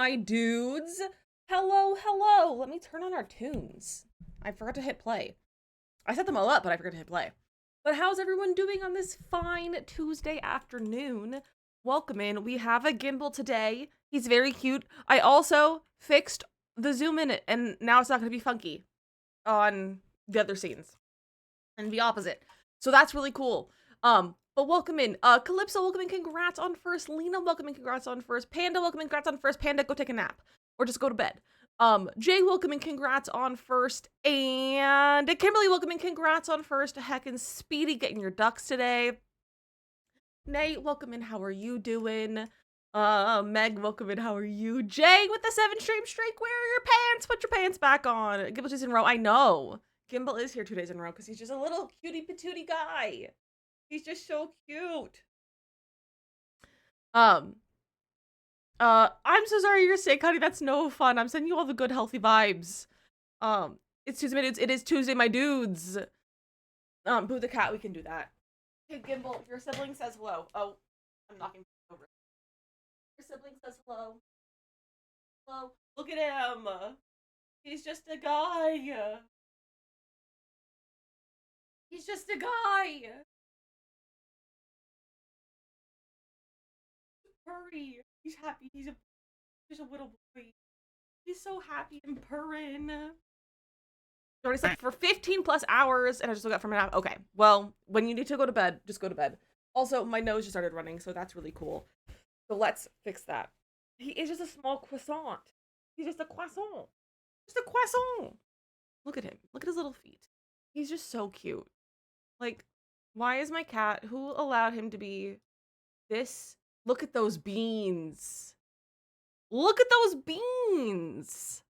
my dudes? Hello, hello. Let me turn on our tunes. I forgot to hit play. I set them all up, but I forgot to hit play. But how's everyone doing on this fine Tuesday afternoon? Welcome in. We have a gimbal today. He's very cute. I also fixed the zoom in it, and now it's not going to be funky on the other scenes and the opposite. So that's really cool. But welcome in. Calypso, welcome in. Congrats on first. Lena, welcome in. Congrats on first. Panda, welcome in. Congrats on first. Panda, go take a nap or just go to bed. Jay, welcome in. Congrats on first. And Kimberly, welcome in. Congrats on first. Heckin' Speedy, getting your ducks today. Nate, welcome in. How are you doing? Meg, welcome in. How are you? Jay with the 7-stream streak. Where are your pants? Put your pants back on. Gimbal 2 days in a row. I know. Gimbal is here 2 days in a row because he's just a little cutie patootie guy. He's just so cute. I'm so sorry you're sick, honey. That's no fun. I'm sending you all the good, healthy vibes. It's Tuesday, my dudes. It is Tuesday, my dudes. Boo the cat. We can do that. Hey, Gimbal, your sibling says hello. Oh, I'm knocking over. Your sibling says hello. Hello. Look at him. He's just a guy. He's just a guy. Hurry. He's happy. He's just a little boy. He's so happy and purring. Already slept for 15 plus hours and I just woke up from a nap. Okay, well, when you need to go to bed, just go to bed. Also, my nose just started running, so that's really cool. So let's fix that. He is just a small croissant. He's just a croissant. Just a croissant. Look at him. Look at his little feet. He's just so cute. Like, why is my cat, who allowed him to be this? Look at those beans. Look at those beans.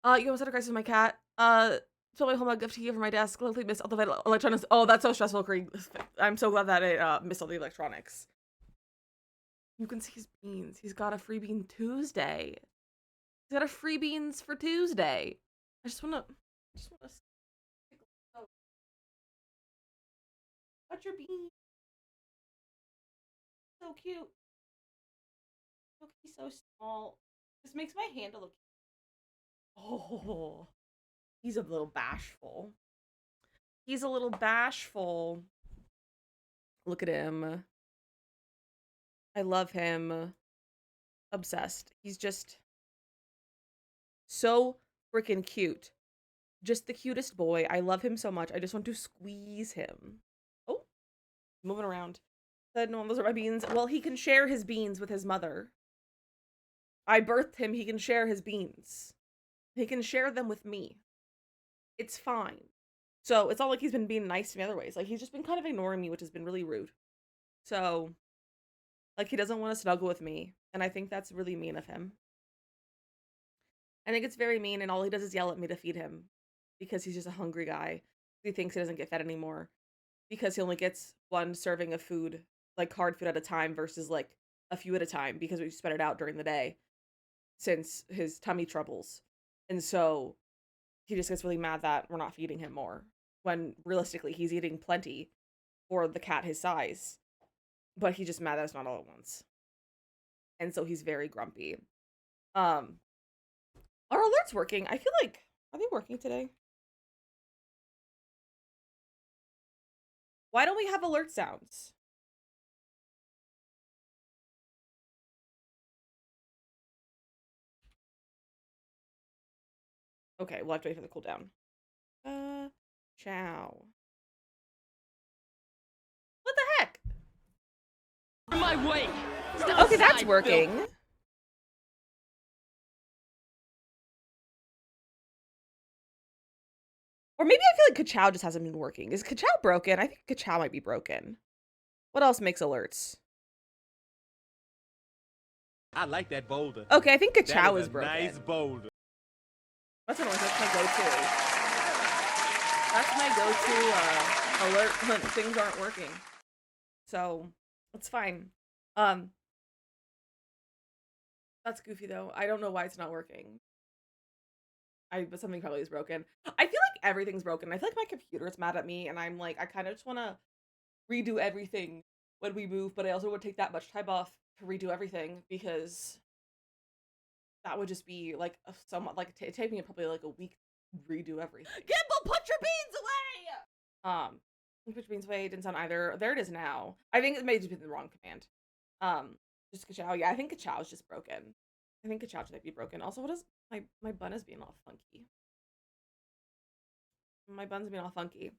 You almost had a crisis with my cat. So my home gift to you for my desk. Hopefully missed all the electronics. Oh, that's so stressful. I'm so glad that it missed all the electronics. You can see his beans. He's got a free bean Tuesday. He's got a free beans for Tuesday. I just wanna watch your bean. So cute. Look, he's so small. This makes my handle look. Oh, he's a little bashful. He's a little bashful. Look at him. I love him. Obsessed. He's just so freaking cute. Just the cutest boy. I love him so much. I just want to squeeze him. Oh, moving around. Said no, those are my beans. Well, he can share his beans with his mother. I birthed him. He can share his beans. He can share them with me. It's fine. So it's not like he's been being nice to me other ways. Like, he's just been kind of ignoring me, which has been really rude. So, like, he doesn't want to snuggle with me. And I think that's really mean of him. I think it's very mean, and all he does is yell at me to feed him. Because he's just a hungry guy. He thinks he doesn't get fed anymore. Because he only gets one serving of food, like hard food at a time, versus like a few at a time, because we spread it out during the day. Since his tummy troubles. And so he just gets really mad that we're not feeding him more. When realistically, he's eating plenty for the cat his size. But he's just mad that it's not all at once. And so he's very grumpy. Are alerts working? I feel like, are they working today? Why don't we have alert sounds? Okay, we'll have to wait for the cooldown. Ciao. What the heck? My way. Okay, that's working. Or maybe I feel like Ka-Chow just hasn't been working. Is Ka-Chow broken? I think Ka-Chow might be broken. What else makes alerts? I like that boulder. Okay, I think Ka-Chow That is broken. Nice boulder. That's annoying. That's my go-to. That's my go-to alert when things aren't working. So it's fine. That's goofy though. I don't know why it's not working. But something probably is broken. I feel like everything's broken. I feel like my computer is mad at me, and I'm like, I kind of just want to redo everything when we move, but I also would take that much time off to redo everything because that would just be like somewhat like it'd take me probably like a week to redo everything. Gimbal, put your beans away! Put your beans away didn't sound either. There it is now. I think it may just be the wrong command. Just Kachow. Yeah, I think Kachow is just broken. I think Kachow might be broken. Also, what is my bun is being all funky. My bun's being all funky.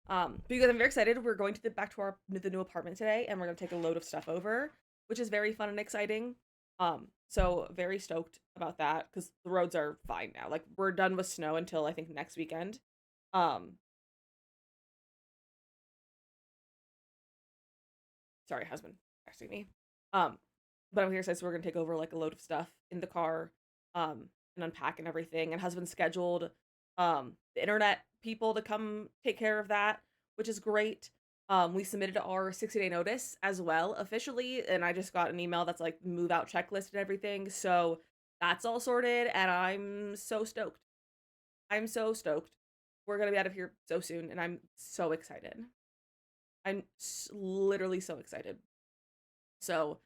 Because I'm very excited. We're going to back to the new apartment today, and we're gonna take a load of stuff over, which is very fun and exciting. So very stoked about that because the roads are fine now. Like we're done with snow until I think next weekend. Sorry, husband texting me. But I'm here excited, so we're gonna take over like a load of stuff in the car, and unpack and everything. And husband scheduled the internet people to come take care of that, which is great. We submitted our 60-day notice as well officially, and I just got an email that's like move out checklist and everything. So that's all sorted, and I'm so stoked. I'm so stoked. We're gonna be out of here so soon, and I'm so excited. I'm literally so excited. So,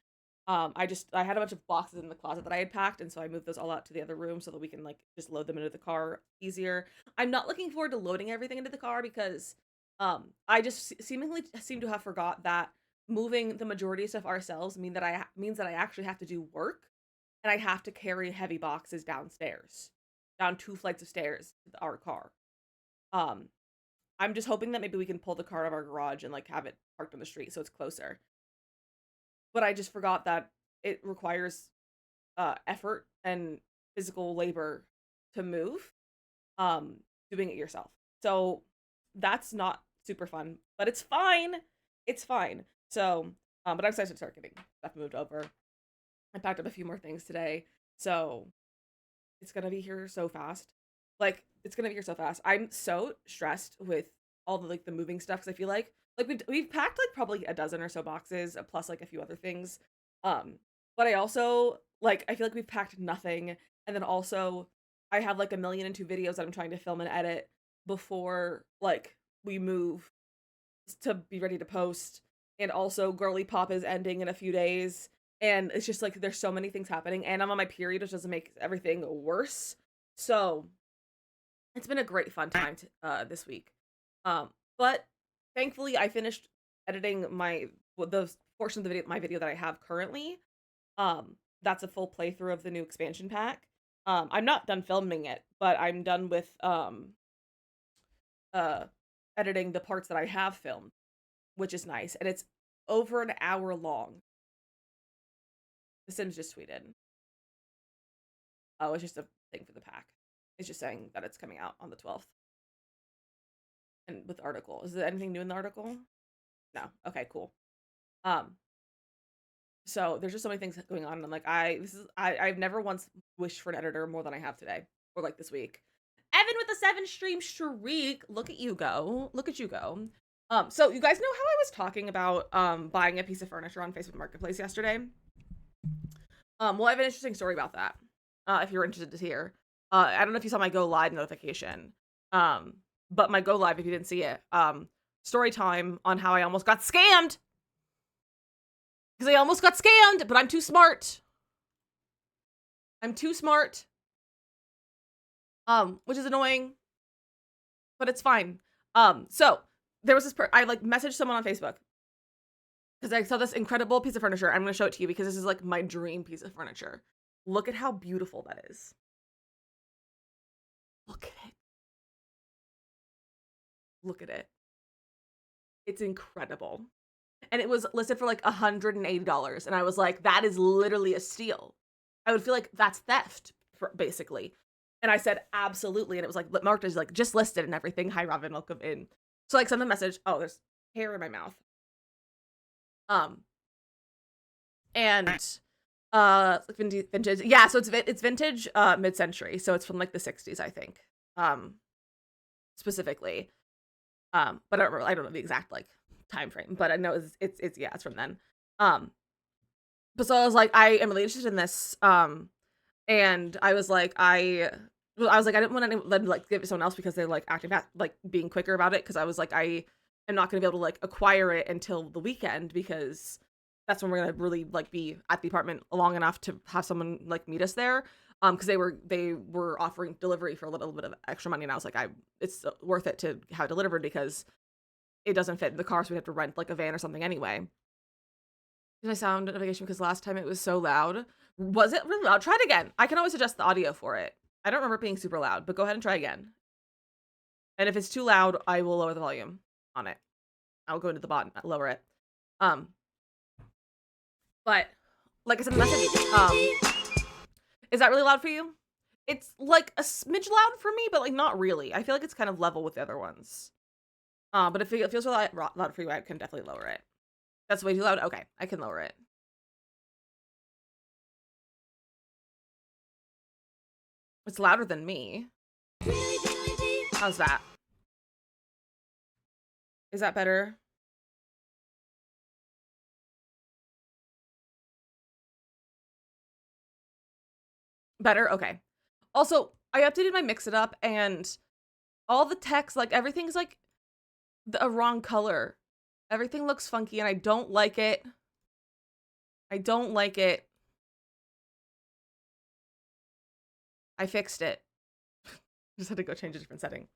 I had a bunch of boxes in the closet that I had packed, and so I moved those all out to the other room so that we can like just load them into the car easier. I'm not looking forward to loading everything into the car because I just seemingly seem to have forgot that moving the majority of stuff ourselves means that I actually have to do work, and I have to carry heavy boxes downstairs, down 2 flights of stairs to our car. Um, I'm just hoping that maybe we can pull the car out of our garage and like have it parked on the street so it's closer. But I just forgot that it requires effort and physical labor to move, doing it yourself. So that's not super fun, but it's fine. It's fine. So, but I'm excited to start getting stuff moved over. I packed up a few more things today, so it's gonna be here so fast. Like, it's gonna be here so fast. I'm so stressed with all the like the moving stuff because I feel like we've packed like probably a dozen or so boxes plus like a few other things. But I also like I feel like we've packed nothing, and then also I have like a million and two videos that I'm trying to film and edit before like we move to be ready to post. And also Girly Pop is ending in a few days, and it's just like there's so many things happening, and I'm on my period, which doesn't make everything worse. So it's been a great fun time this week. But thankfully I finished editing the portion of the video, my video that I have currently. That's a full playthrough of the new expansion pack. I'm not done filming it, but I'm done with editing the parts that I have filmed, which is nice, and it's over an hour long. The Sims just tweeted. Oh, it's just a thing for the pack. It's just saying that it's coming out on the 12th. And with the article. Is there anything new in the article? No. Okay, cool. So there's just so many things going on, and I'm like, I've never once wished for an editor more than I have today. Or like this week. Evan with a 7-stream streak. Look at you go. Look at you go. So you guys know how I was talking about buying a piece of furniture on Facebook Marketplace yesterday? Well, I have an interesting story about that. If you're interested to hear. I don't know if you saw my go live notification. But my go live, if you didn't see it, story time on how I almost got scammed. Because I almost got scammed, but I'm too smart. I'm too smart. Which is annoying, but it's fine. So there was this I like messaged someone on Facebook because I saw this incredible piece of furniture. I'm going to show it to you because this is like my dream piece of furniture. Look at how beautiful that is. Look at it. Look at it. It's incredible. And it was listed for like $180. And I was like, that is literally a steal. I would feel like that's theft, basically. And I said, absolutely. And it was like, marked as like just listed and everything. Hi, Robin, welcome in. So like send a message. Oh, there's hair in my mouth. And vintage. Yeah, so it's vintage mid-century. So it's from like the 60s, I think. Specifically. But I don't know the exact like time frame, but I know it's from then. But so I was like, I am really interested in this. And I was like, I didn't want to like give it to someone else because they're like acting like being quicker about it. Cause I was like, I am not going to be able to like acquire it until the weekend because that's when we're going to really like be at the apartment long enough to have someone like meet us there. because they were offering delivery for a little bit of extra money, and I was like, it's worth it to have it delivered because it doesn't fit in the car, so we have to rent like a van or something anyway. Did I sound notification because last time it was so loud? Was it really loud? Try it again. I can always adjust the audio for it. I don't remember it being super loud, but go ahead and try again. And if it's too loud, I will lower the volume on it. I'll go into the bottom, lower it. But like I said in the message, is that really loud for you? It's like a smidge loud for me, but like not really. I feel like it's kind of level with the other ones. But if it feels really loud for you, I can definitely lower it. That's way too loud? Okay, I can lower it. It's louder than me. How's that? Is that better? Better? Okay. Also, I updated my Mix It Up, and all the text, like, everything's, like, a wrong color. Everything looks funky, and I don't like it. I don't like it. I fixed it. Just had to go change a different setting.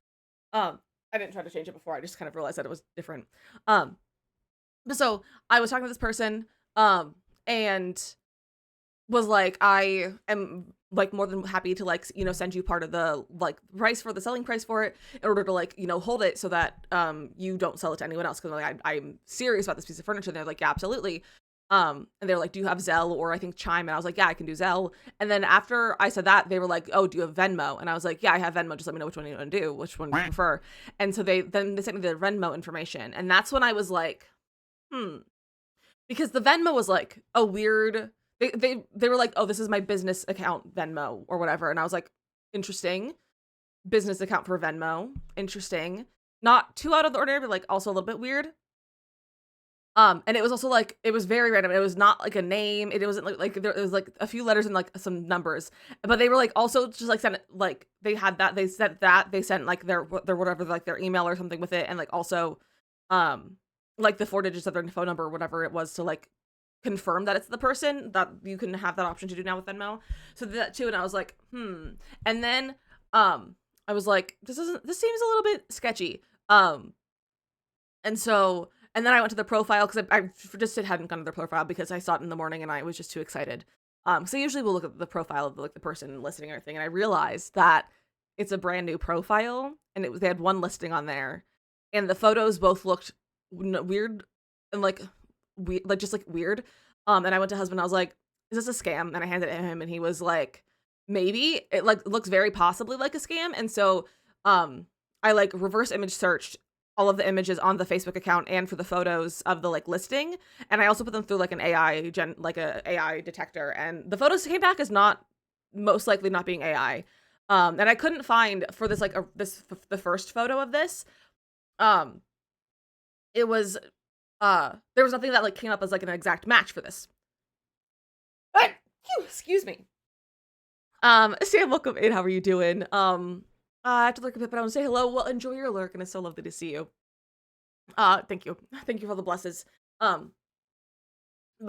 I didn't try to change it before. I just kind of realized that it was different. But so I was talking to this person, and was like, I am like more than happy to like, you know, send you part of the like price for the selling price for it in order to like, you know, hold it so that you don't sell it to anyone else. Cause like, I'm serious about this piece of furniture. And they're like, yeah, absolutely. And they're like, do you have Zelle or I think Chime? And I was like, yeah, I can do Zelle. And then after I said that, they were like, oh, do you have Venmo? And I was like, yeah, I have Venmo. Just let me know which one you want to do, which one you prefer. And so they sent me the Venmo information. And that's when I was like, because the Venmo was like a weird, they were like, oh, this is my business account Venmo or whatever. And I was like, interesting. Business account for Venmo. Interesting. Not too out of the ordinary, but like also a little bit weird. And it was also like, it was very random. It was not like a name. It wasn't like there was like a few letters and like some numbers, but they were like also just like sent like they had that, they sent that, they sent like their whatever, like their email or something with it. And like also, like the 4 digits of their phone number or whatever it was to like confirm that it's the person. That you can have that option to do now with Venmo. So that too. And I was like, And then, I was like, this seems a little bit sketchy. And then I went to the profile because I just hadn't gone to their profile because I saw it in the morning and I was just too excited. So usually we'll look at the profile of like the person listing and everything. And I realized that it's a brand new profile and they had one listing on there and the photos both looked weird and like just like weird. And I went to husband, I was like, is this a scam? And I handed it to him and he was like, maybe it like looks very possibly like a scam. And so, I like reverse image searched all of the images on the Facebook account and for the photos of the like listing. And I also put them through like an AI AI detector and the photos came back as not most likely not being AI. And I couldn't find for this, like the first photo of this, it was, there was nothing that like came up as like an exact match for this. Excuse me. Sam, welcome in. How are you doing? I have to lurk a bit, but I want to say hello. Well, enjoy your lurk, and it's so lovely to see you. Thank you. Thank you for the blesses. But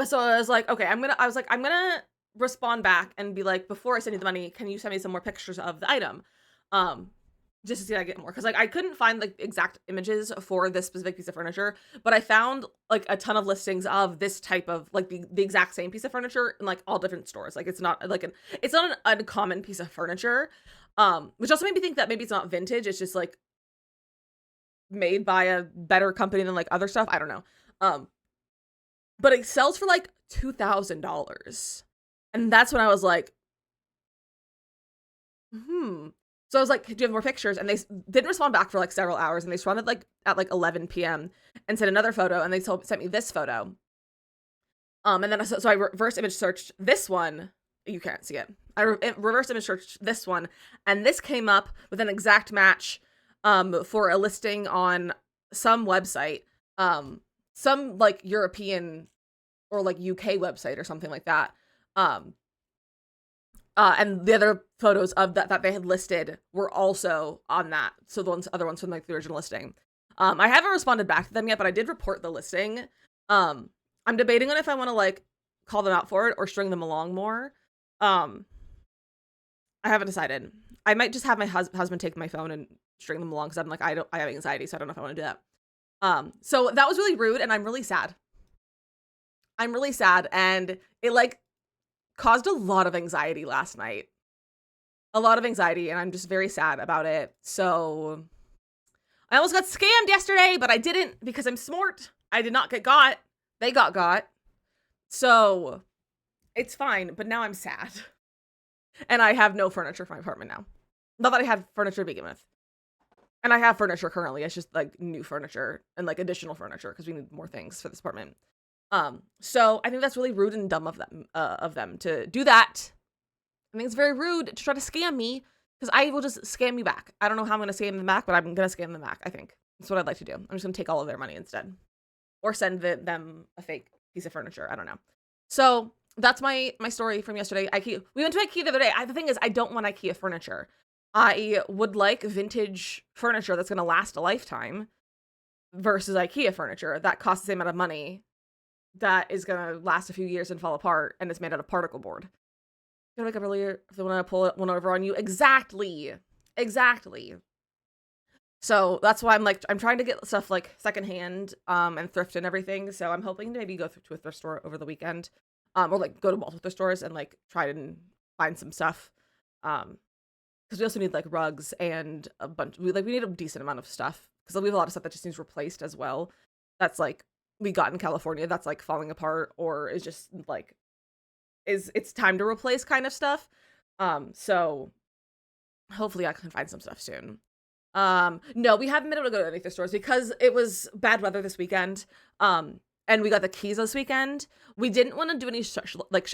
so I was like, okay, I'm gonna respond back and be like, before I send you the money, can you send me some more pictures of the item? Just to see if I get more. Cause like I couldn't find like exact images for this specific piece of furniture, but I found like a ton of listings of this type of like the exact same piece of furniture in like all different stores. Like it's not like it's not an uncommon piece of furniture. Which also made me think that maybe it's not vintage. It's just like made by a better company than like other stuff. I don't know. But it sells for like $2,000. And that's when I was like, So I was like, do you have more pictures? And they didn't respond back for like several hours. And they responded like at like 11 p.m. and sent another photo. And they sent me this photo. And then so I reverse image searched this one. You can't see it. I reverse image searched this one. And this came up with an exact match for a listing on some website. Some like European or like UK website or something like that. And the other photos of that they had listed were also on that. So the other ones from like the original listing. I haven't responded back to them yet, but I did report the listing. I'm debating on if I want to like call them out for it or string them along more. I haven't decided. I might just have my husband take my phone and string them along because I'm like, I have anxiety, so I don't know if I want to do that. So that was really rude, and I'm really sad. I'm really sad, and it like caused a lot of anxiety last night. A lot of anxiety, and I'm just very sad about it. So I almost got scammed yesterday, but I didn't because I'm smart. I did not get got. They got. So it's fine, but now I'm sad. And I have no furniture for my apartment now. Not that I had furniture to begin with. And I have furniture currently. It's just like new furniture and like additional furniture because we need more things for this apartment. So I think that's really rude and dumb of them to do that. I think it's very rude to try to scam me because I will just scam you back. I don't know how I'm going to scam them back, but I'm going to scam them back, I think. That's what I'd like to do. I'm just going to take all of their money instead. Or send them a fake piece of furniture. I don't know. So that's my story from yesterday. IKEA. We went to IKEA the other day. The thing is, I don't want IKEA furniture. I would like vintage furniture that's going to last a lifetime versus IKEA furniture that costs the same amount of money that is going to last a few years and fall apart and is made out of particle board. Gonna wake up earlier if they want to pull one over on you. Exactly. So that's why I'm trying to get stuff like secondhand, and thrift and everything. So I'm hoping to maybe go to a thrift store over the weekend, or like go to multiple thrift stores and like try and find some stuff. Because we also need like rugs and a bunch. We need a decent amount of stuff because we have a lot of stuff that just needs replaced as well. That's like we got in California. That's like falling apart or is just like. It's time to replace kind of stuff. So hopefully I can find some stuff soon. No, we haven't been able to go to any thrift stores because it was bad weather this weekend. And we got the keys this weekend. We didn't want to do any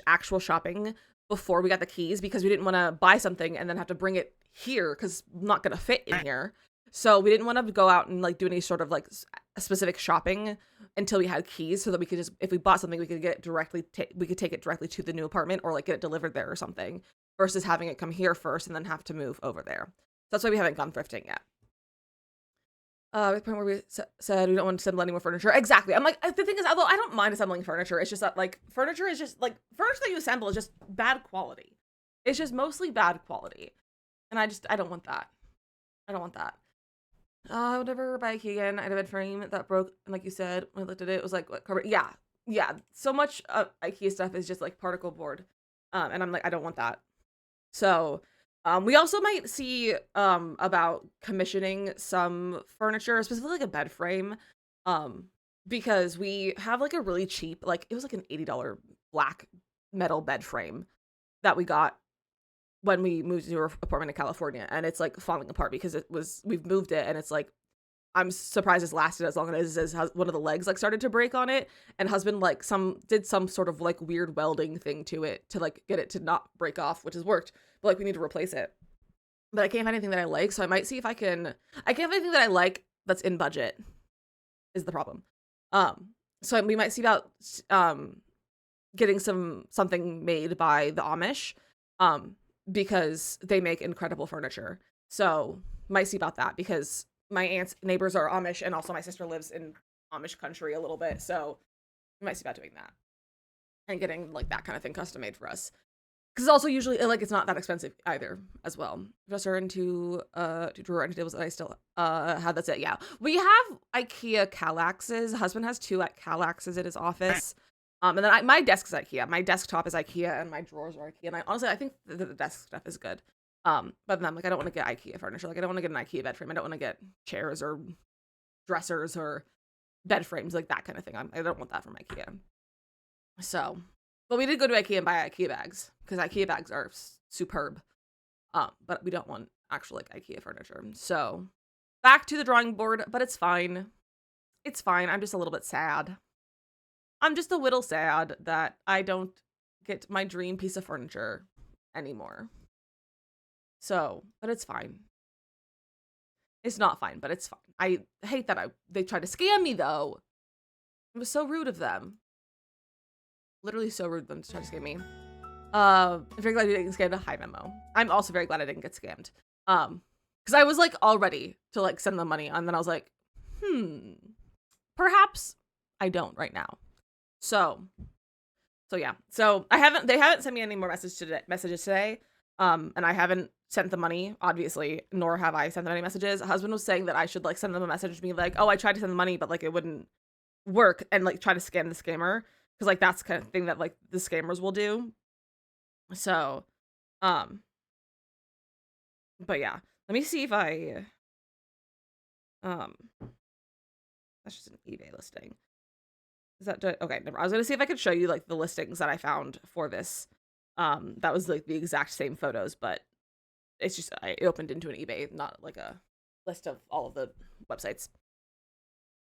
actual shopping before we got the keys because we didn't want to buy something and then have to bring it here because I'm not going to fit in here. So we didn't want to go out and like do any sort of like specific shopping until we had keys so that we could just, if we bought something, we could get it directly, we could take it directly to the new apartment or like get it delivered there or something versus having it come here first and then have to move over there. So that's why we haven't gone thrifting yet. At the point where we said we don't want to assemble any more furniture. Exactly. I'm like, the thing is, although I don't mind assembling furniture, it's just that like furniture is just like furniture that you assemble is just bad quality. It's just mostly bad quality. And I don't want that. I don't want that. I would never buy IKEA again. I had a bed frame that broke, and like you said, when I looked at it, it was like what carbon. Yeah. So much IKEA stuff is just like particle board, and I'm like, I don't want that. So, we also might see about commissioning some furniture, specifically like a bed frame, because we have like a really cheap, like it was like an $80 black metal bed frame that we got when we moved to our apartment in California, and it's like falling apart because we've moved it and it's like, I'm surprised it's lasted as long as one of the legs like started to break on it, and husband like did some sort of like weird welding thing to it to like get it to not break off, which has worked, but like we need to replace it. But I can't find anything that I like, so I might see if I can't find anything that I like that's in budget is the problem. So we might see about getting something made by the Amish, because they make incredible furniture. So might see about that because my aunt's neighbors are Amish and also my sister lives in Amish country a little bit. So we might see about doing that and getting like that kind of thing custom made for us. Because it's also usually like it's not that expensive either as well. Dresser and two drawer end tables that I still have. That's it. Yeah. We have IKEA Kallaxes. Husband has two at Kallaxes at his office. And then my desk is IKEA. My desktop is IKEA, and my drawers are IKEA. And I think the desk stuff is good. But then I'm like, I don't want to get IKEA furniture. Like, I don't want to get an IKEA bed frame. I don't want to get chairs or dressers or bed frames, like that kind of thing. I don't want that from IKEA. So, but we did go to IKEA and buy IKEA bags because IKEA bags are superb. But we don't want actual like IKEA furniture. So, back to the drawing board. But it's fine. It's fine. I'm just a little bit sad. I'm just a little sad that I don't get my dream piece of furniture anymore. So, but it's fine. It's not fine, but it's fine. I hate that they tried to scam me though. It was so rude of them. Literally so rude of them to try to scam me. I'm very glad you didn't get scammed. A high memo. I'm also very glad I didn't get scammed. Because I was like all ready to like send them money, and then I was like, perhaps I don't right now. So yeah. So they haven't sent me any more messages today. And I haven't sent the money, obviously, nor have I sent them any messages. Husband was saying that I should like send them a message to be like, oh, I tried to send the money, but like it wouldn't work, and like try to scam the scammer, because like that's the kind of thing that like the scammers will do. So, but yeah, let me see if I that's just an eBay listing. Is that okay? Never. I was gonna see if I could show you like the listings that I found for this. That was like the exact same photos, but it's just it opened into an eBay, not like a list of all of the websites.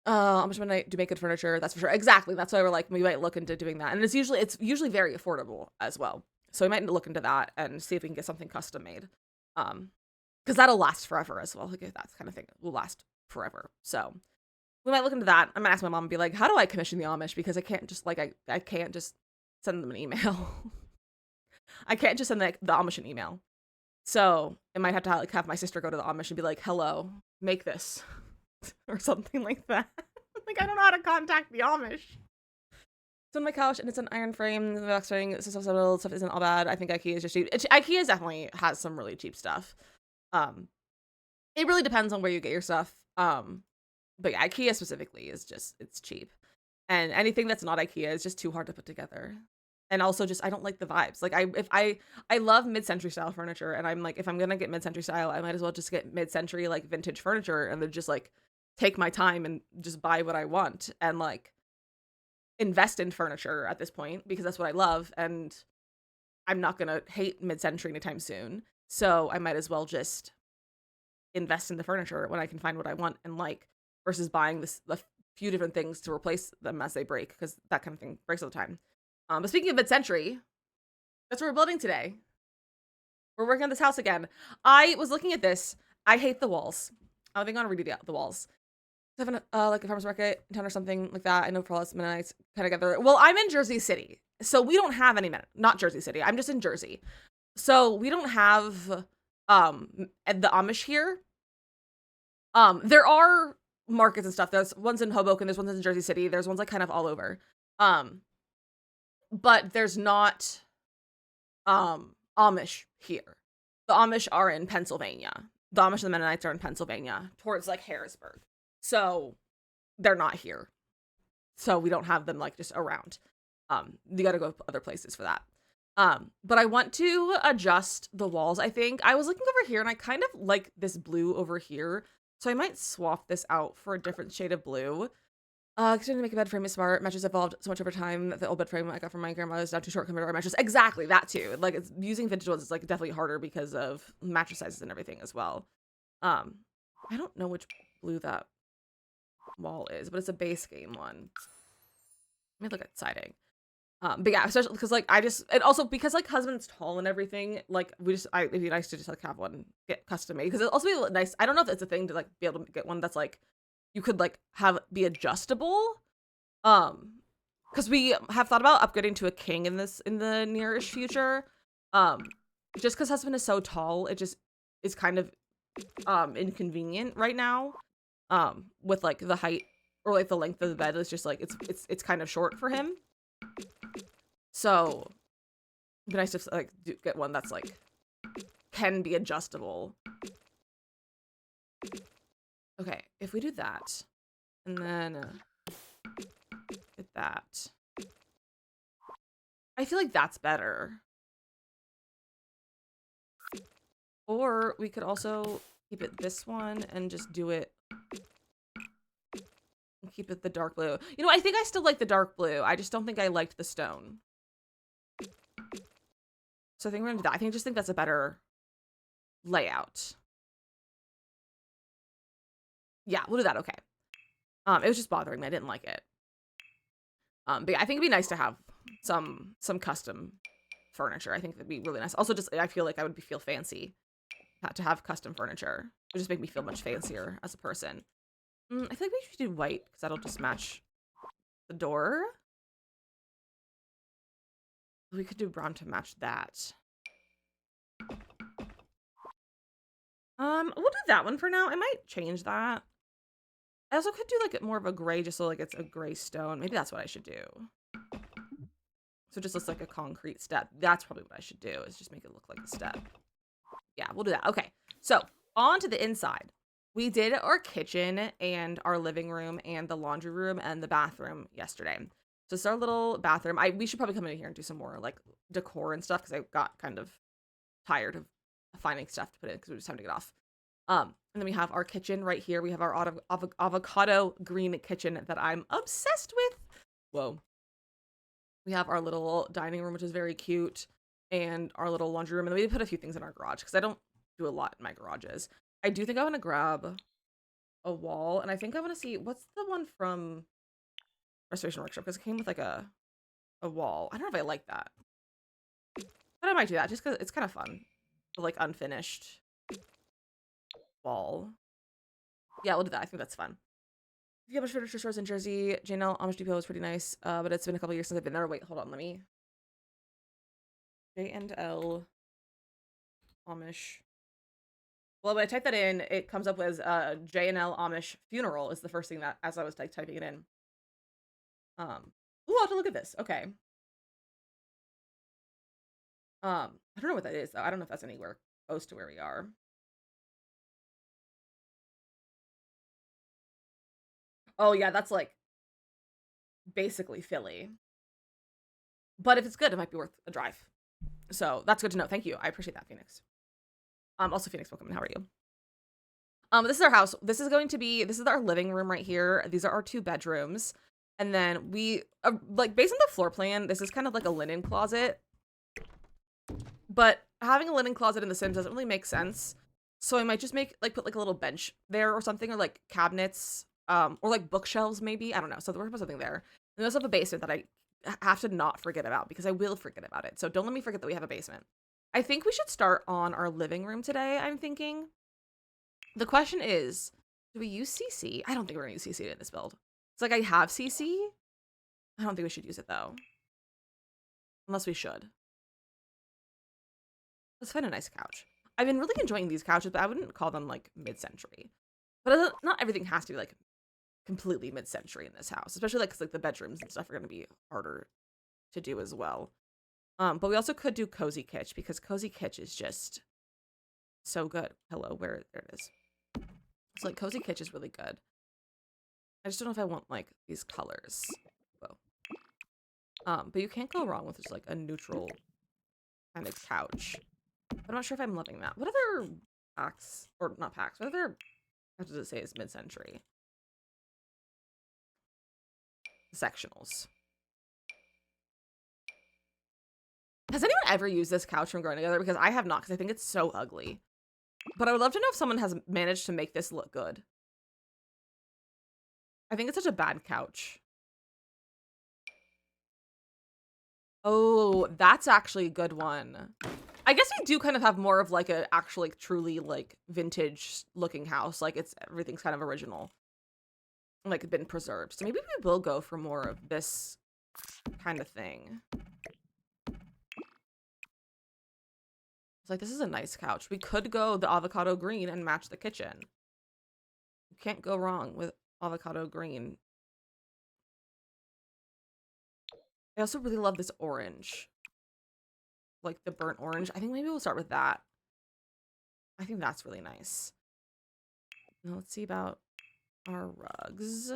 How much money to make good furniture? That's for sure. Exactly. That's why we're like we might look into doing that, and it's usually very affordable as well. So we might look into that and see if we can get something custom made. Because that'll last forever as well. Like that kind of thing will last forever. So we might look into that. I'm gonna ask my mom and be like, how do I commission the Amish? Because I can't just like I can't just send them an email. I can't just send the Amish an email. So I might have to like have my sister go to the Amish and be like, hello, make this. Or something like that. Like, I don't know how to contact the Amish. It's on my couch, and it's an iron frame. The box frame, stuff isn't all bad. I think IKEA is just cheap. IKEA definitely has some really cheap stuff. It really depends on where you get your stuff. But yeah, IKEA specifically is just, it's cheap. And anything that's not IKEA is just too hard to put together. And also just, I don't like the vibes. Like, I love mid-century style furniture, and I'm like, if I'm gonna get mid-century style, I might as well just get mid-century, like, vintage furniture, and then just, like, take my time and just buy what I want and like invest in furniture at this point, because that's what I love, and I'm not gonna hate mid-century anytime soon. So I might as well just invest in the furniture when I can find what I want and like, versus buying a few different things to replace them as they break, because that kind of thing breaks all the time. But speaking of mid-century, that's what we're building today. We're working on this house again. I was looking at this. I hate the walls. I think I'm gonna redo the walls. Having like a farmer's market in town or something like that. I know for all us Mennonites kind of gather. Well, I'm in Jersey City, so we don't have any not Jersey City. I'm just in Jersey, so we don't have the Amish here. There are markets and stuff. There's ones in Hoboken. There's ones in Jersey City. There's ones like kind of all over. But there's not Amish here. The Amish are in Pennsylvania. The Amish and the Mennonites are in Pennsylvania, towards like Harrisburg. So they're not here. So we don't have them like just around. You got to go other places for that. But I want to adjust the walls. I think I was looking over here and I kind of like this blue over here. So I might swap this out for a different shade of blue. Continuing to make a bed frame is smart. Mattress evolved so much over time that the old bed frame I got from my grandma is now too short compared to our mattress. Exactly, that too. Like, it's using vintage ones is like definitely harder because of mattress sizes and everything as well. I don't know which blue that wall is, but it's a base game one. Let me look at siding. But yeah, especially because like and also because like husband's tall and everything, like it'd be nice to just like have one get custom made, because it'll also be nice. I don't know if it's a thing to like be able to get one that's like you could like be adjustable. Because we have thought about upgrading to a king in the nearish future. Just because husband is so tall, it just is kind of inconvenient right now. With like the height or like the length of the bed is just like it's kind of short for him. So it'd be nice to like get one that's like can be adjustable. Okay, if we do that, and then get that, I feel like that's better. Or we could also keep it this one and just do it. Keep it the dark blue. You know, I think I still like the dark blue. I just don't think I liked the stone. So I think we're gonna do that. I just think that's a better layout. Yeah, we'll do that. Okay. It was just bothering me. I didn't like it. But yeah, I think it'd be nice to have some custom furniture. I think that'd be really nice. Also, just I feel like I would feel fancy to have custom furniture. It would just make me feel much fancier as a person. I feel like we should do white because that'll just match the door. We could do brown to match that. We'll do that one for now. I might change that. I also could do like more of a gray, just so like it's a gray stone. Maybe that's what I should do. So it just looks like a concrete step. That's probably what I should do, is just make it look like a step. Yeah, we'll do that. Okay. So on to the inside. We did our kitchen and our living room and the laundry room and the bathroom yesterday. So it's our little bathroom. We should probably come in here and do some more like decor and stuff because I got kind of tired of finding stuff to put in because it was time to get off. And then we have our kitchen right here. We have our avocado green kitchen that I'm obsessed with. Whoa. We have our little dining room, which is very cute, and our little laundry room. And then we put a few things in our garage because I don't do a lot in my garages. I do think I want to grab a wall, and I think I want to see what's the one from Restoration Workshop because it came with like a wall. I don't know if I like that, but I might do that just because it's kind of fun. The, like unfinished wall. Yeah, we'll do that. I think that's fun. If you have a furniture stores in Jersey, JNL Amish Depot is pretty nice, but it's been a couple years since I've been there. Wait, hold on, let me. J&L Amish. Well, when I type that in, it comes up as J&L Amish funeral is the first thing that as I was like typing it in. Ooh, I'll have to look at this. Okay. I don't know what that is though. I don't know if that's anywhere close to where we are. Oh yeah, that's like basically Philly. But if it's good, it might be worth a drive. So that's good to know. Thank you. I appreciate that, Phoenix. Also Phoenix, welcome. How are you? This is our house. This is our living room right here. These are our 2 bedrooms. And then we, like, based on the floor plan, this is kind of like a linen closet. But having a linen closet in The Sims doesn't really make sense. So I might just put like a little bench there or something, or like cabinets, or like bookshelves maybe. I don't know. So we're gonna put something there. And we also have a basement that I have to not forget about because I will forget about it. So don't let me forget that we have a basement. I think we should start on our living room today, I'm thinking. The question is, do we use CC? I don't think we're gonna use CC in this build. It's like I have CC. I don't think we should use it though. Unless we should. Let's find a nice couch. I've been really enjoying these couches, but I wouldn't call them like mid-century. But not everything has to be like completely mid-century in this house, especially like 'cause like the bedrooms and stuff are gonna be harder to do as well. But we also could do Cozy Kitch because Cozy Kitch is just so good. Hello, there it is. So like Cozy Kitch is really good. I just don't know if I want like these colors. Whoa. But you can't go wrong with just like a neutral kind of couch. But I'm not sure if I'm loving that. What other packs, or not packs, what other, how does it say is mid-century? Sectionals. Has anyone ever used this couch from Growing Together? Because I have not, because I think it's so ugly. But I would love to know if someone has managed to make this look good. I think it's such a bad couch. Oh, that's actually a good one. I guess we do kind of have more of like a actually like, truly like vintage looking house. Like everything's kind of original. Like been preserved. So maybe we will go for more of this kind of thing. It's like, this is a nice couch. We could go the avocado green and match the kitchen. You can't go wrong with avocado green. I also really love this orange. Like the burnt orange. I think maybe we'll start with that. I think that's really nice. Now let's see about our rugs.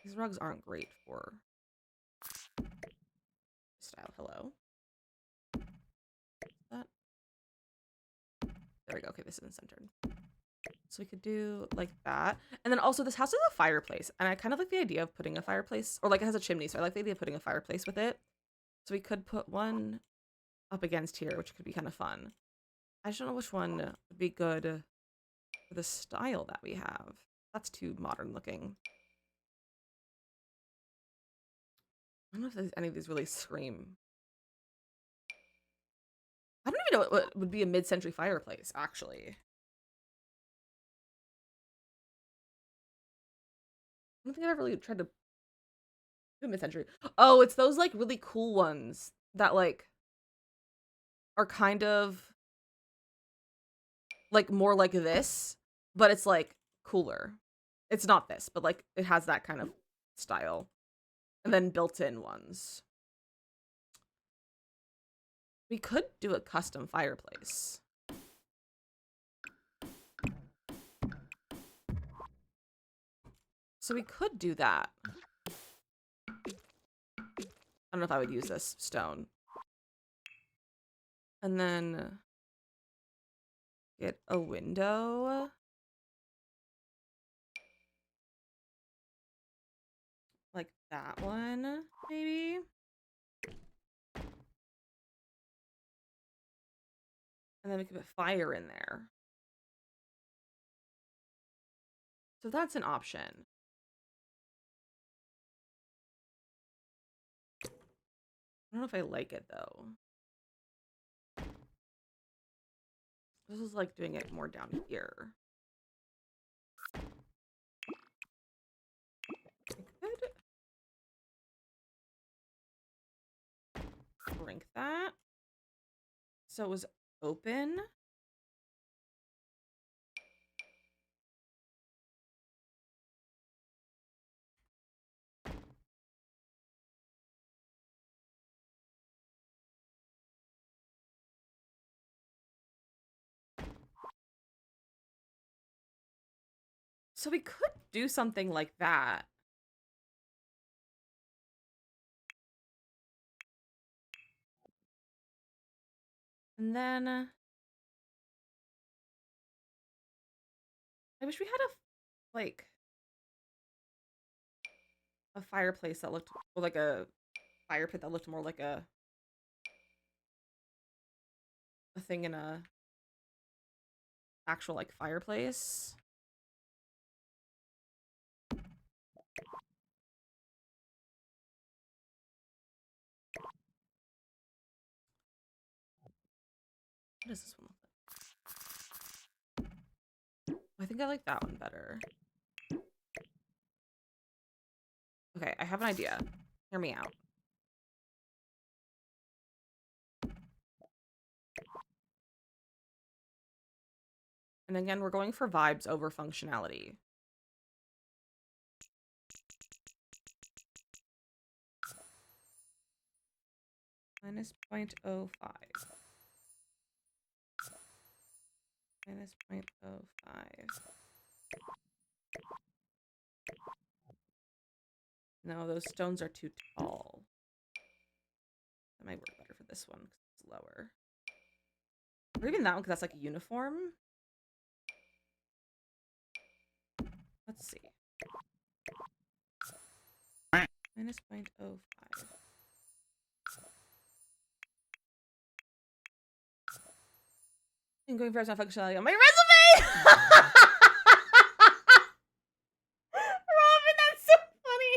These rugs aren't great for style. Hello. That. There we go. Okay, this isn't centered. So we could do like that. And then also this house has a fireplace. And I kind of like the idea of putting a fireplace, or like it has a chimney. So I like the idea of putting a fireplace with it. So we could put one up against here, which could be kind of fun. I just don't know which one would be good for the style that we have. That's too modern looking. I don't know if there's any of these really scream. I don't even know what would be a mid-century fireplace, actually. I don't think I've ever really tried to do mid-century. Oh, it's those like really cool ones that like are kind of like more like this, but it's like cooler. It's not this, but like it has that kind of style. And then built-in ones. We could do a custom fireplace. So we could do that. I don't know if I would use this stone. And then get a window. Like that one, maybe? And then we could put fire in there. So that's an option. I don't know if I like it, though. This is like doing it more down here. I could shrink that so it was open. So we could do something like that. And then I wish we had a fireplace that looked, or like a fire pit that looked more like a thing in a actual like fireplace. What does this one look like? I think I like that one better. Okay, I have an idea. Hear me out. And again, we're going for vibes over functionality. Minus 0.05. Minus 0.05. No, those stones are too tall. That might work better for this one because it's lower. Or even that one because that's like a uniform. Let's see. Minus 0.05. I'm going for some functionality on my resume! Robin, that's so funny.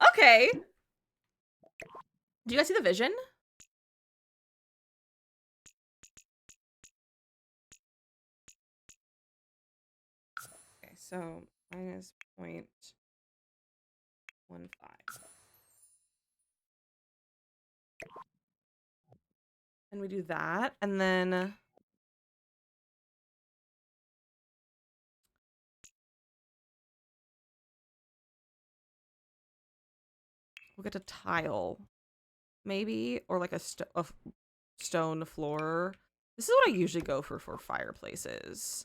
Okay. Do you guys see the vision? Okay, so minus 0.15. And we do that, and then we'll get a tile, maybe, or like a stone floor. This is what I usually go for fireplaces.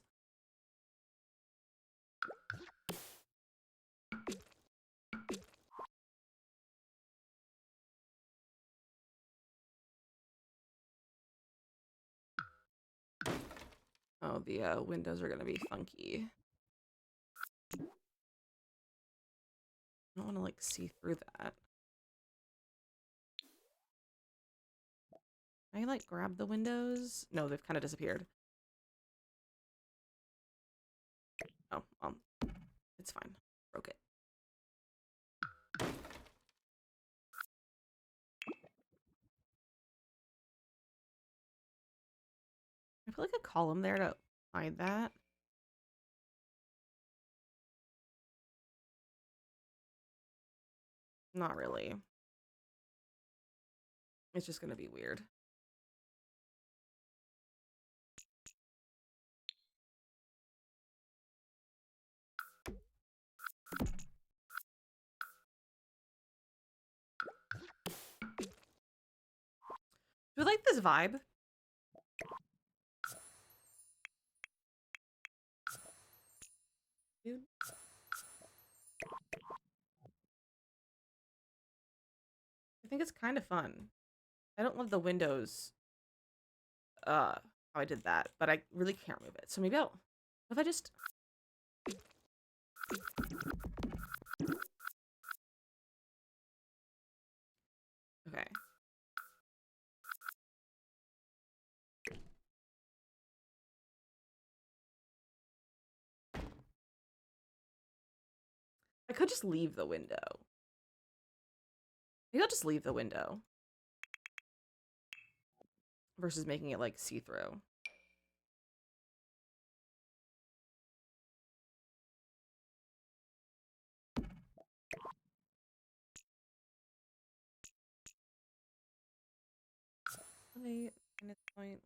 Oh, the windows are gonna be funky. I don't want to like see through that. Can I like grab the windows? No, they've kind of disappeared. Oh, it's fine. Broke it. I put like a column there to hide that. Not really. It's just gonna be weird. Do you like this vibe? Dude. I think it's kind of fun. I don't love the windows, how I did that, but I really can't remove it. So maybe what if I just... Okay. I could just leave the window. Maybe I'll just leave the window. Versus making it, like, see-through. -0.15.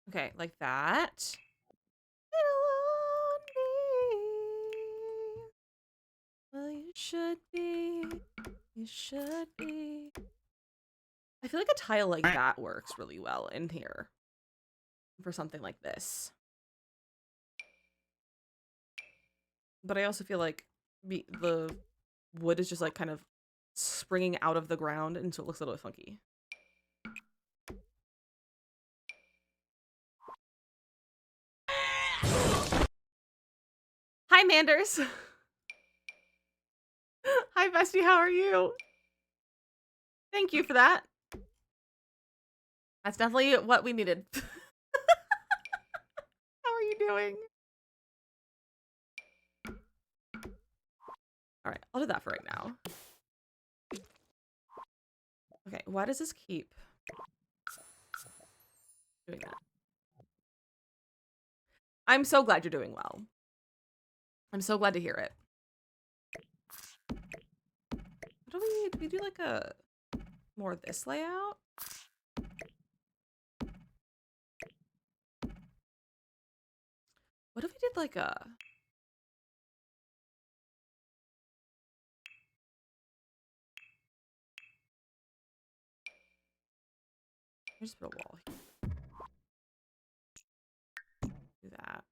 Okay, like that. Well, you should be. You should be. I feel like a tile like that works really well in here. For something like this. But I also feel like the wood is just like kind of springing out of the ground, and so it looks a little bit funky. Hi, Manders. Hi, bestie. How are you? Thank you for that. That's definitely what we needed. How are you doing? All right, I'll do that for right now. Okay, why does this keep doing that? I'm so glad you're doing well. I'm so glad to hear it. What do we do like a more of this layout? What if we did like a... I just put a wall here. Do that.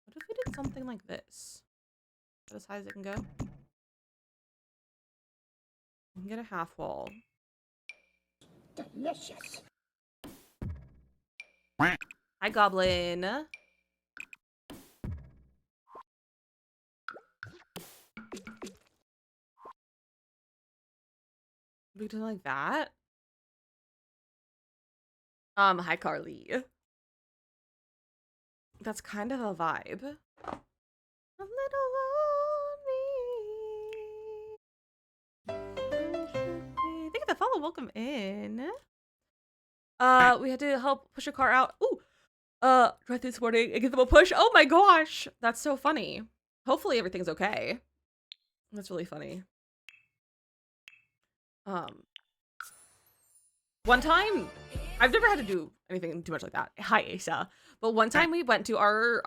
What if we did something like this? Is that as high as it can go? We can get a half wall. Delicious. Hi, Goblin. We do like that. Hi, Carly. That's kind of a vibe. A little lonely. Thank you for the follow. Welcome in. We had to help push a car out. Ooh. Drive through this morning and give them a push. Oh my gosh. That's so funny. Hopefully everything's okay. That's really funny. One time, I've never had to do anything too much like that. Hi, Asa. But one time we went to our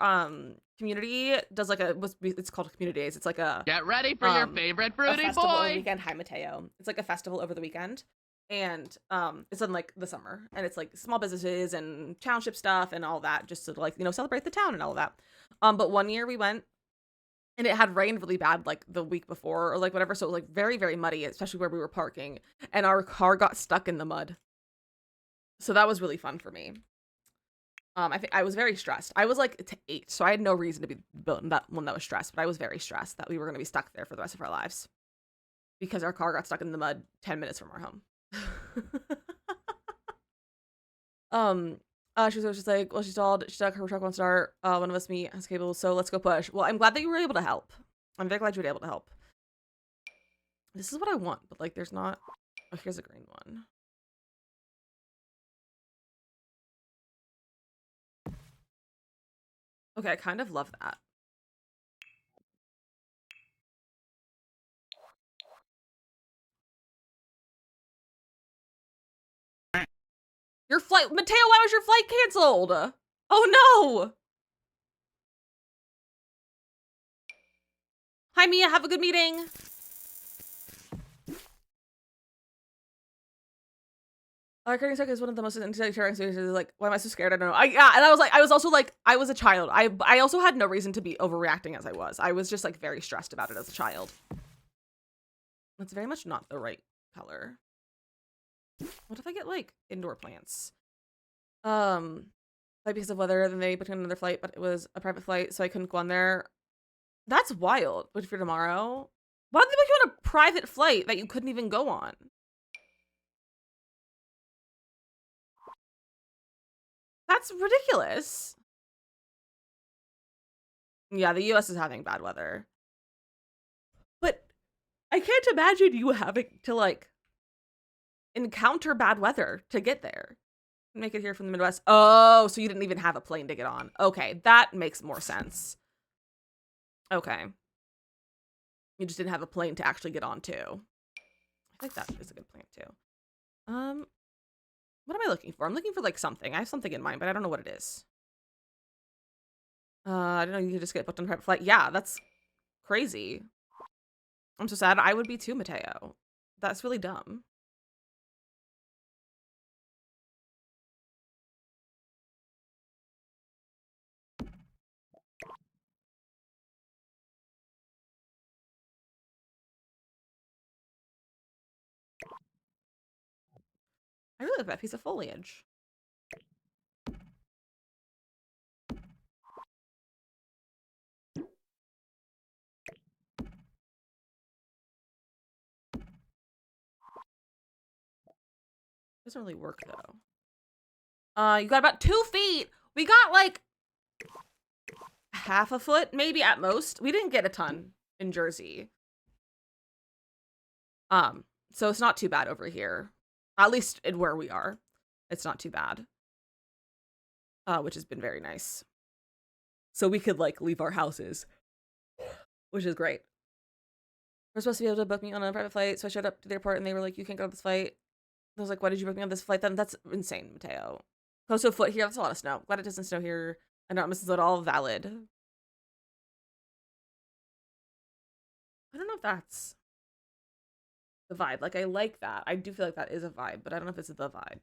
community does like it's called Community Days. It's like a Get ready for your favorite fruity festival over the boy. weekend. Hi, Mateo. It's like a festival over the weekend, and it's in like the summer, and it's like small businesses and township stuff and all that, just to like celebrate the town and all that. But one year we went. And it had rained really bad like the week before or like whatever. So it was like very, very muddy, especially where we were parking. And our car got stuck in the mud. So that was really fun for me. I think I was very stressed. I was like 8, so I had no reason to be that one that was stressed. But I was very stressed that we were going to be stuck there for the rest of our lives. Because our car got stuck in the mud 10 minutes from our home. She was just like, well, she's stalled. She's stuck. Her truck won't start. One of us meet has cable, so let's go push. Well, I'm glad that you were able to help. I'm very glad you were able to help. This is what I want, but like, there's not. Oh, here's a green one. Okay, I kind of love that. Your flight, Mateo, why was your flight canceled? Oh no! Hi Mia, have a good meeting. Carrying is one of the most terrifying experiences. Like, why am I so scared? I don't know. Yeah, and I was also like, I was a child. I also had no reason to be overreacting as I was. I was just like very stressed about it as a child. That's very much not the right color. What if I get like indoor plants? Like because of weather, then they booked another flight, but it was a private flight, so I couldn't go on there. That's wild. Wait for tomorrow. Why did they book you on a private flight that you couldn't even go on? That's ridiculous. Yeah, the US is having bad weather. But I can't imagine you having to like encounter bad weather to get there. Make it here from the Midwest. Oh, so you didn't even have a plane to get on. Okay, that makes more sense. Okay. You just didn't have a plane to actually get on to. I think that is a good plan too. What am I looking for? I'm looking for like something. I have something in mind, but I don't know what it is. I don't know. You could just get booked on a private flight. Yeah, that's crazy. I'm so sad. I would be too, Mateo. That's really dumb. I really like that piece of foliage. Doesn't really work though. You got about 2 feet. We got like half a foot, maybe at most. We didn't get a ton in Jersey. So it's not too bad over here. At least in where we are. It's not too bad. Which has been very nice. So we could like leave our houses, which is great. We're supposed to be able to book me on a private flight, so I showed up to the airport and they were like, you can't go on this flight. I was like, why did you book me on this flight then? That's insane, Mateo. Close to a foot here, that's a lot of snow. Glad it doesn't snow here. I know this is at all valid. I don't know if that's the vibe. Like, I like that. I do feel like that is a vibe, but I don't know if it's the vibe.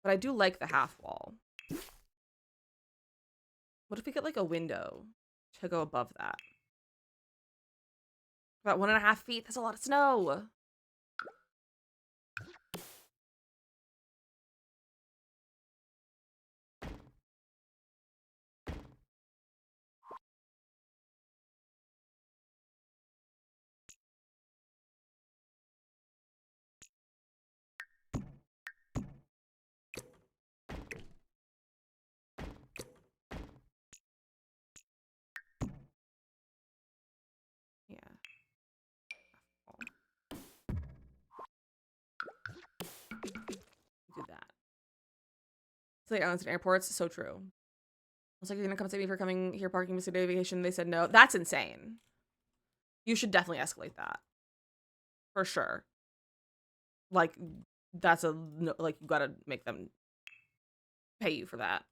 But I do like the half wall. What if we get like a window to go above that? About 1.5 feet. That's a lot of snow. Yeah. Do that. So the airlines and airports, so true. I was like, you're gonna come save me for coming here parking missing day vacation. They said no. That's insane. You should definitely escalate that. For sure. Like, that's a, no, like, you gotta make them pay you for that.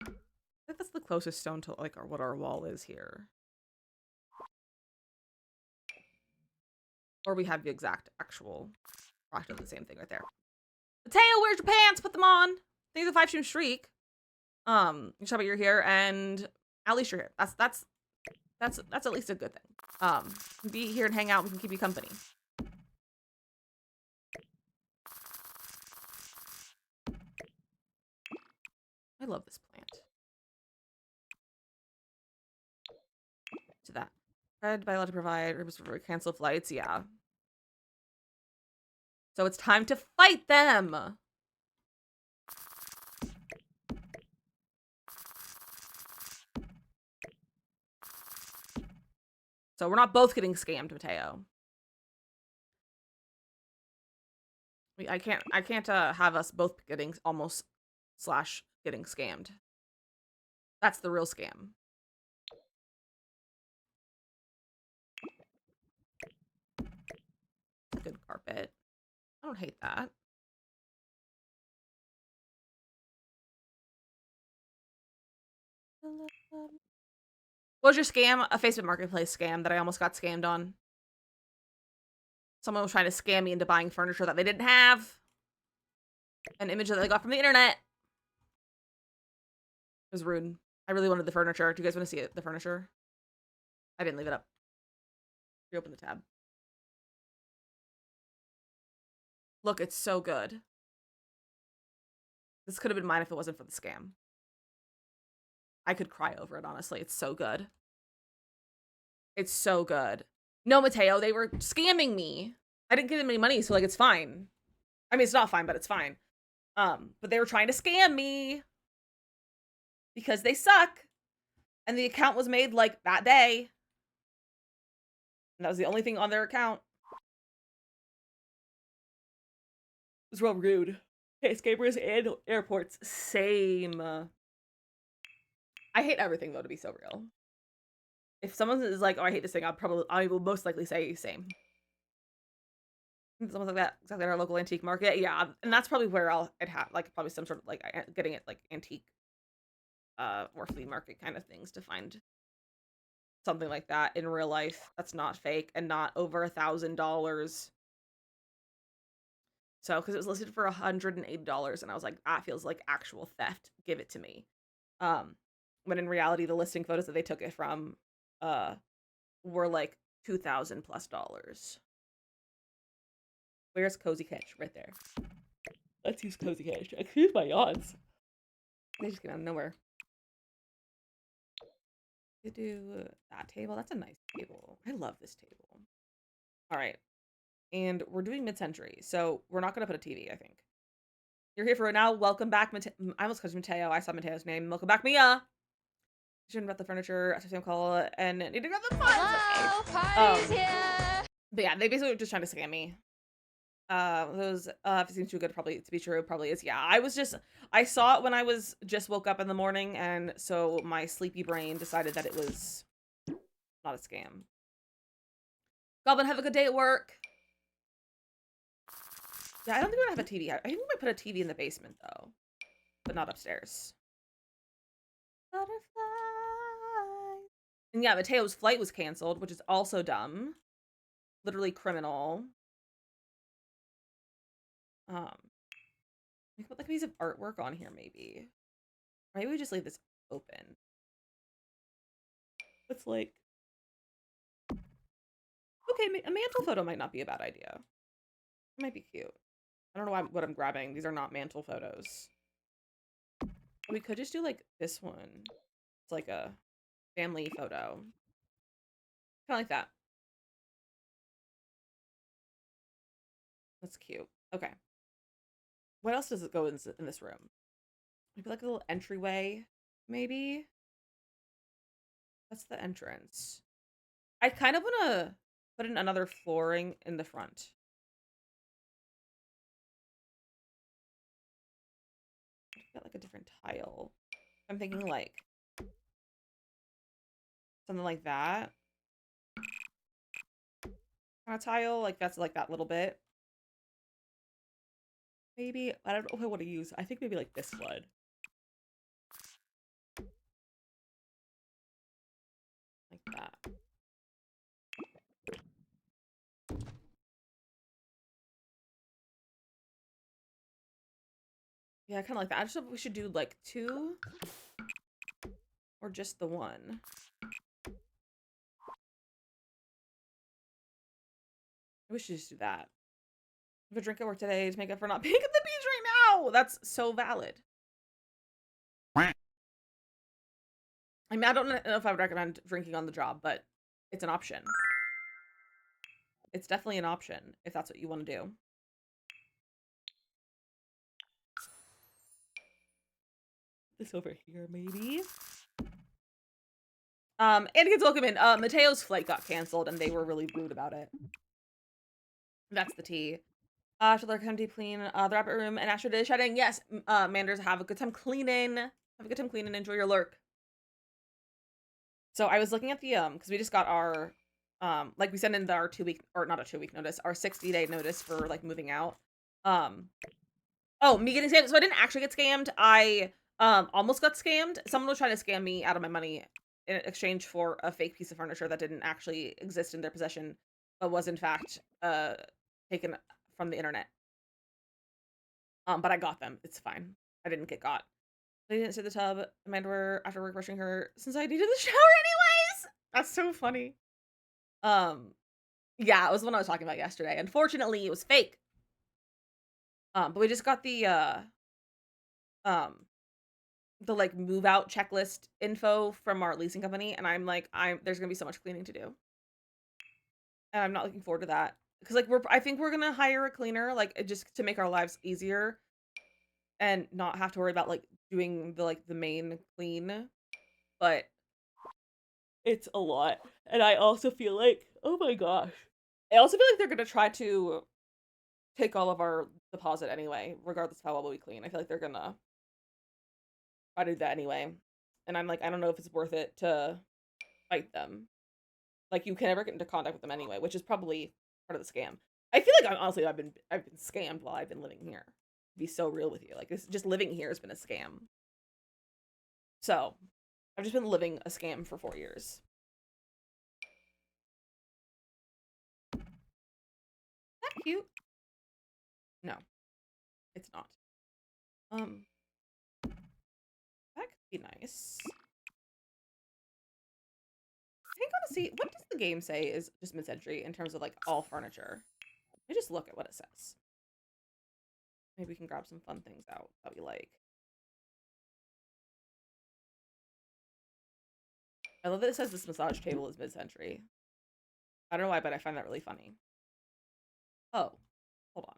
I think that's the closest stone to, like, what our wall is here. Or we have the exact actual, practically the same thing right there. Mateo, where's your pants? Put them on. These are 5-stream streak. You show you're here, and at least you're here. That's at least a good thing. Be here and hang out. We can keep you company. I love this plant. To that. Fred by allowed to provide or cancel flights. Yeah. So it's time to fight them. So we're not both getting scammed, Mateo. I can't have us both getting almost / getting scammed. That's the real scam. Good carpet. I don't hate that. What was your scam? A Facebook Marketplace scam that I almost got scammed on. Someone was trying to scam me into buying furniture that they didn't have. An image that they got from the internet. It was rude. I really wanted the furniture. Do you guys want to see it? The furniture? I didn't leave it up. Reopen the tab. Look, it's so good. This could have been mine if it wasn't for the scam. I could cry over it, honestly. It's so good. It's so good. No, Mateo, they were scamming me. I didn't give them any money, so, like, it's fine. I mean, it's not fine, but it's fine. But they were trying to scam me. Because they suck. And the account was made, like, that day. And that was the only thing on their account. It was real rude. Okay, escapers and airports. Same. I hate everything, though, to be so real. If someone is like, oh, I hate this thing, I will most likely say same. Someone's like that, exactly at our local antique market. Yeah, and that's probably where I'd have, like, probably some sort of, like, getting it, like, antique, or flea market kind of things to find something like that in real life that's not fake and not over $1,000. So, because it was listed for $180, and I was like, that feels like actual theft. Give it to me. When in reality, the listing photos that they took it from, were like $2,000 plus. Where's Cozy Catch? Right there. Let's use Cozy Catch. Excuse my yawns. They just came out of nowhere. To do that table. That's a nice table. I love this table. All right. And we're doing mid-century, so we're not going to put a TV, I think. You're here for it now. Welcome back, I almost called you Mateo. I saw Mateo's name. Welcome back, Mia. Shouldn't about the furniture. I said call and need to grab the funds. Hello, party's here. But yeah, they basically were just trying to scam me. Those if it seems too good probably to be true, probably is. Yeah, I saw it when I was just woke up in the morning, and so my sleepy brain decided that it was not a scam. Goblin, have a good day at work. Yeah, I don't think we're gonna have a TV. I think we might put a TV in the basement though, but not upstairs. Butterfly. And yeah, Mateo's flight was canceled, which is also dumb. Literally criminal. We could put like a piece of artwork on here, maybe. Maybe we just leave this open. It's like, okay, a mantle photo might not be a bad idea. It might be cute. I don't know what I'm grabbing. These are not mantle photos. We could just do like this one. It's like a family photo. Kind of like that. That's cute. Okay. What else does it go in this room? Maybe like a little entryway, maybe? That's the entrance. I kind of want to put in another flooring in the front. Got like a different tile. I'm thinking like something like that. Kind of tile, like that's like that little bit. Maybe, I don't know what I want to use. I think maybe like this one. Like that. Yeah, kind of like that. I just know if we should do like 2 or just the 1. We should just do that. I have a drink at work today to make up for not being at the beach right now. That's so valid. I mean, I don't know if I would recommend drinking on the job, but it's an option. It's definitely an option if that's what you want to do. This over here, maybe. Anakin's welcome in. Mateo's flight got canceled, and they were really rude about it. That's the tea. Should come deep clean the rabbit room and Astro did shedding. Yes, Manders, have a good time cleaning. Have a good time cleaning. Enjoy your lurk. So I was looking at the because we just got our like we sent in our 2-week or not a 2-week notice, our 60-day notice for like moving out. Oh, me getting scammed. So I didn't actually get scammed. I Almost got scammed. Someone was trying to scam me out of my money in exchange for a fake piece of furniture that didn't actually exist in their possession, but was in fact taken from the internet. But I got them. It's fine. I didn't get got. They didn't sit in the tub. Amanda were after work brushing her since I needed the shower anyways. That's so funny. Yeah, it was the one I was talking about yesterday. Unfortunately, it was fake. But we just got um like move out checklist info from our leasing company, and I'm like, there's gonna be so much cleaning to do, and I'm not looking forward to that because like I think we're gonna hire a cleaner like just to make our lives easier and not have to worry about like doing the main clean, but it's a lot, and I also feel like oh my gosh, I also feel like they're gonna try to take all of our deposit anyway, regardless of how well we clean. I feel like they're gonna try to do that anyway, and I'm like, I don't know if it's worth it to fight them. Like, you can never get into contact with them anyway, which is probably part of the scam. I feel like honestly, I've been scammed while I've been living here. To be so real with you, like this, just living here has been a scam. So, I've just been living a scam for 4 years. Is that cute? No, it's not. That could be nice. I think I want to see, what does the game say is just mid-century in terms of like all furniture? Let me just look at what it says. Maybe we can grab some fun things out that we like. I love that it says this massage table is mid-century. I don't know why, but I find that really funny. Oh, hold on.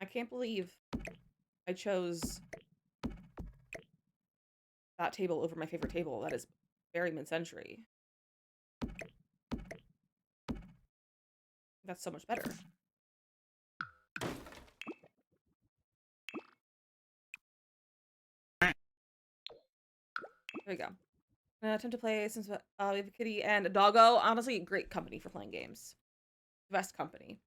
I can't believe I chose that table over my favorite table. That is very mid-century. That's so much better. There we go. Time to play since we have a kitty and a doggo. Honestly, great company for playing games. Best company.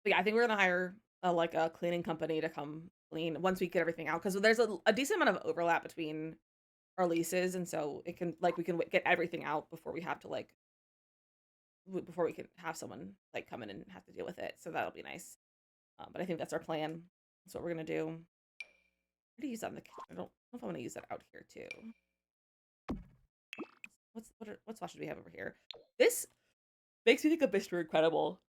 But yeah, I think we're gonna hire like a cleaning company to come clean once we get everything out because there's a decent amount of overlap between our leases, and so it can like we can get everything out before we have to like before we can have someone like come in and have to deal with it. So that'll be nice. But I think that's our plan. That's what we're gonna do. I'm gonna use that in the kitchen. I don't know if I'm gonna use that out here too. What swatches do we have over here? This makes me think of Mr. Incredible.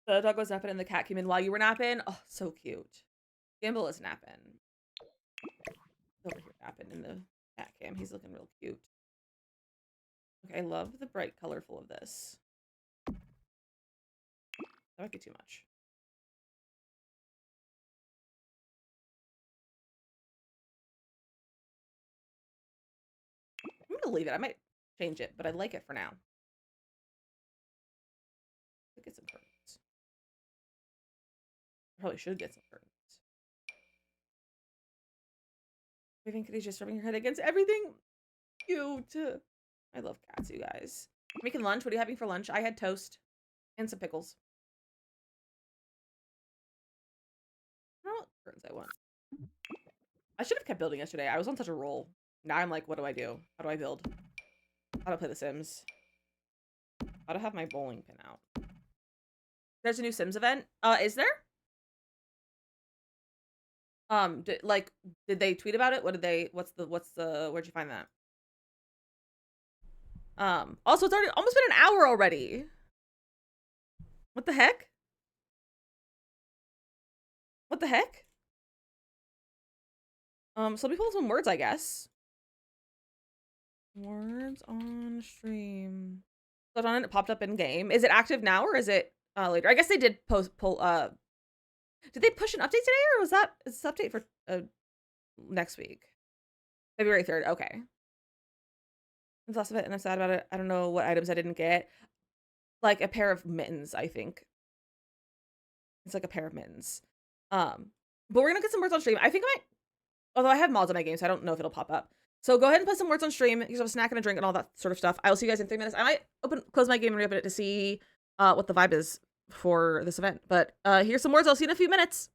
The dog was napping and the cat came in while you were napping. Oh, so cute. Gamble is napping. Over here napping in the cat cam. He's looking real cute. Okay, I love the bright colorful of this. That might be too much. I'm gonna leave it. I might change it, but I like it for now. Let's get some curtains. I probably should get some curtains. I think Kitty's just rubbing her head against everything. Cute. I love cats, you guys. Making lunch. What are you having for lunch? I had toast and some pickles. I don't know what curtains I want. I should have kept building yesterday. I was on such a roll. Now I'm like, what do I do? How do I build? How do I play The Sims? How to have my bowling pin out? There's a new Sims event. Is there? Did they tweet about it? What's the, where'd you find that? Also, it's already almost been an hour already. What the heck? What the heck? So let me pull some words, I guess. Words on stream. Clicked on it, it popped up in game. Is it active now or is it later? I guess they did did they push an update today or was that is this update for next week? February 3rd. Okay. I've lost of it and I'm sad about it. I don't know what items I didn't get. Like a pair of mittens, I think. It's like a pair of mittens. But we're gonna get some words on stream. I think I might, although I have mods on my game, so I don't know if it'll pop up. So go ahead and put some words on stream. You can have a snack and a drink and all that sort of stuff. I will see you guys in 3 minutes. I might close my game and reopen it to see what the vibe is for this event. But here's some words. I'll see you in a few minutes.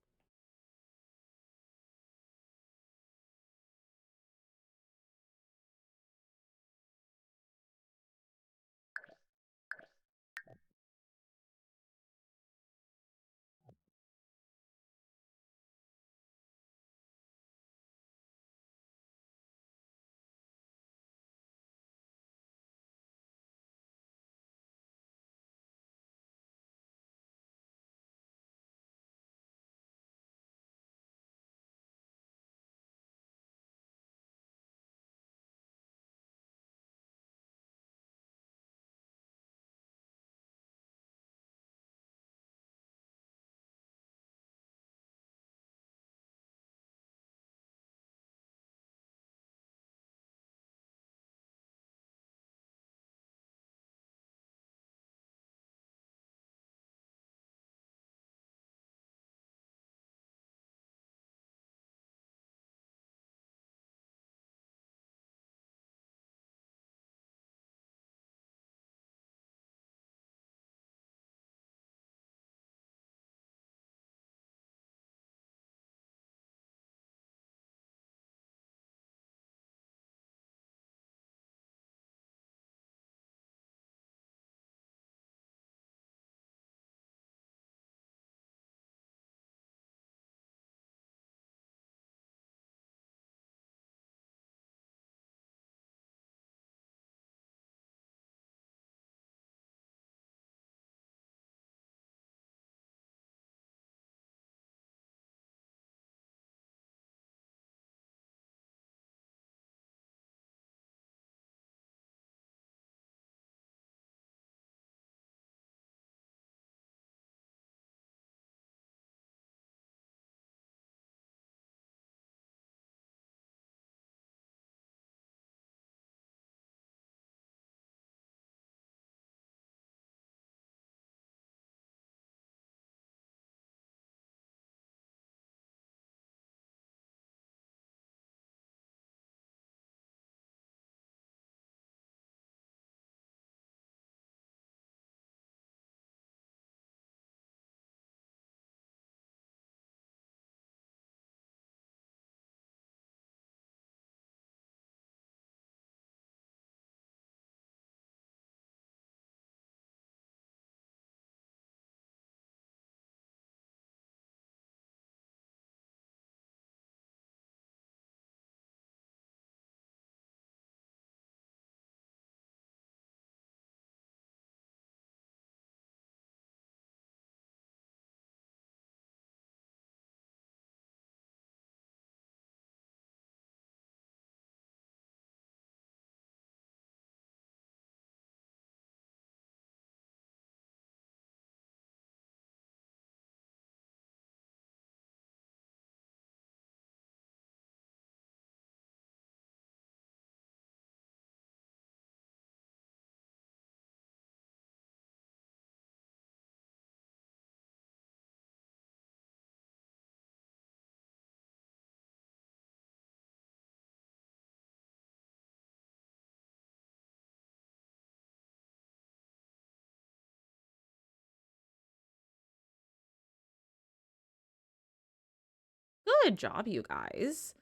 Good job, you guys.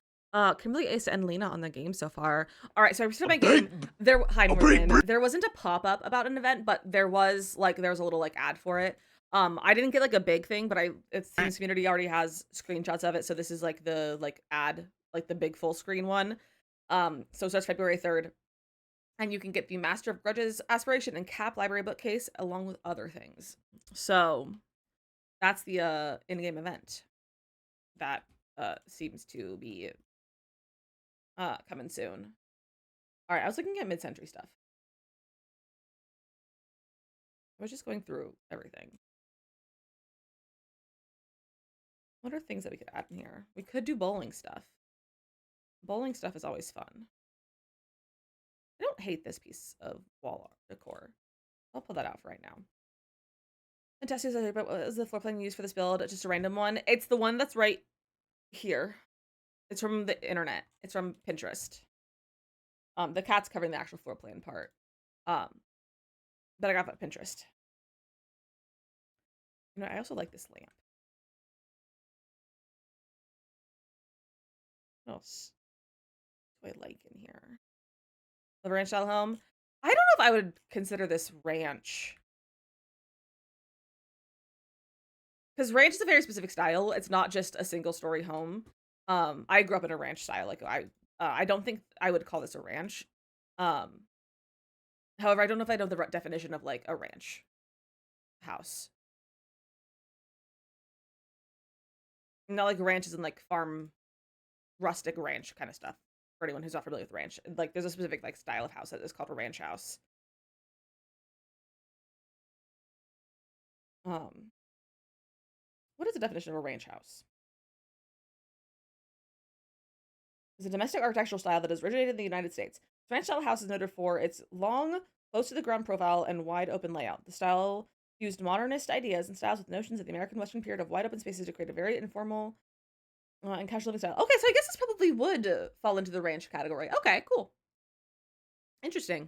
Kimberly, Ace, and Lena on the game so far. All right, so I restarted my game. Hi, Morgan. There wasn't a pop-up about an event, but there was a little like ad for it. I didn't get like a big thing, but it seems community already has screenshots of it, so this is like the ad, like the big full screen one. So it starts February 3rd, and you can get the Master of Grudges aspiration and Cap library bookcase along with other things. So that's the in-game event that seems to be coming soon. All right, I was looking at mid-century stuff. I was just going through everything. What are things that we could add in here? We could do bowling stuff. Bowling stuff is always fun. I don't hate this piece of wall art decor. I'll pull that out for right now. And Tessa's but what is the floor plan used for this build? Just a random one. It's the one that's right here. It's from the internet. It's from Pinterest. The cat's covering the actual floor plan part. But I got that Pinterest. You know, I also like this lamp. What else do I like in here? The ranch style home. I don't know if I would consider this ranch. Because ranch is a very specific style. It's not just a single story home. I grew up in a ranch style. Like I don't think I would call this a ranch. Um, However, I don't know if I know the definition of like a ranch house. Not like ranches and like farm, rustic ranch kind of stuff. For anyone who's not familiar with ranch, like there's a specific like style of house that is called a ranch house. Um, what is the definition of a ranch house? It's a domestic architectural style that has originated in the United States. Ranch style house is noted for its long, close to the ground profile and wide open layout. The style used modernist ideas and styles with notions of the American Western period of wide open spaces to create a very informal and casual living style. Okay, so I guess this probably would fall into the ranch category. Okay, cool. Interesting.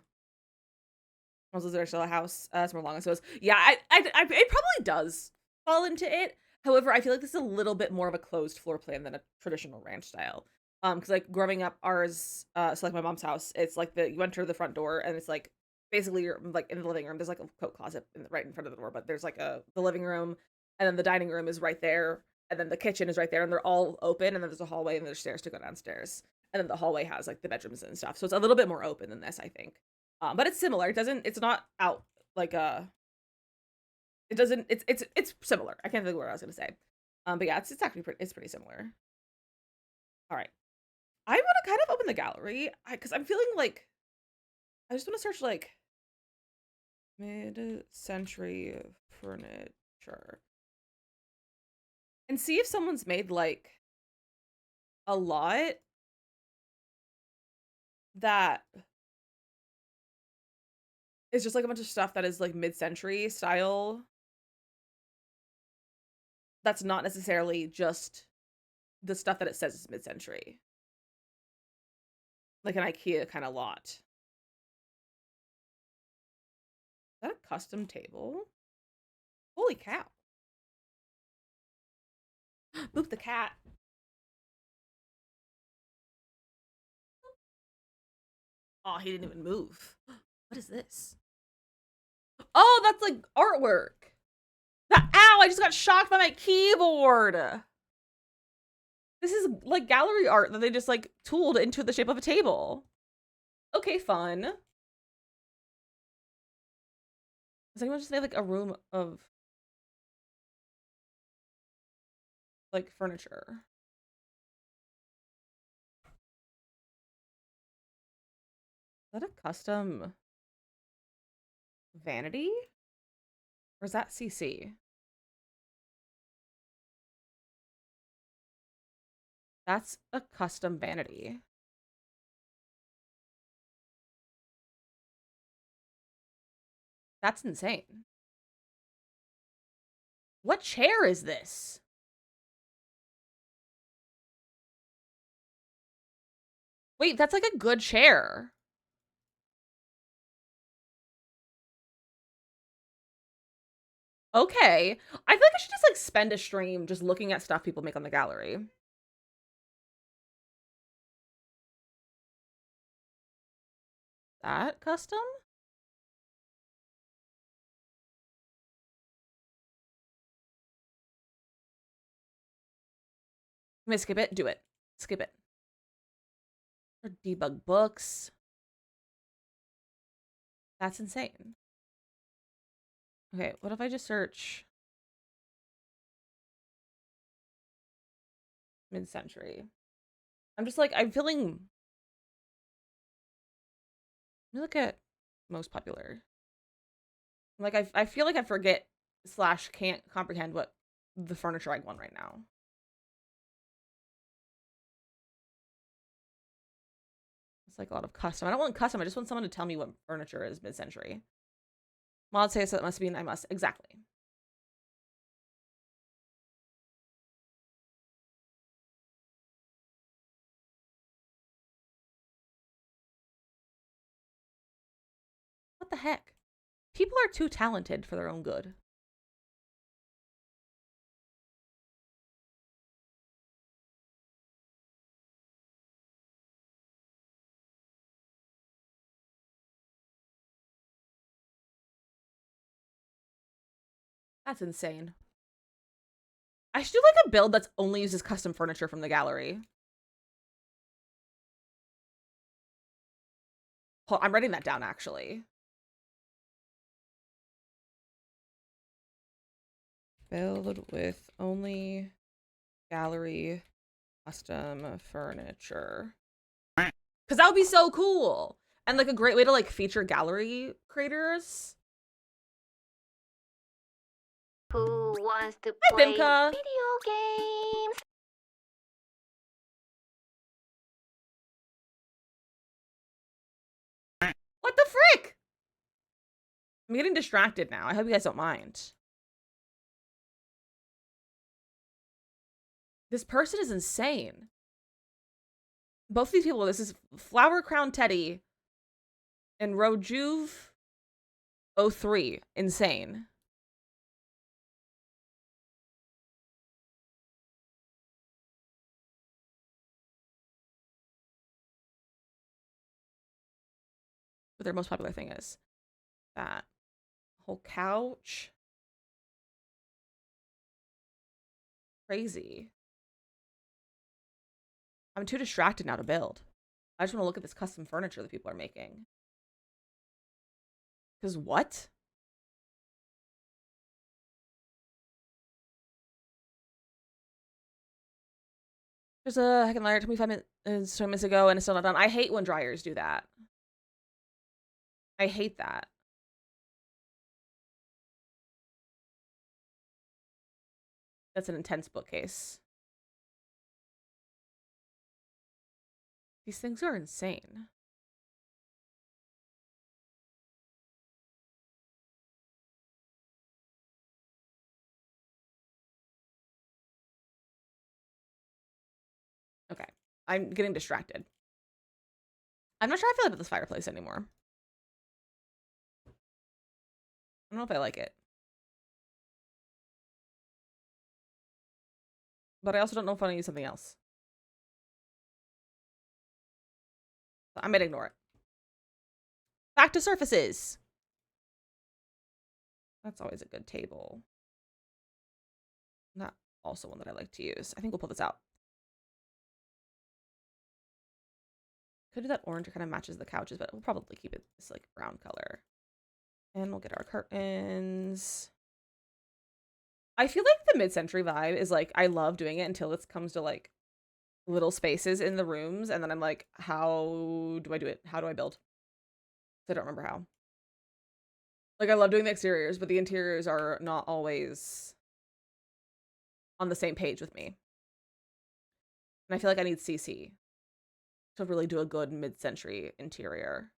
Also, there's still a house somewhere along those. Yeah, it probably does fall into it. However, I feel like this is a little bit more of a closed floor plan than a traditional ranch style. Because like growing up, ours, so like my mom's house, it's like you enter the front door and it's like basically you're like in the living room. There's like a coat closet right in front of the door, but there's like the living room, and then the dining room is right there, and then the kitchen is right there, and they're all open, and then there's a hallway and there's stairs to go downstairs, and then the hallway has like the bedrooms and stuff. So it's a little bit more open than this, I think. But it's similar. It's not out like it doesn't, it's similar. I can't think of what I was gonna say. But yeah, it's actually pretty similar. All right. I want to kind of open the gallery because I'm feeling like I just want to search like mid-century furniture and see if someone's made like a lot that is just like a bunch of stuff that is like mid-century style. That's not necessarily just the stuff that it says is mid-century. Like an IKEA kind of lot. Is that a custom table? Holy cow. Boop the cat. Oh, he didn't even move. What is this? Oh, that's like artwork. Ow, I just got shocked by my keyboard. This is like gallery art that they just like tooled into the shape of a table. Okay, fun. Does anyone just say like a room of like furniture? Is that a custom vanity? Or is that CC? That's a custom vanity. That's insane. What chair is this? Wait, that's like a good chair. Okay. I feel like I should just like spend a stream just looking at stuff people make on the gallery. That custom? I'm gonna skip it. Do it. Skip it. Or debug books. That's insane. Okay, what if I just search mid-century? I'm just like, I'm feeling. Let me look at most popular. Like, I feel like I forget / can't comprehend what the furniture I want right now. It's like a lot of custom. I don't want custom. I just want someone to tell me what furniture is mid-century. Mod says that must mean I must. Exactly. What the heck? People are too talented for their own good. That's insane. I should do like a build that's only uses custom furniture from the gallery. I'm writing that down, actually. Build with only gallery custom furniture. Because that would be so cool. And like a great way to like feature gallery creators. Who wants to Hi, play Bimka. video games? What the frick? I'm getting distracted now. I hope you guys don't mind. This person is insane. Both these people, this is Flower Crown Teddy and Rojuve03. Insane. What their most popular thing is. That whole couch. Crazy. I'm too distracted now to build. I just want to look at this custom furniture that people are making. Because what? There's a heckin' liar 25 minutes ago and it's still not done. I hate when dryers do that. I hate that. That's an intense bookcase. These things are insane. Okay, I'm getting distracted. I'm not sure I feel about this fireplace anymore. I don't know if I like it. But I also don't know if I want to use something else. I might ignore it. Back to surfaces. That's always a good table. Not also one that I like to use. I think we'll pull this out. Could do that orange, it kind of matches the couches, but we'll probably keep it this like brown color. And we'll get our curtains. I feel like the mid-century vibe is like, I love doing it until it comes to like little spaces in the rooms. And then I'm like, how do I do it? How do I build? I don't remember how. Like, I love doing the exteriors, but the interiors are not always on the same page with me. And I feel like I need CC to really do a good mid-century interior.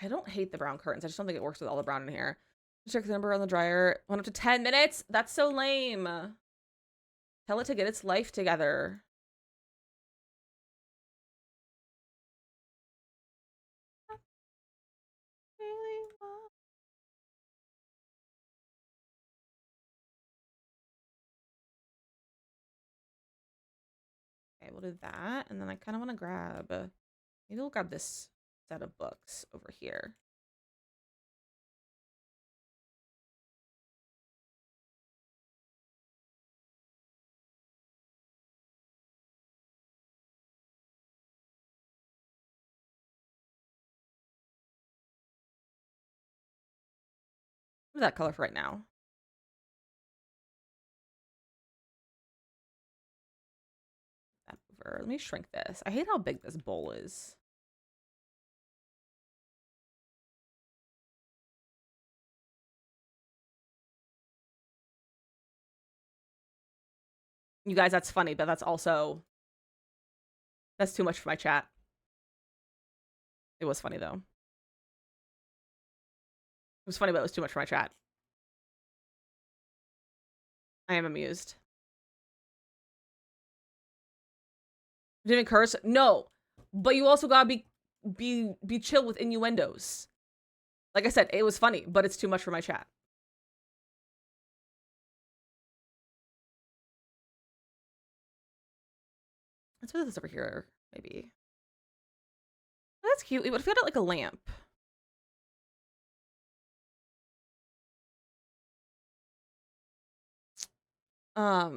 I don't hate the brown curtains. I just don't think it works with all the brown in here. Check the number on the dryer. 1 up to 10 minutes? That's so lame. Tell it to get its life together. Okay, we'll do that. And then I kind of want to grab, maybe we'll grab this set of books over here. What is that color for right now? That over. Let me shrink this. I hate how big this bowl is. You guys, that's funny, but that's also, that's too much for my chat. It was funny though. It was funny, but it was too much for my chat. I am amused. Didn't even curse? No. But you also gotta be chill with innuendos. Like I said, it was funny, but it's too much for my chat. Let's put this over here, maybe. Oh, that's cute. What if we had it like a lamp? Bimka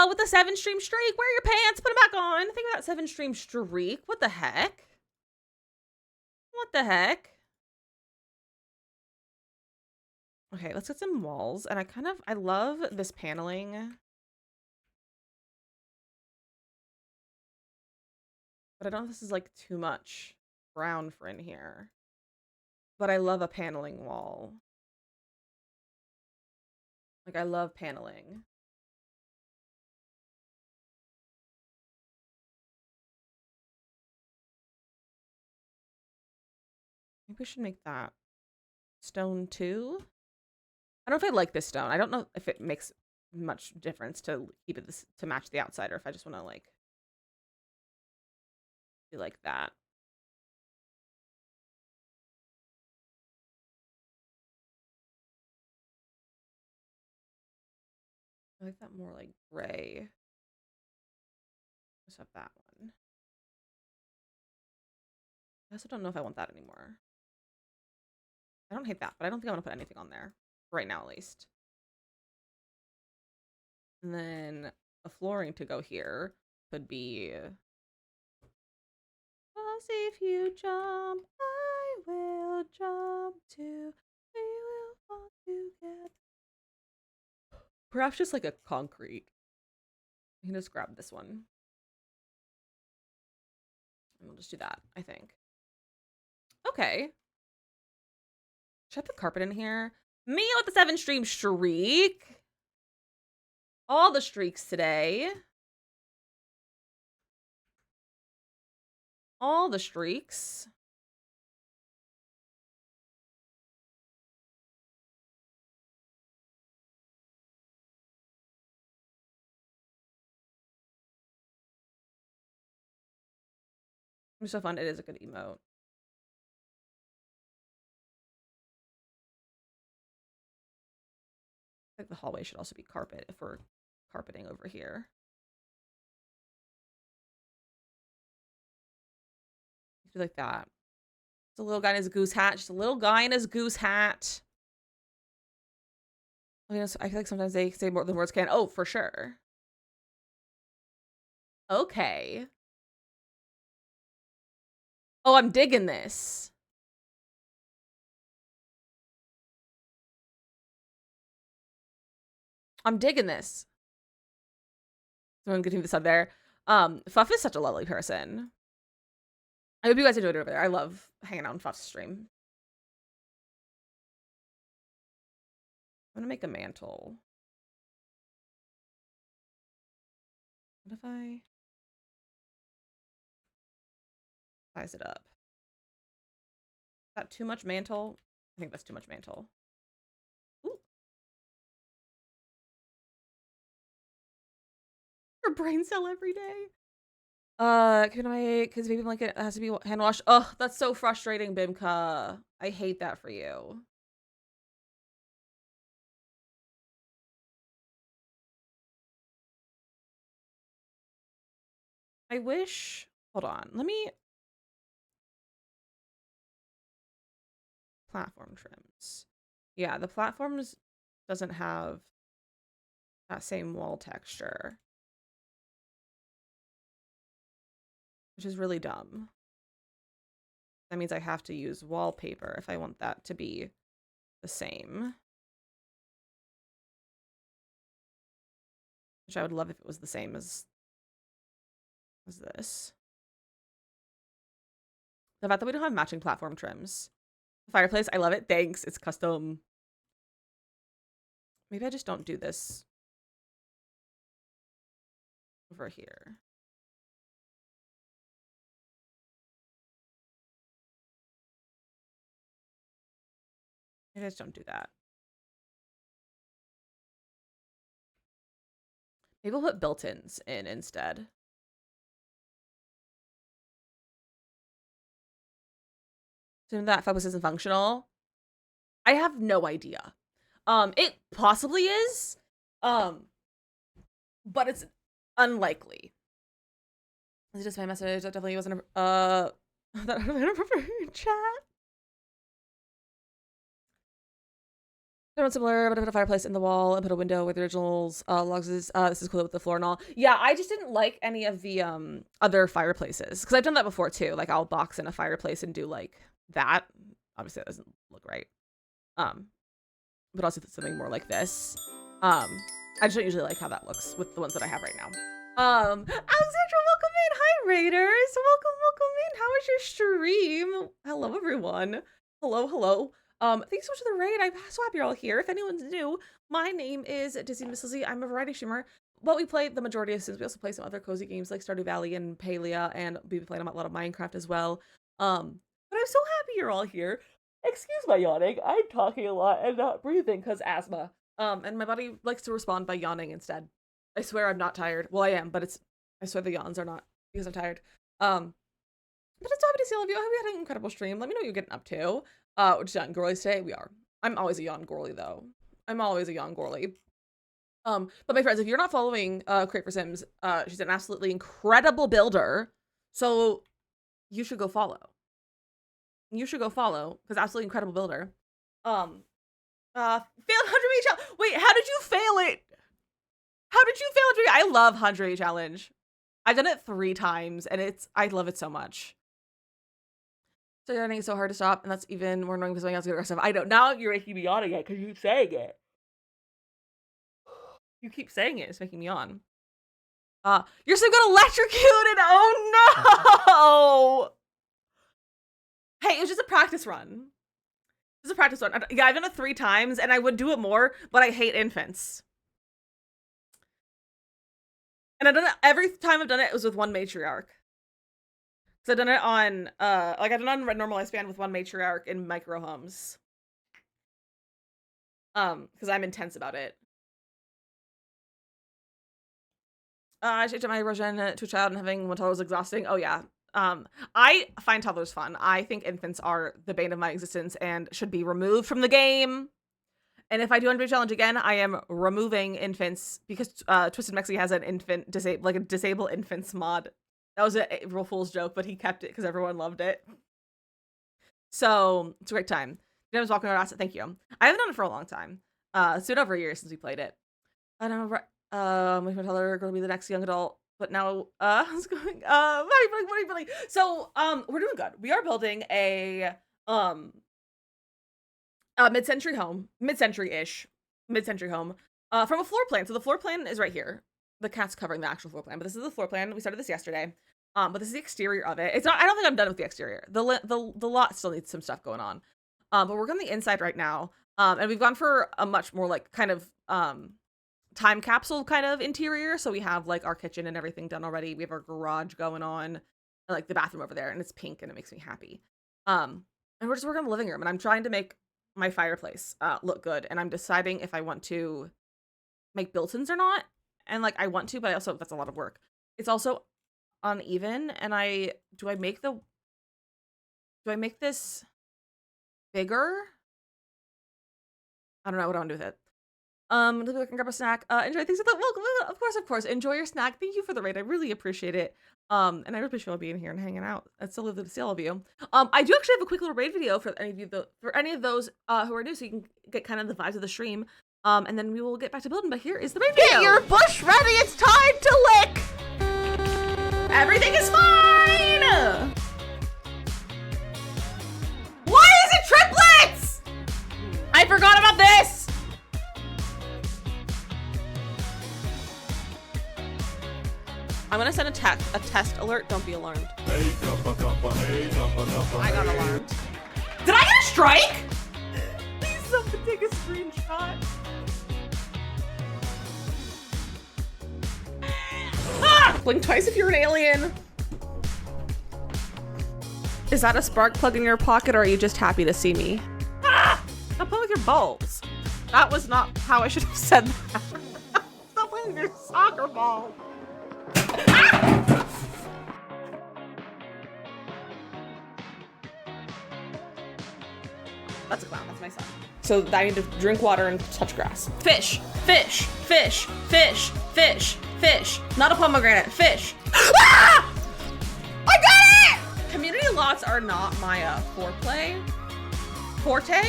with a 7-stream streak. Wear your pants. Put them back on. Think about 7-stream streak. What the heck? What the heck? Okay, let's get some walls. And I love this paneling. But I don't know if this is like too much brown for in here. But I love a paneling wall. Like, I love paneling. Maybe we should make that stone too. I don't know if I like this stone. I don't know if it makes much difference to keep it to match the outside, or if I just want to like do like that. I like that more like gray. Let's have that one. I also don't know if I want that anymore. I don't hate that, but I don't think I want to put anything on there. Right now, at least. And then a flooring to go here could be... Cause if you jump, I will jump too. We will fall together. Perhaps just like a concrete. I can just grab this one. And we'll just do that, I think. Okay. Should I put carpet in here? Me with the 7-stream streak. All the streaks today. All the streaks. It's so fun. It is a good emote. I think the hallway should also be carpet if we're carpeting over here. Do like that. Just a little guy in his goose hat. Just a little guy in his goose hat. I feel like sometimes they say more than words can. Oh, for sure. Okay. Oh, I'm digging this. I'm digging this. Someone getting this up there. Fuff is such a lovely person. I hope you guys enjoyed it over there. I love hanging out on Fuff's stream. I'm gonna make a mantle. What if I size it up? Is that too much mantle? I think that's too much mantle. Ooh. Her brain cell every day. Can I, because baby blanket has to be hand washed. Oh, that's so frustrating, Bimka. I hate that for you. I wish, hold on, let me, platform trims. Yeah, the platforms doesn't have that same wall texture, which is really dumb. That means I have to use wallpaper if I want that to be the same. Which I would love if it was the same as this. The fact that we don't have matching platform trims. The fireplace, I love it. Thanks. It's custom. Maybe I just don't do this over here. Maybe I just don't do that. Maybe we'll put built-ins in instead. So that focus isn't functional. I have no idea. It possibly is. But it's unlikely. It's just my message. That definitely wasn't that inappropriate chat. Everyone's similar, but I put a fireplace in the wall and put a window with the originals. Logs is this is cool with the floor and all. Yeah, I just didn't like any of the other fireplaces because I've done that before too. Like I'll box in a fireplace and do like that. Obviously, that doesn't look right. But also something more like this. I just don't usually like how that looks with the ones that I have right now. Alexandra, welcome in. Hi, Raiders. Welcome in. How was your stream? Hello, everyone. Hello. Thanks so much for the raid. I'm so happy you're all here. If anyone's new, my name is DizzyMissLizzy. I'm a variety streamer, but we play the majority of Sims. We also play some other cozy games like Stardew Valley and Palia, and we've been playing a lot of Minecraft as well. But I'm so happy you're all here. Excuse my yawning. I'm talking a lot and not breathing because asthma. And my body likes to respond by yawning instead. I swear I'm not tired. Well, I am, but I swear the yawns are not because I'm tired. But it's so happy to see all of you. I hope you had an incredible stream. Let me know what you're getting up to. We're just yawn girlies today. We are. I'm always a yawn girly though. I'm always a yawn girly. But my friends, if you're not following Crate for Sims, she's an absolutely incredible builder. So you should go follow. Because absolutely incredible builder. Failed 100 challenge. Wait, how did you fail it? How did you fail it? I love 100 challenge. I've done it 3 times and I love it so much. So yawning is so hard to stop, and that's even more annoying because something else get aggressive. I don't. Now you're making me yawn again because you keep saying it. You keep saying it. It's making me yawn. You're so good electrocuted. Oh no! Hey, it was just a practice run. It was a practice run. Yeah, I've done it 3 times, and I would do it more, but I hate infants. And I've done it every time I've done it. It was with 1 matriarch. I've done it on, I've done it on normal lifespan with 1 matriarch in micro homes. Because I'm intense about it. I changed my version to a child and having 1 toddler was exhausting. Oh yeah. I find toddlers fun. I think infants are the bane of my existence and should be removed from the game. And if I do 100 challenge again, I am removing infants because Twisted Mexi has an a disable infants mod. That was a April Fool's joke, but he kept it because everyone loved it. So it's a great time. James walking around. Thank you. I haven't done it for a long time. It's been over a year since we played it. I know. My friend Heather going to be the next young adult, but now it's going. Really. So we're doing good. We are building a mid-century home, mid-century home from a floor plan. So the floor plan is right here. The cat's covering the actual floor plan, but this is the floor plan. We started this yesterday. But this is the exterior of it. It's not. I don't think I'm done with the exterior. The lot still needs some stuff going on. But we're on the inside right now. And we've gone for a much more like kind of time capsule kind of interior. So we have like our kitchen and everything done already. We have our garage going on, and like the bathroom over there, and it's pink and it makes me happy. And we're just working on the living room, and I'm trying to make my fireplace look good, and I'm deciding if I want to make built-ins or not. And like I want to, but that's a lot of work. It's also uneven, and do I make this bigger? I don't know what I want to do with it. Maybe I can grab a snack. Enjoy things. Welcome, of course. Enjoy your snack. Thank you for the raid. I really appreciate it. And I really appreciate you being here and hanging out. It's so lovely to see all of you. I do actually have a quick little raid video for any of those who are new, so you can get kind of the vibes of the stream. And then we will get back to building. But here is the raid video. Get your bush ready. It's time to lick. Everything is fine. Why is it triplets? I forgot about this. I'm gonna send a test alert. Don't be alarmed. I got alarmed. Did I get a strike? Please someone take a screenshot. Ah! Blink twice if you're an alien. Is that a spark plug in your pocket, or are you just happy to see me? Ah! Stop playing with your balls. That was not how I should have said that. Stop playing with your soccer ball. Ah! That's a clown. That's my son. So I need to drink water and touch grass. Fish, fish, fish, fish, fish, Fish. Not a pomegranate. Fish. Ah! I got it! Community lots are not my foreplay. Forte?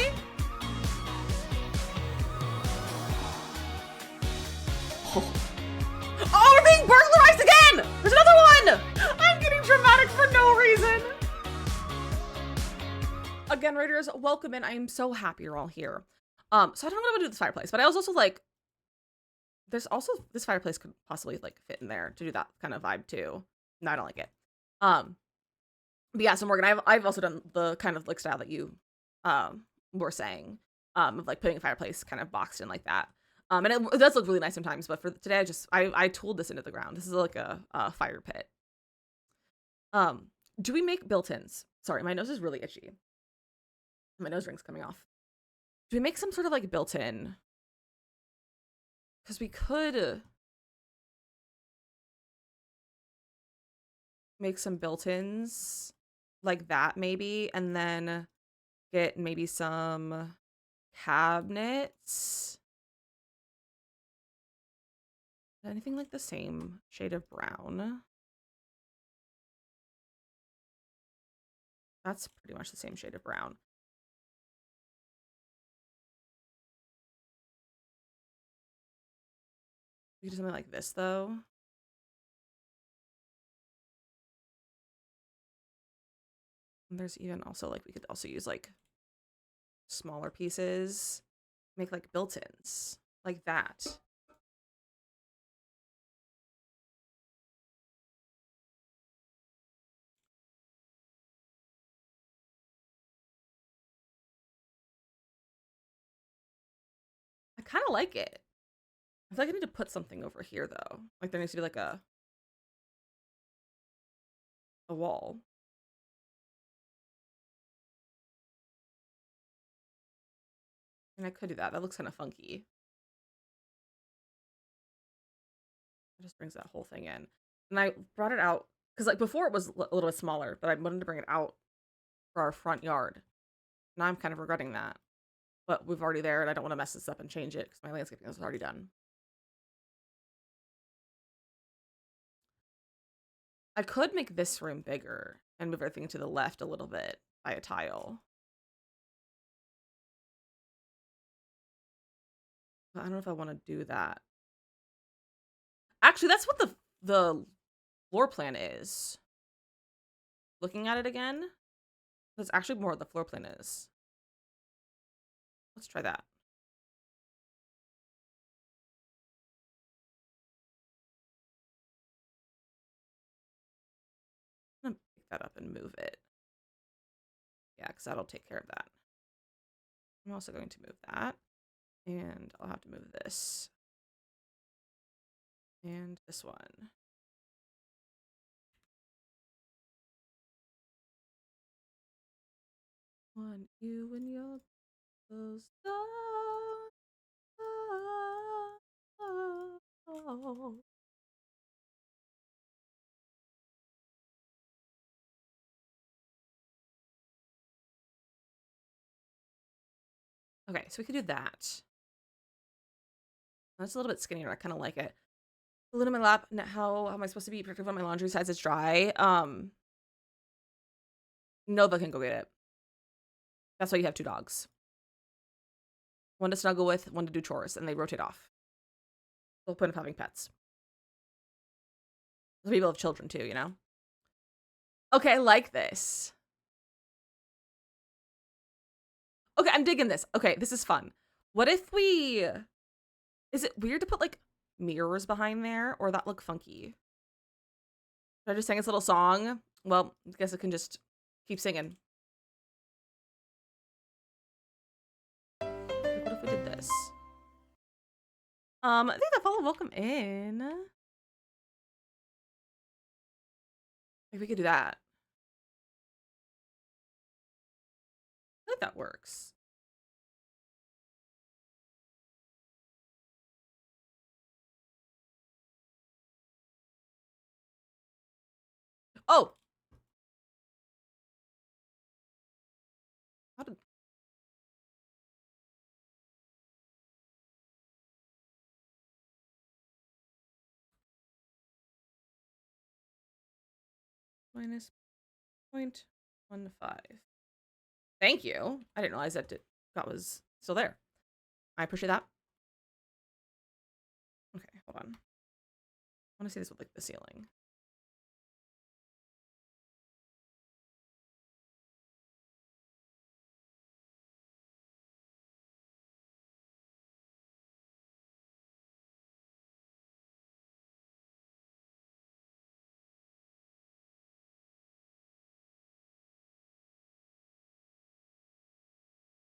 Oh, we're being burglarized again! There's another one! I'm getting dramatic for no reason. Again, Raiders, welcome in. I am so happy you're all here. So I don't know what I'm gonna do with this fireplace, but I was also like, there's also, this fireplace could possibly like fit in there to do that kind of vibe too. No, I don't like it. But yeah, so Morgan, I've also done the kind of like style that you were saying, of like putting a fireplace kind of boxed in like that. And it does look really nice sometimes, but for today, I tooled this into the ground. This is like a fire pit. Do we make built-ins? Sorry, my nose is really itchy. My nose ring's coming off. Do we make some sort of like built-in? Because we could make some built-ins like that maybe, and then get maybe some cabinets. Anything like the same shade of brown? That's pretty much the same shade of brown. We could do something like this though. And there's even also like, we could also use like smaller pieces, make like built-ins like that. I kind of like it. I feel like I need to put something over here though. Like there needs to be like a wall. And I could do that. That looks kind of funky. It just brings that whole thing in. And I brought it out because like before it was a little bit smaller, but I wanted to bring it out for our front yard. Now I'm kind of regretting that. But we've already there and I don't want to mess this up and change it because my landscaping is already done. I could make this room bigger and move everything to the left a little bit by a tile. But I don't know if I want to do that. Actually, that's what the floor plan is. Looking at it again, that's actually more what the floor plan is. Let's try that. I'm gonna pick that up and move it. Yeah, because that'll take care of that. I'm also going to move that. And I'll have to move this. And this one. Want you and your close down. Okay, so we could do that. That's a little bit skinnier. I kind of like it. A little in my lap. How am I supposed to be protective on my laundry besides it's dry? Nova can go get it. That's why you have 2 dogs. One to snuggle with, one to do chores, and they rotate off. The whole point of having pets. Some people have children too, you know? Okay, I like this. Okay, I'm digging this. Okay, this is fun. What if we... Is it weird to put, like, mirrors behind there? Or that look funky? Should I just sing this little song? Well, I guess I can just keep singing. Like, what if we did this? I think that follow welcome in. Like, we could do that. I think that works. Oh! How did... minus 0.15. Thank you. I didn't realize that was still there. I appreciate that. Okay, hold on. I want to see this with like the ceiling.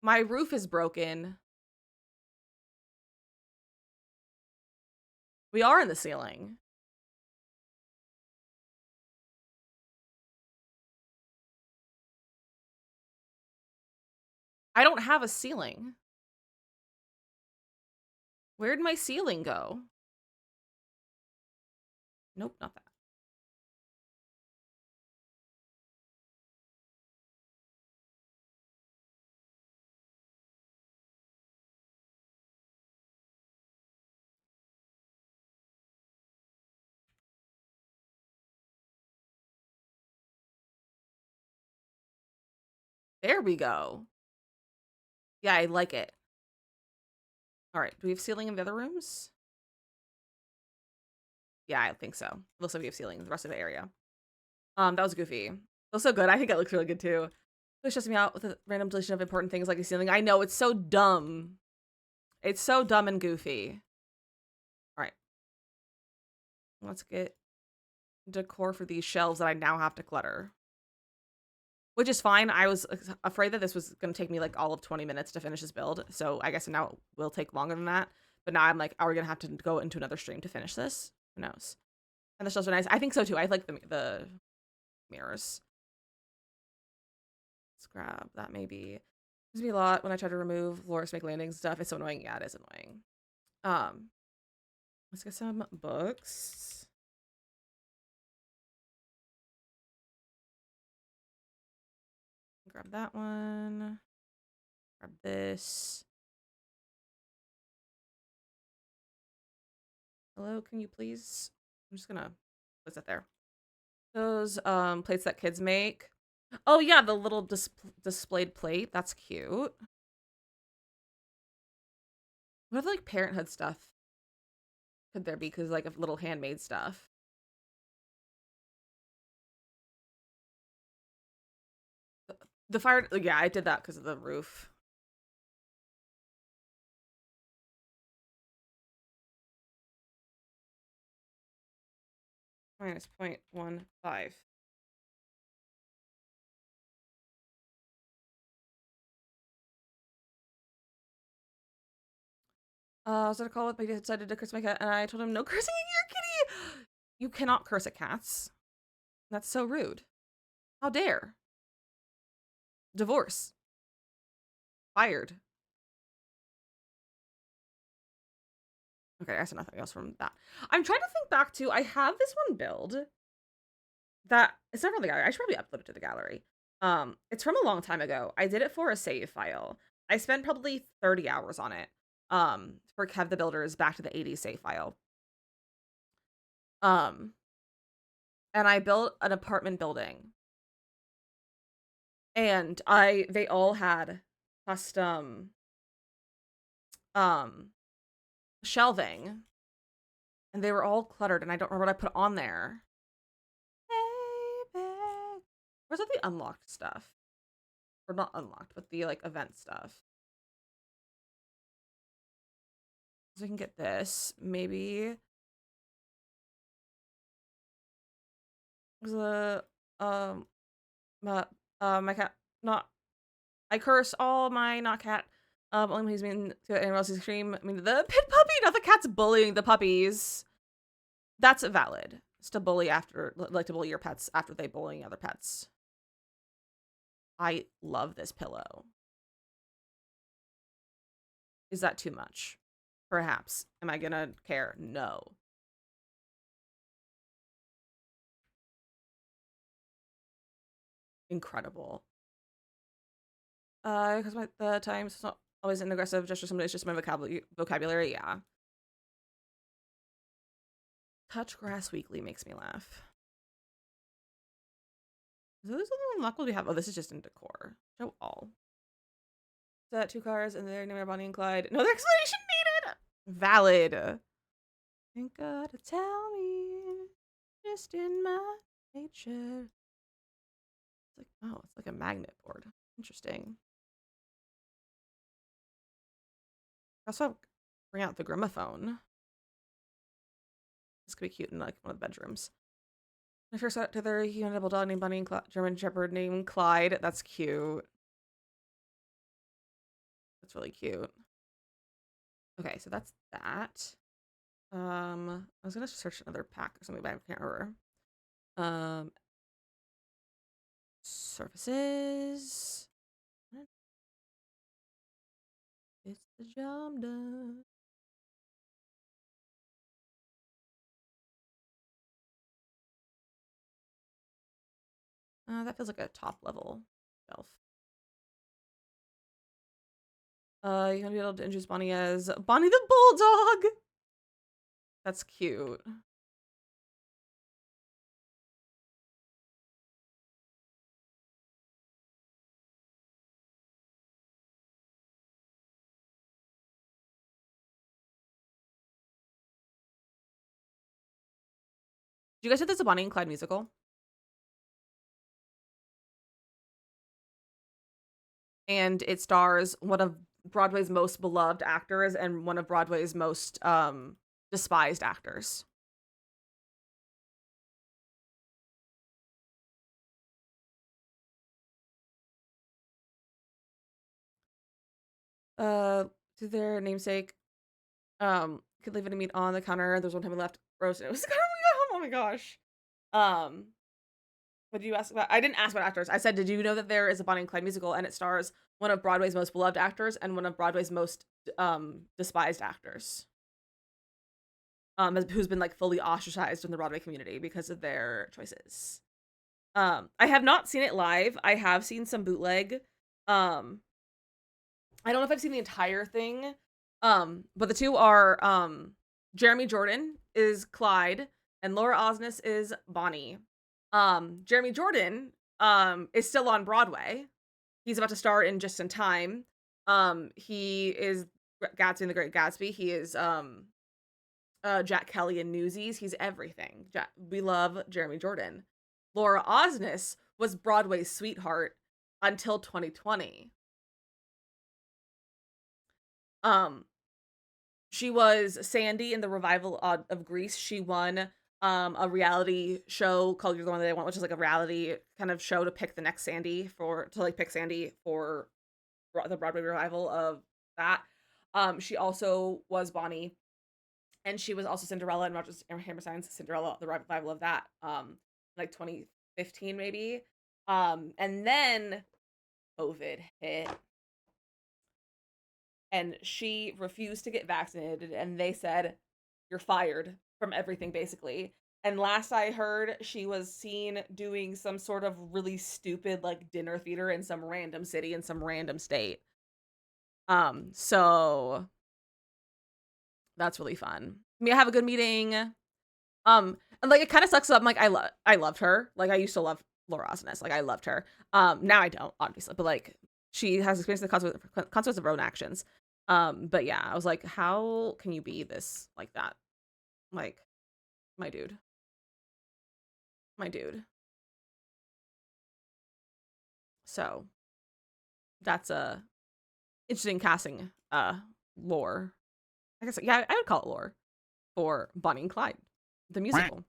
My roof is broken. We are in the ceiling. I don't have a ceiling. Where'd my ceiling go? Nope, not that. There we go. Yeah, I like it. All right, do we have ceiling in the other rooms? Yeah, I think so. Looks like we have ceiling in the rest of the area. That was goofy. Looks so good. I think it looks really good too. It stresses me out with the random deletion of important things like a ceiling. I know, it's so dumb. It's so dumb and goofy. All right. Let's get decor for these shelves that I now have to clutter. Which is fine. I was afraid that this was going to take me like all of 20 minutes to finish this build. So I guess now it will take longer than that. But now I'm like, are we going to have to go into another stream to finish this? Who knows? And the shelves are nice. I think so too. I like the mirrors. Let's grab that maybe. There's be a lot when I try to remove floors, make landings stuff. It's so annoying. Yeah, it is annoying. Let's get some books. Grab that one. Grab this. Hello, can you please? I'm just gonna put that there. Those plates that kids make. Oh yeah, the little displayed plate. That's cute. What other like parenthood stuff could there be? Because like a little handmade stuff. The fire. Yeah, I did that because of the roof. Minus 0.15. I was at a call with my dad, decided to curse my cat, and I told him no cursing at your kitty. You cannot curse at cats. That's so rude. How dare? Divorce. Fired. Okay, I saw nothing else from that. I'm trying to think back to, I have this one build that, it's not from the gallery. I should probably upload it to the gallery. It's from a long time ago. I did it for a save file. I spent probably 30 hours on it. For Kev the Builder's Back to the 80s save file. And I built an apartment building. And they all had custom shelving. And they were all cluttered, and I don't remember what I put on there. Baby. Where's all the unlocked stuff? Or not unlocked, but the like event stuff. So we can get this, maybe. The my cat not. I curse all my not cat. Only when he's mean to anyone else's extreme. I mean the pit puppy, not the cat's bullying the puppies. That's valid. It's to bully after, like to bully your pets after they bully other pets. I love this pillow. Is that too much? Perhaps. Am I gonna care? No. Incredible. Because the times it's not always an aggressive gesture. Sometimes it's just my vocabulary. Yeah. Touch grass weekly makes me laugh. Is this something unlockable we have? Oh, this is just in decor. Show all. Is that 2 cars and their name are Bonnie and Clyde? No, their explanation needed. Valid. Ain't gotta tell me. Just in my nature. It's like, oh, it's like a magnet board. Interesting. Also, bring out the gramophone. This could be cute in like one of the bedrooms. When I first got together, he had a double dog named Bunny and German Shepherd named Clyde. That's cute. That's really cute. Okay, so that's that. I was gonna search another pack or something, but I can't remember. Surfaces. It's the job done. That feels like a top level shelf. You're gonna be able to introduce Bonnie as Bonnie the Bulldog. That's cute. Do you guys know there's a Bonnie and Clyde musical? And it stars one of Broadway's most beloved actors and one of Broadway's most despised actors. To their namesake, could leave any meat on the counter. There's one time we left roast. It was oh my gosh. What did you ask about? I didn't ask about actors. I said, did you know that there is a Bonnie and Clyde musical and it stars one of Broadway's most beloved actors and one of Broadway's most despised actors? Who's been like fully ostracized in the Broadway community because of their choices. I have not seen it live. I have seen some bootleg. I don't know if I've seen the entire thing. But the two are Jeremy Jordan is Clyde and Laura Osnes is Bonnie. Jeremy Jordan is still on Broadway. He's about to start in Just in Time. He is Gatsby and the Great Gatsby. He is Jack Kelly in Newsies. He's everything. We love Jeremy Jordan. Laura Osnes was Broadway's sweetheart until 2020. She was Sandy in the revival of Grease. She won a reality show called You're the One That I Want, which is like a reality kind of show to pick the next Sandy for the Broadway revival of that. She also was Bonnie, and she was also Cinderella in Rodgers and Hammerstein's Cinderella, the revival of that, like 2015 maybe. And then COVID hit. And she refused to get vaccinated, and they said, you're fired from everything, basically. And last I heard, she was seen doing some sort of really stupid, like, dinner theater in some random city in some random state. So that's really fun. I have a good meeting. And like, it kind of sucks. So I'm like, I loved her. Like, I used to love Laura Osnes. Like, I loved her. Now I don't, obviously, but like, she has experienced the consequences of her own actions. But yeah, I was like, how can you be this like that? Like, my dude. So that's a interesting casting lore. I guess, yeah, I would call it lore for Bonnie and Clyde, the musical.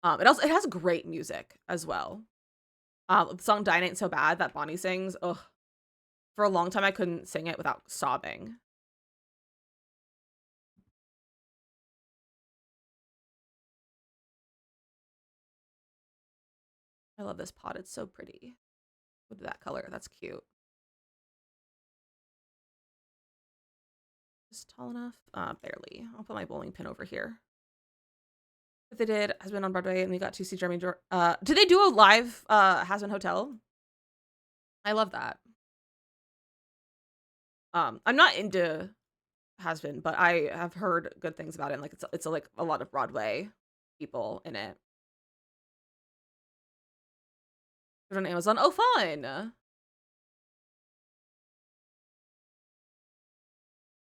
It has great music as well. The song "Dying Ain't So Bad" that Bonnie sings. Ugh, for a long time I couldn't sing it without sobbing. I love this pot. It's so pretty. Look at that color. That's cute. Is tall enough? Barely. I'll put my bowling pin over here. But they did Has Been on Broadway, and we got to see Jeremy Jordan. Did they do a live Has Been Hotel? I love that. I'm not into Has Been, but I have heard good things about it. And, like, it's like a lot of Broadway people in it. on Amazon. Oh, fun.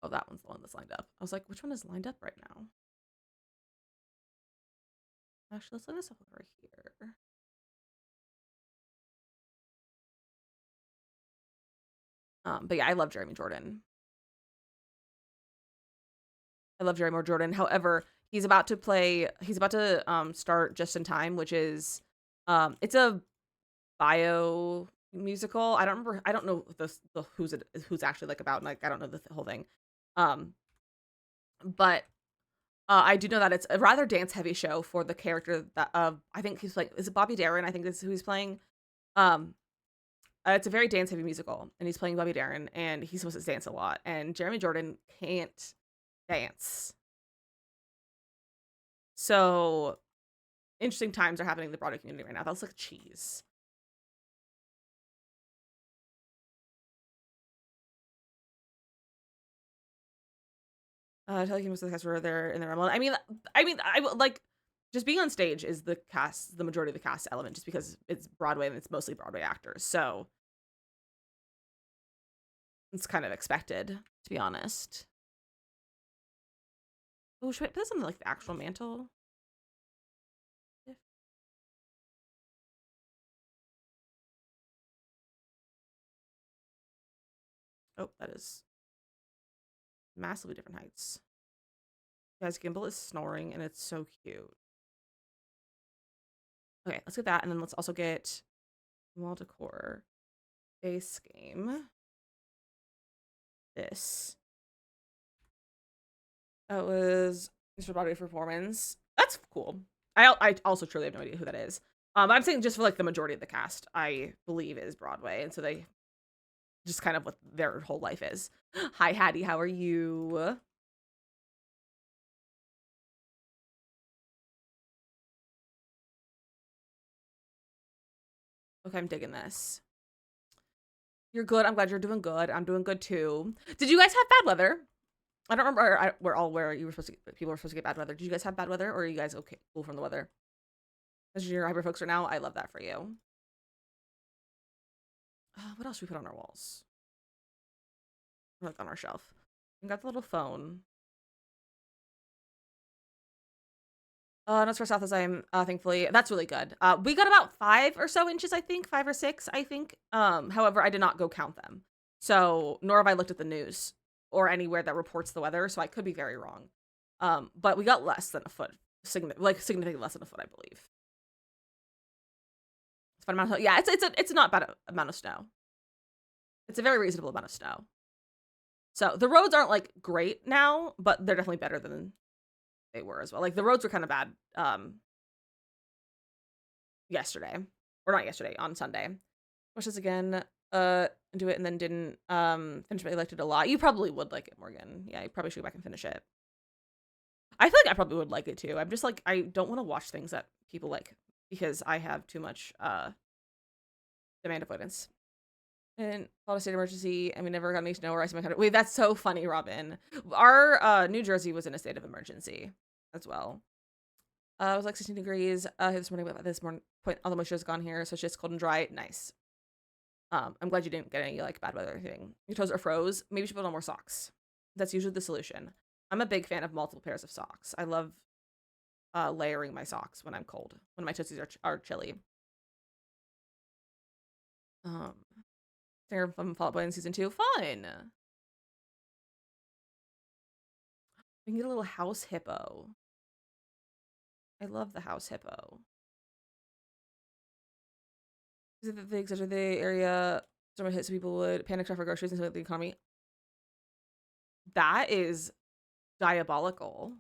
Oh, that one's the one that's lined up. I was like, which one is lined up right now? Actually, let's look this up over here. But yeah, I love Jeremy Jordan. I love Jeremy Jordan. However, he's about to start Just in Time, which is it's a bio musical. I don't know who's actually like about, like I don't know the whole thing. But I do know that it's a rather dance heavy show for the character that I think he's like, is it Bobby Darin? I think is who he's playing. It's a very dance heavy musical, and he's playing Bobby Darin, and he's supposed to dance a lot, and Jeremy Jordan can't dance. So interesting times are happening in the Broadway community right now. That was like cheese. Telling most of the cast were there in the Rumble. I mean, I would like just being on stage is the majority of the cast element, just because it's Broadway and it's mostly Broadway actors. So it's kind of expected, to be honest. Oh, should I put this on like the actual mantle? Oh, that is massively different heights. Guys, Gimbal is snoring and it's so cute. Okay, let's get that, and then let's also get wall decor, base game. This. That was Mr. Broadway performance. That's cool. I also truly have no idea who that is. I'm saying just for like the majority of the cast, I believe is Broadway, and so they just kind of what their whole life is. Hi, Hattie, how are you? Okay, I'm digging this. You're good. I'm glad you're doing good. I'm doing good too. Did you guys have bad weather? I don't remember where you were supposed to people were supposed to get bad weather. Did you guys have bad weather, or are you guys okay cool from the weather? As you're hyper folks right now, I love that for you. What else should we put on our walls? Like on our shelf. We got the little phone. Not as far south as I am, thankfully. That's really good. We got about 5 or so inches, I think. 5 or 6, I think. However, I did not go count them. So, nor have I looked at the news or anywhere that reports the weather, so I could be very wrong. But we got less than a foot. Significantly less than a foot, I believe. It's fun amount of, yeah, it's not bad amount of snow. It's a very reasonable amount of snow. So, the roads aren't, like, great now, but they're definitely better than they were as well. Like, the roads were kind of bad yesterday. Or not yesterday, on Sunday. Watch this again, do it and then didn't finish, but I liked it a lot. You probably would like it, Morgan. Yeah, you probably should go back and finish it. I feel like I probably would like it too. I'm just like, I don't want to watch things that people like because I have too much demand avoidance. And called a state of emergency, and we never got any snow or ice in my country. Wait, that's so funny, Robin. Our New Jersey was in a state of emergency as well. It was like 16 degrees this morning, but at this morning point, all the moisture is gone here, so it's just cold and dry. Nice. I'm glad you didn't get any like bad weather or anything. Your toes are froze. Maybe you should put on more socks. That's usually the solution. I'm a big fan of multiple pairs of socks. I love layering my socks when I'm cold, when my toesies are chilly. Singer from Fall Out Boy in season 2. Fun. We can get a little house hippo. I love the house hippo. Is it the exit of the area someone hit so people would panic shop for groceries and the economy? That is diabolical.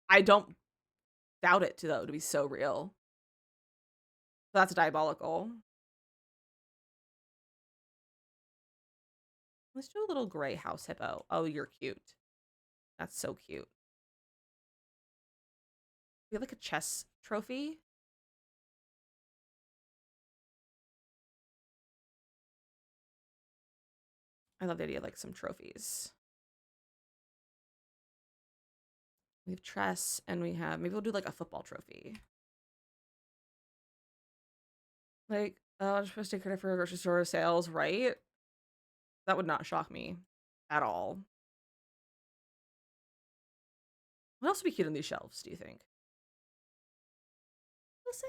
I don't doubt it though to be so real. That's diabolical. Let's do a little gray house hippo. Oh, you're cute. That's so cute. We have like a chess trophy. I love the idea of like some trophies. We have chess and we have, maybe we'll do like a football trophy. Like, I'm supposed to take credit for grocery store sales, right? That would not shock me at all. What else would be cute on these shelves, do you think? Let's say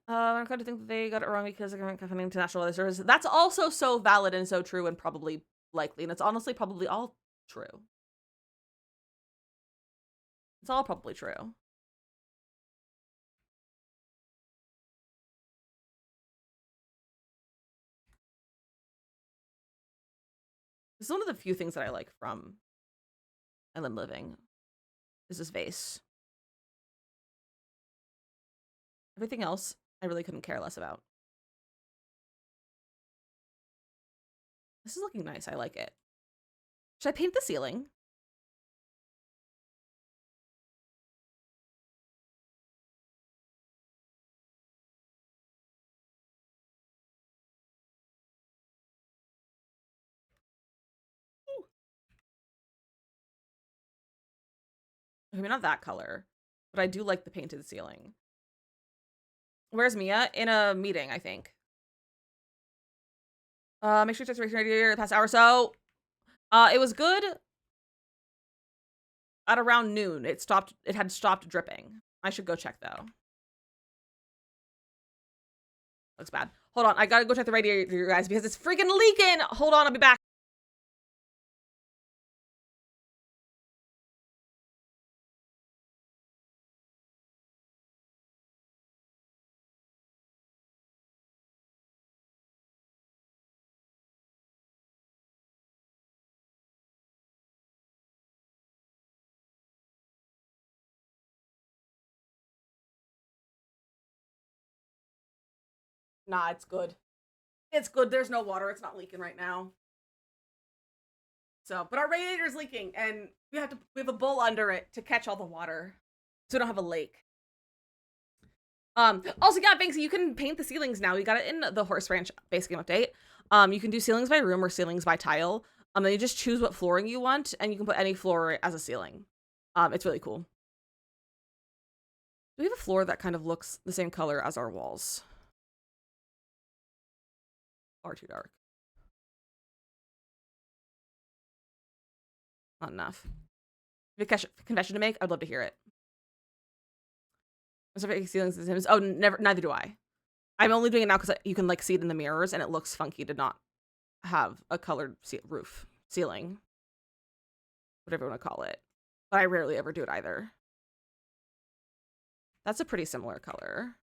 I'm kind of think that they got it wrong because they're going to international weather service. That's also so valid and so true and probably likely. And it's honestly probably all true. It's all probably true. This is one of the few things that I like from Island Living is this vase. Everything else, I really couldn't care less about. This is looking nice. I like it. Should I paint the ceiling? Maybe not that color, but I do like the painted ceiling. Where's Mia? In a meeting, I think. Make sure you check the radiator the past hour or so. It was good at around noon. It had stopped dripping. I should go check though. Looks bad. Hold on, I gotta go check the radiator, you guys, because it's freaking leaking. Hold on, I'll be back. Nah, it's good. It's good. There's no water. It's not leaking right now. So, but our radiator's leaking, and we have a bowl under it to catch all the water, so we don't have a lake. Also, yeah, Banksy, you can paint the ceilings now. You got it in the Horse Ranch base game update. You can do ceilings by room or ceilings by tile. Then you just choose what flooring you want, and you can put any floor as a ceiling. It's really cool. We have a floor that kind of looks the same color as our walls. Far too dark. Not enough. If you have a confession to make, I'd love to hear it. Ceilings and Sims. Oh, neither do I. I'm only doing it now because you can like see it in the mirrors, and it looks funky to not have a colored roof ceiling, whatever you want to call it. But I rarely ever do it either. That's a pretty similar color.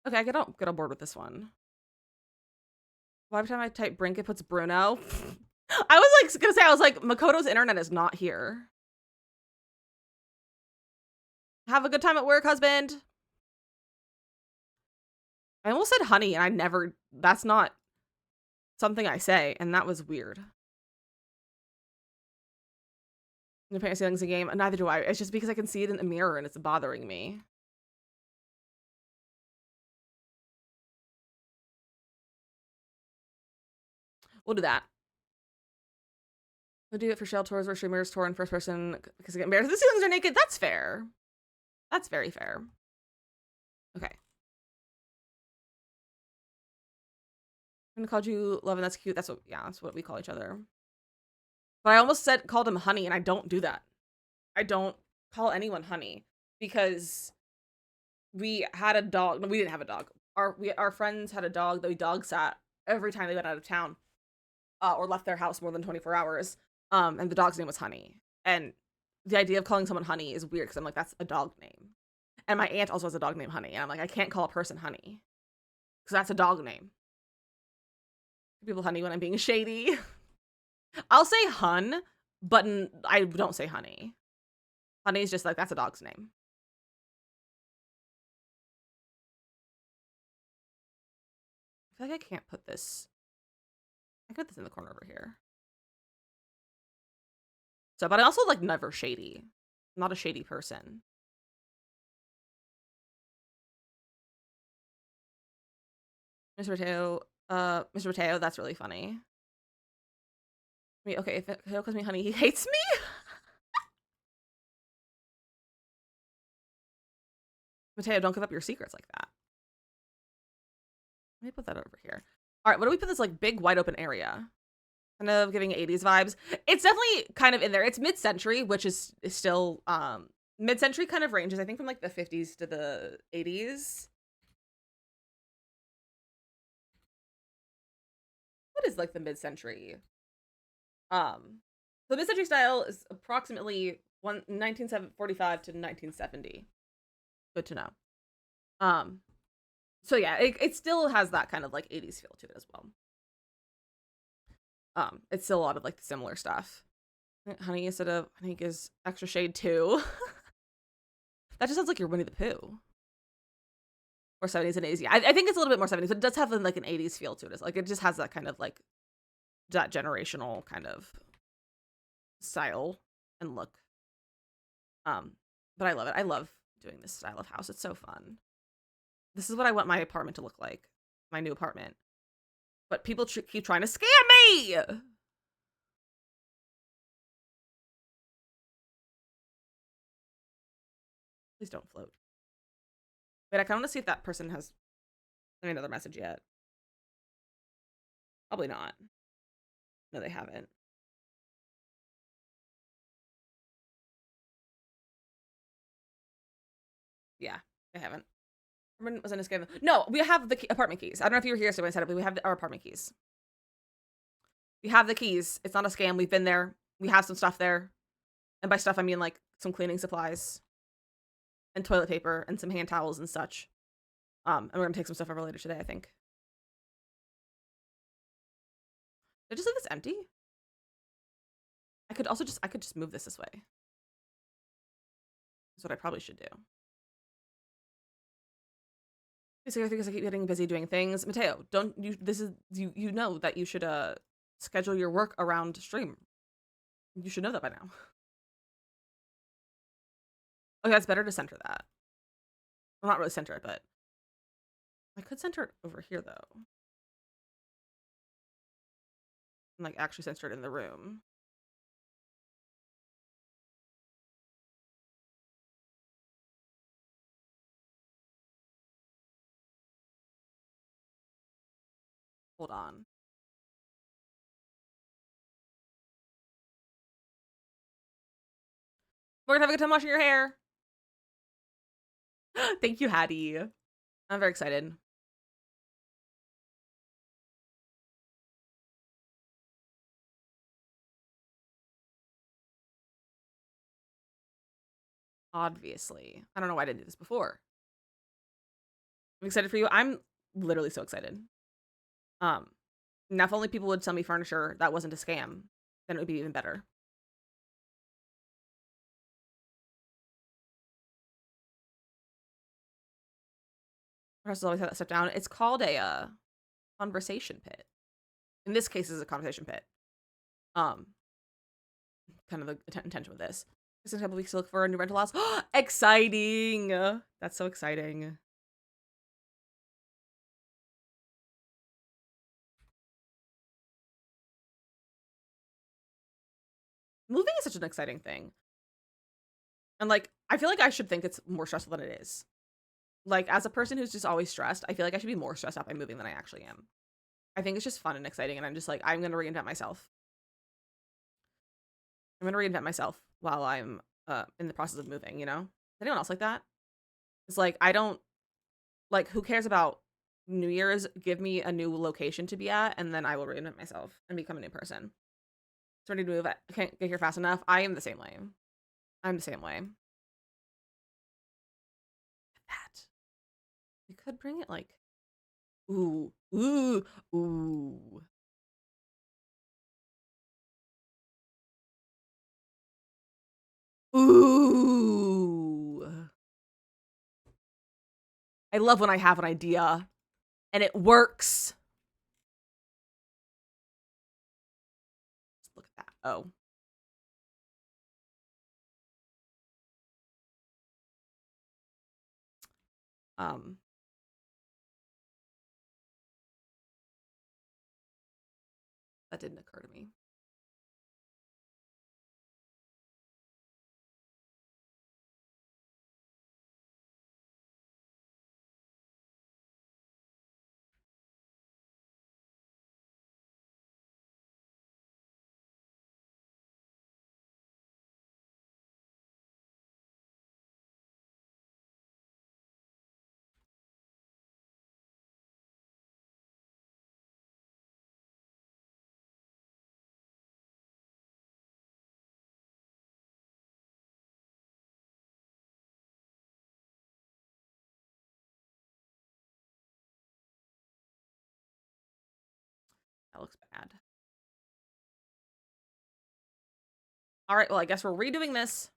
Okay, I get on board with this one. Well, every time I type Brink, it puts Bruno. I was like gonna say, I was like, Makoto's internet is not here. Have a good time at work, husband. I almost said honey, and that's not something I say, and that was weird. No paint ceilings in game, neither do I. It's just because I can see it in the mirror and it's bothering me. We'll do that. We'll do it for shell tours where streamers tour in first person because they get embarrassed. The ceilings are naked. That's fair. That's very fair. Okay. I'm gonna call you Love, and that's cute. That's what we call each other. But I almost called him Honey, and I don't do that. I don't call anyone Honey because we had a dog. No, we didn't have a dog. Our friends had a dog that we dog sat every time they went out of town or left their house more than 24 hours. And the dog's name was Honey. And the idea of calling someone Honey is weird because I'm like, that's a dog name. And my aunt also has a dog named Honey. And I'm like, I can't call a person Honey because that's a dog name. People Honey when I'm being shady. I'll say Hun, but I don't say Honey. Honey is just like, that's a dog's name. I feel like I can't put this. I can put this in the corner over here. So, but I also like never shady. I'm not a shady person. Mr. Mateo, that's really funny. I mean, okay, if Mateo calls me Honey, he hates me? Mateo, don't give up your secrets like that. Let me put that over here. All right, what do we put this like big wide open area? Kind of giving 80s vibes. It's definitely kind of in there. It's mid-century, which is still mid-century kind of ranges, I think from like the 50s to the 80s. What is like the mid-century? The mid-century style is approximately 1945 to 1970. Good to know. So yeah, it still has that kind of like 80s feel to it as well. It's still a lot of like the similar stuff. Honey instead of honey is extra shade too. That just sounds like you're Winnie the Pooh. Or 70s and 80s. Yeah, I think it's a little bit more 70s, but it does have like an 80s feel to it. It's like it just has that kind of like that generational kind of style and look. But I love it. I love doing this style of house. It's so fun. This is what I want my apartment to look like. My new apartment. But people keep trying to scam me! Please don't float. Wait, I kind of want to see if that person has another message yet. Probably not. No, they haven't. Yeah, they haven't. Everyone was in a scam. No, we have the apartment keys. I don't know if you were here so when I said it, but we have our apartment keys. We have the keys. It's not a scam. We've been there. We have some stuff there. And by stuff, I mean like some cleaning supplies and toilet paper and some hand towels and such. And we're gonna take some stuff over later today, I think. Did I just leave this empty? I could just move this way. That's what I probably should do. Basically, because I keep getting busy doing things. Mateo, don't you? This is you know that you should schedule your work around stream. You should know that by now. Okay, it's better to center that. Well, not really center it, but I could center it over here though. And like actually center it in the room. Hold on. We're gonna have a good time washing your hair. Thank you, Hattie. I'm very excited. Obviously. I don't know why I didn't do this before. I'm excited for you. I'm literally so excited. Now if only people would sell me furniture that wasn't a scam, then it would be even better. Russ always had that step down. It's called a conversation pit. In this case, it's a conversation pit. Kind of the intention with this. Just in a couple weeks to look for a new rental house. Exciting! That's so exciting. Moving is such an exciting thing. And like, I feel like I should think it's more stressful than it is. Like, as a person who's just always stressed, I feel like I should be more stressed out by moving than I actually am. I think it's just fun and exciting, and I'm just like, I'm gonna reinvent myself. I'm gonna reinvent myself while I'm in the process of moving, you know? Is anyone else like that? It's like, I don't, like, who cares about New Year's? Give me a new location to be at, and then I will reinvent myself and become a new person. It's ready to move. I can't get here fast enough. I am the same way. I'm the same way. That. We could bring it like, ooh, ooh, ooh. Ooh. I love when I have an idea and it works. Look at that. Oh. That didn't occur to me. That looks bad. All right, well, I guess we're redoing this.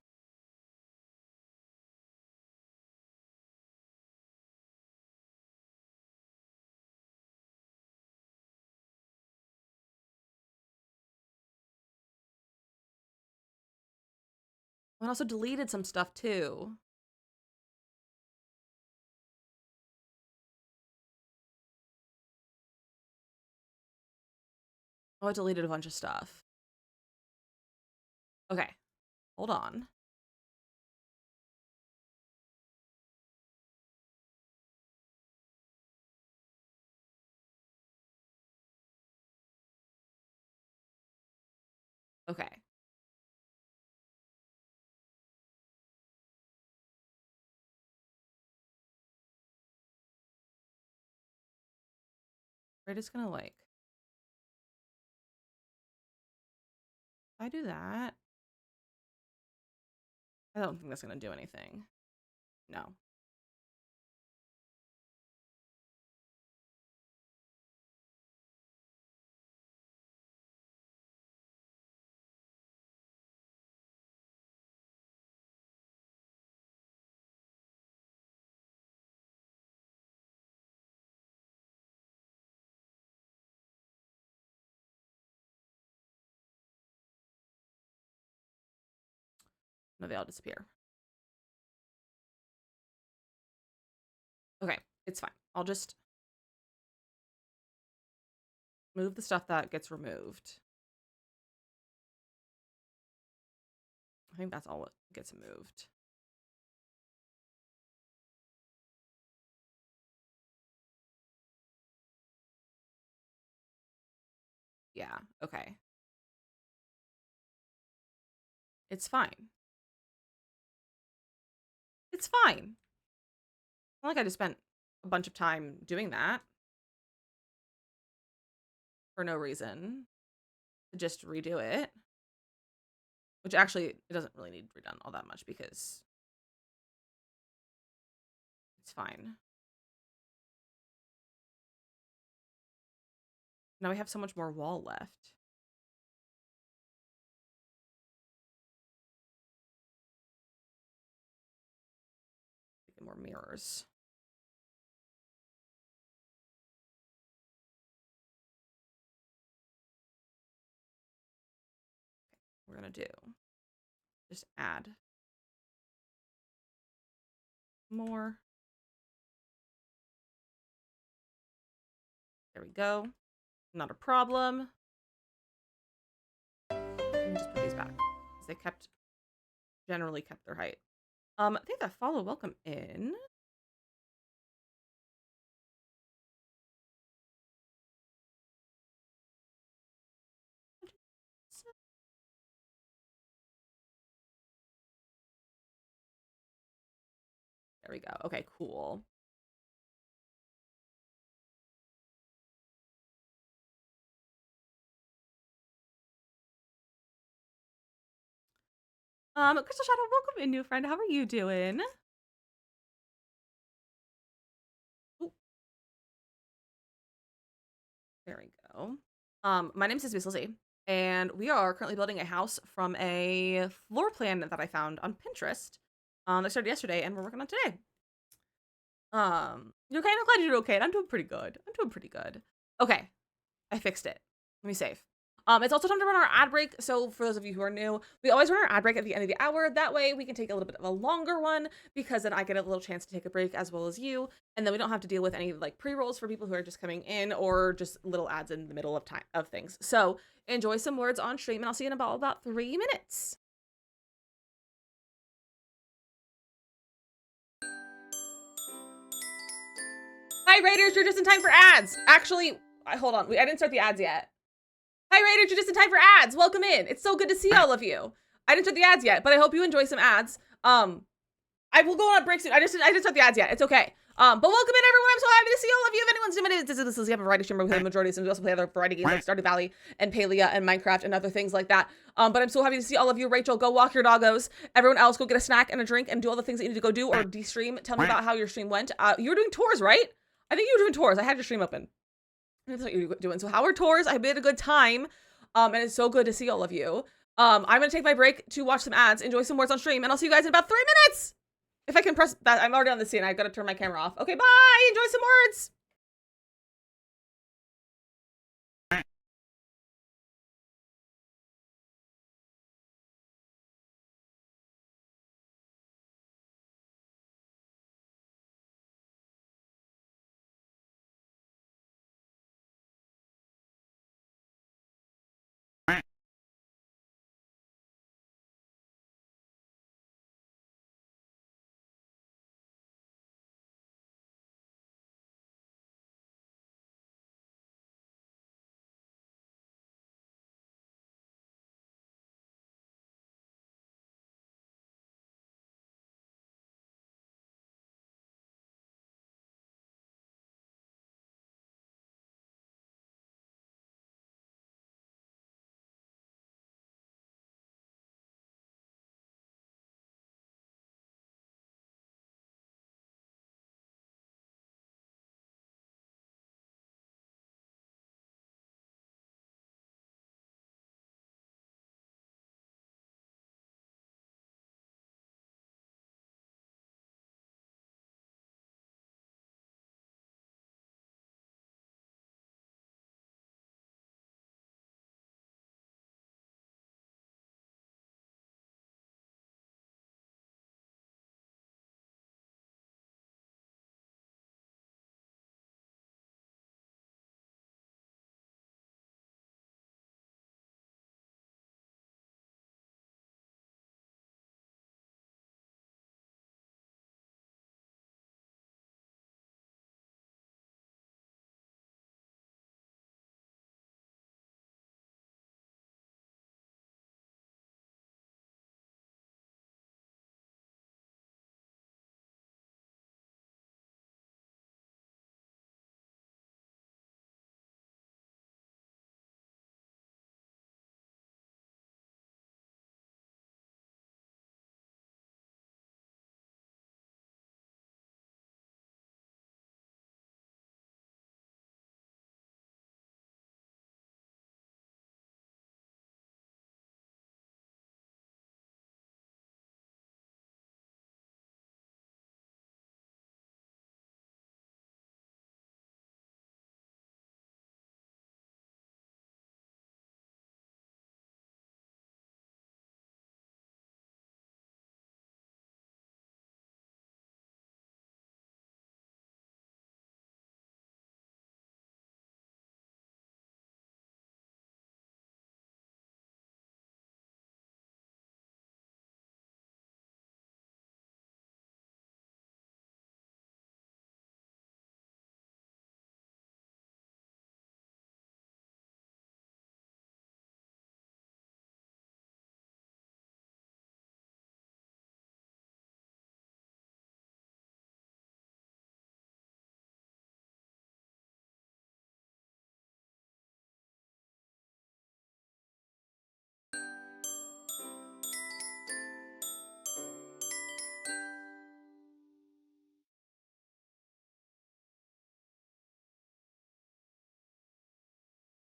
I also deleted some stuff too. Oh, I deleted a bunch of stuff. Okay, hold on. Okay. We're just gonna like, if I do that, I don't think that's gonna do anything. No. No, they all disappear. Okay, it's fine. I'll just move the stuff that gets removed. I think that's all that gets moved. Yeah, okay. It's fine. It's fine. It's not like I just spent a bunch of time doing that for no reason. To just redo it. Which actually, it doesn't really need redone all that much because it's fine. Now we have so much more wall left. Get more mirrors. We're gonna do just add more. There we go. Not a problem. And just put these back because they generally kept their height. I think that follow welcome in. There we go. Okay, cool. Crystal Shadow, welcome in, new friend. How are you doing? Ooh. There we go. My name is DizzyMissLizzy, and we are currently building a house from a floor plan that I found on Pinterest. That started yesterday, and we're working on today. You okay? I'm glad you're okay. I'm doing pretty good. I'm doing pretty good. Okay, I fixed it. Let me save. It's also time to run our ad break. So for those of you who are new, we always run our ad break at the end of the hour. That way we can take a little bit of a longer one because then I get a little chance to take a break as well as you. And then we don't have to deal with any like pre-rolls for people who are just coming in or just little ads in the middle of things. So enjoy some words on stream and I'll see you in about 3 minutes. Hi Raiders, you're just in time for ads. Actually, hold on. I didn't start the ads yet. Hi Raiders, you're just in time for ads. Welcome in. It's so good to see all of you. I didn't start the ads yet, but I hope you enjoy some ads. I will go on a break soon. I didn't start the ads yet. It's okay. But welcome in everyone. I'm so happy to see all of you. If anyone's new, my name is DizzyMissLizzy. We have a variety streamer with the majority of sims. We also play other variety games like Stardew Valley and Palia and Minecraft and other things like that. But I'm so happy to see all of you. Rachel, go walk your doggos. Everyone else, go get a snack and a drink and do all the things that you need to go do or de-stream. Tell me about how your stream went. You were doing tours, right? I think you were doing tours. I had your stream open. That's what you're doing. So how are tours? I had a good time. And it's so good to see all of you. I'm gonna take my break to watch some ads, enjoy some words on stream, and I'll see you guys in about 3 minutes. If I can press that, I'm already on the scene. I gotta turn my camera off. Okay, bye. Enjoy some words.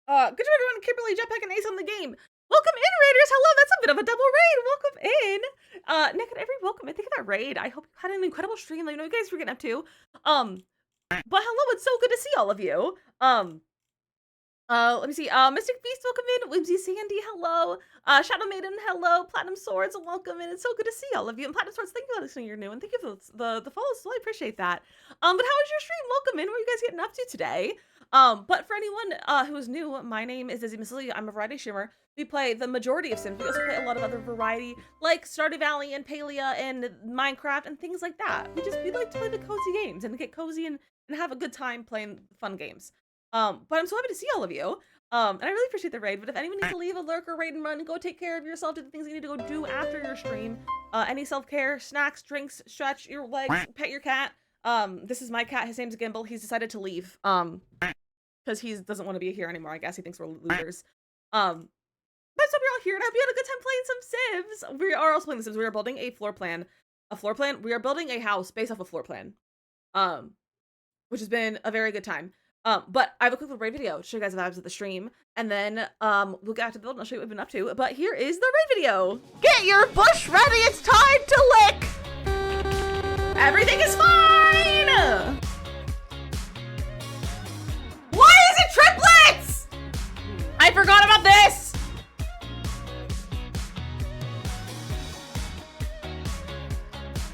Good job, everyone. Kimberly, Jetpack, and Ace on the game. Welcome in, Raiders. Hello, that's a bit of a double raid. Welcome in. Nick and every welcome in. Think of that raid. I hope you had an incredible stream. Let me know you guys were getting up to. But hello, it's so good to see all of you. Let me see. Mystic Beast, welcome in. Whimsy Sandy, hello. Shadow Maiden, hello. Platinum Swords, welcome in. It's so good to see all of you. And Platinum Swords, thank you for listening. You're new, and thank you for the follows. Really appreciate that. But how was your stream? Welcome in. What are you guys getting up to today? But for anyone who is new, my name is DizzyMissLizzy. I'm a variety streamer. We play the majority of Sims. We also play a lot of other variety, like Stardew Valley and Palia and Minecraft and things like that. We like to play the cozy games and get cozy and have a good time playing fun games. But I'm so happy to see all of you. And I really appreciate the raid. But if anyone needs to leave a lurker, raid and run, go take care of yourself, do the things you need to go do after your stream. Any self-care, snacks, drinks, stretch your legs, pet your cat. This is my cat. His name's Gimbal. He's decided to leave. Because he doesn't want to be here anymore. I guess he thinks we're losers. But so we're all here, and I hope you had a good time playing some Sims. We are also playing The Sims. We are building a floor plan. We are building a house based off a floor plan. Which has been a very good time. But I have a quick little raid video to show you guys the vibes of the stream, and then we'll get back to the build and I'll show you what we've been up to. But here is the raid video. Get your bush ready, it's time to lick! Everything is fine! Why is it triplets? I forgot about this!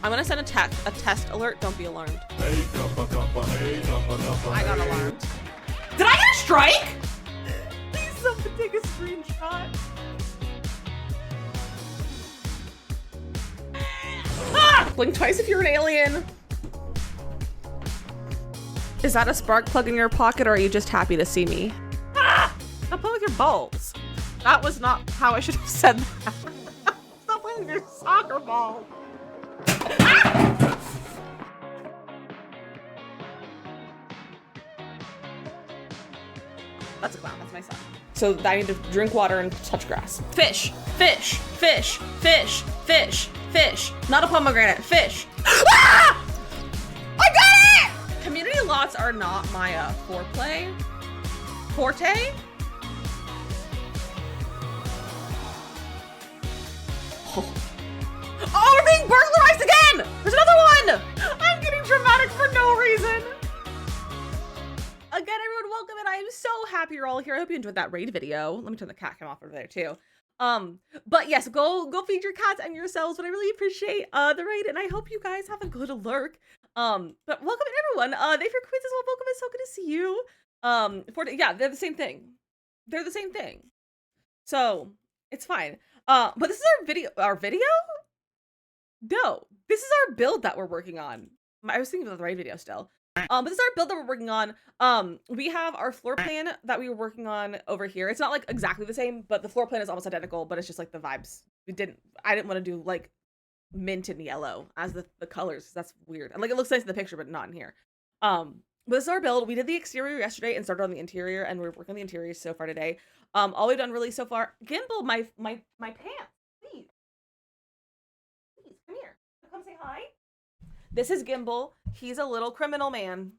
I'm gonna send a test alert. Don't be alarmed. I got alarmed. Did I get a strike? Please someone take a screenshot. Ah! Blink twice if you're an alien. Is that a spark plug in your pocket, or are you just happy to see me? Ah! Stop playing with your balls. That was not how I should have said that. Stop playing with your soccer ball. Ah! That's a clown. That's my son. So I need to drink water and touch grass. Fish, fish, fish, fish, fish, fish. Not a pomegranate. Fish. Ah! I got it! Community lots are not my forte. Oh, we're being burglarized again! There's another one! I'm getting dramatic for no reason. Again, everyone, welcome, and I am so happy you're all here. I hope you enjoyed that raid video. Let me turn the cat cam off over there too. But yes, go feed your cats and yourselves, but I really appreciate the raid, and I hope you guys have a good lurk. But welcome everyone. They for Queens as well. Welcome, it's so good to see you. Yeah, they're the same thing. They're the same thing. So it's fine. But this is our video? No, this is our build that we're working on. I was thinking about the raid video still. But this is our build that we're working on. We have our floor plan that we were working on over here. It's not like exactly the same, but the floor plan is almost identical, but it's just like the vibes. I didn't want to do like mint and yellow as the colors. That's weird. And like it looks nice in the picture, but not in here. But this is our build. We did the exterior yesterday and started on the interior, and we're working on the interior so far today. All we've done really so far. Gimbal, my pants. Please, come here. Come say hi. This is Gimbal. He's a little criminal man,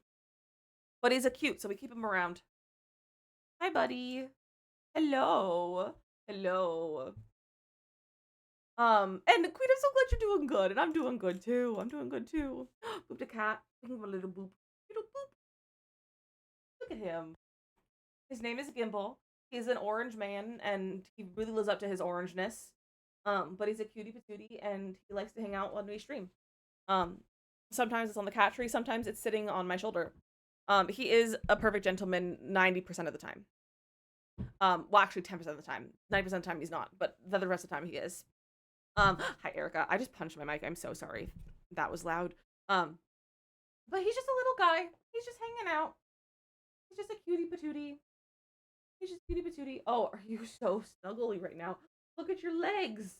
but he's a cute, so we keep him around. Hi, buddy. Hello. Hello. And Queen, I'm so glad you're doing good, and I'm doing good too. I'm doing good too. Boop the cat. Give him a little boop. Little boop. Look at him. His name is Gimbal. He's an orange man, and he really lives up to his orangeness. But he's a cutie patootie, and he likes to hang out when we stream. Sometimes it's on the cat tree, sometimes it's sitting on my shoulder. He is a perfect gentleman 90% of the time. Well, actually 10% of the time. 90% of the time he's not, but the rest of the time he is. Hi Erica. I just punched my mic. I'm so sorry. That was loud. But he's just a little guy. He's just hanging out. He's just a cutie patootie. He's just cutie patootie. Oh, are you so snuggly right now? Look at your legs.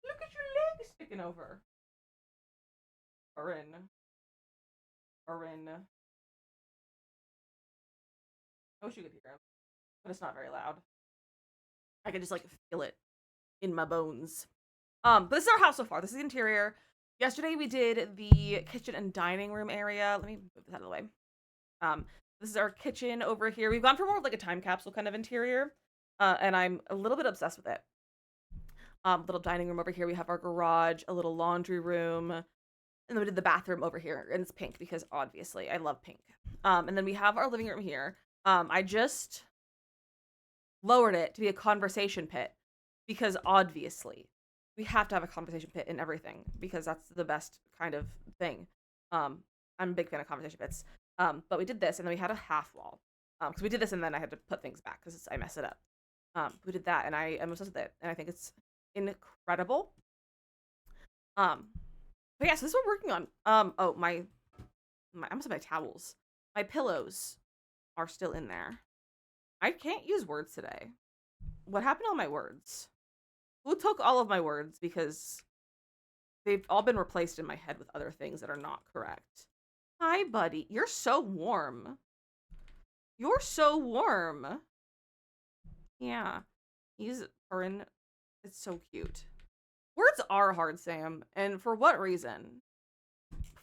Look at your legs sticking over. Orin. I wish you could hear him, but it's not very loud. I can just like feel it in my bones. But this is our house so far. This is the interior. Yesterday we did the kitchen and dining room area. Let me move this out of the way. This is our kitchen over here. We've gone for more of like a time capsule kind of interior, and I'm a little bit obsessed with it. Little dining room over here. We have our garage, a little laundry room. And then we did the bathroom over here, and it's pink because obviously I love pink. And then we have our living room here. I just lowered it to be a conversation pit because obviously we have to have a conversation pit in everything because that's the best kind of thing. I'm a big fan of conversation pits. But we did this, and then we had a half wall. Because we did this, and then I had to put things back because I messed it up. We did that, and I am obsessed with it, and I think it's incredible. But yeah, so this is what we're working on. Oh, I must have my towels. My pillows are still in there. I can't use words today. What happened to all my words? Who took all of my words? Because they've all been replaced in my head with other things that are not correct. Hi, buddy. You're so warm. You're so warm. Yeah. He's Corin. It's so cute. Words are hard, Sam. And for what reason?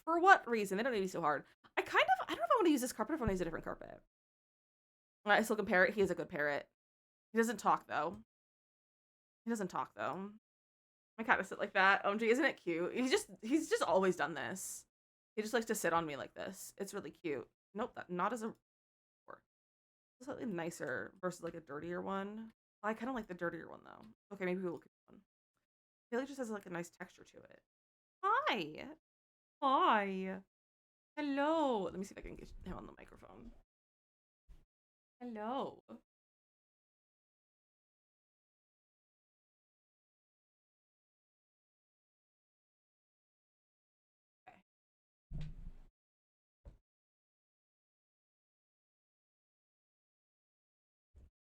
For what reason? They don't need to be so hard. I don't know if I want to use this carpet or if I want to use a different carpet. I still can parrot. He is a good parrot. He doesn't talk though. He doesn't talk though. My cat does sit like that. OMG, isn't it cute? He's just always done this. He just likes to sit on me like this. It's really cute. Nope, not as a slightly nicer versus like a dirtier one. I kind of like the dirtier one though. Okay, maybe we'll look at one. I feel like it just has like a nice texture to it. Hi. Hi. Hello. Let me see if I can get him on the microphone. Hello. Okay.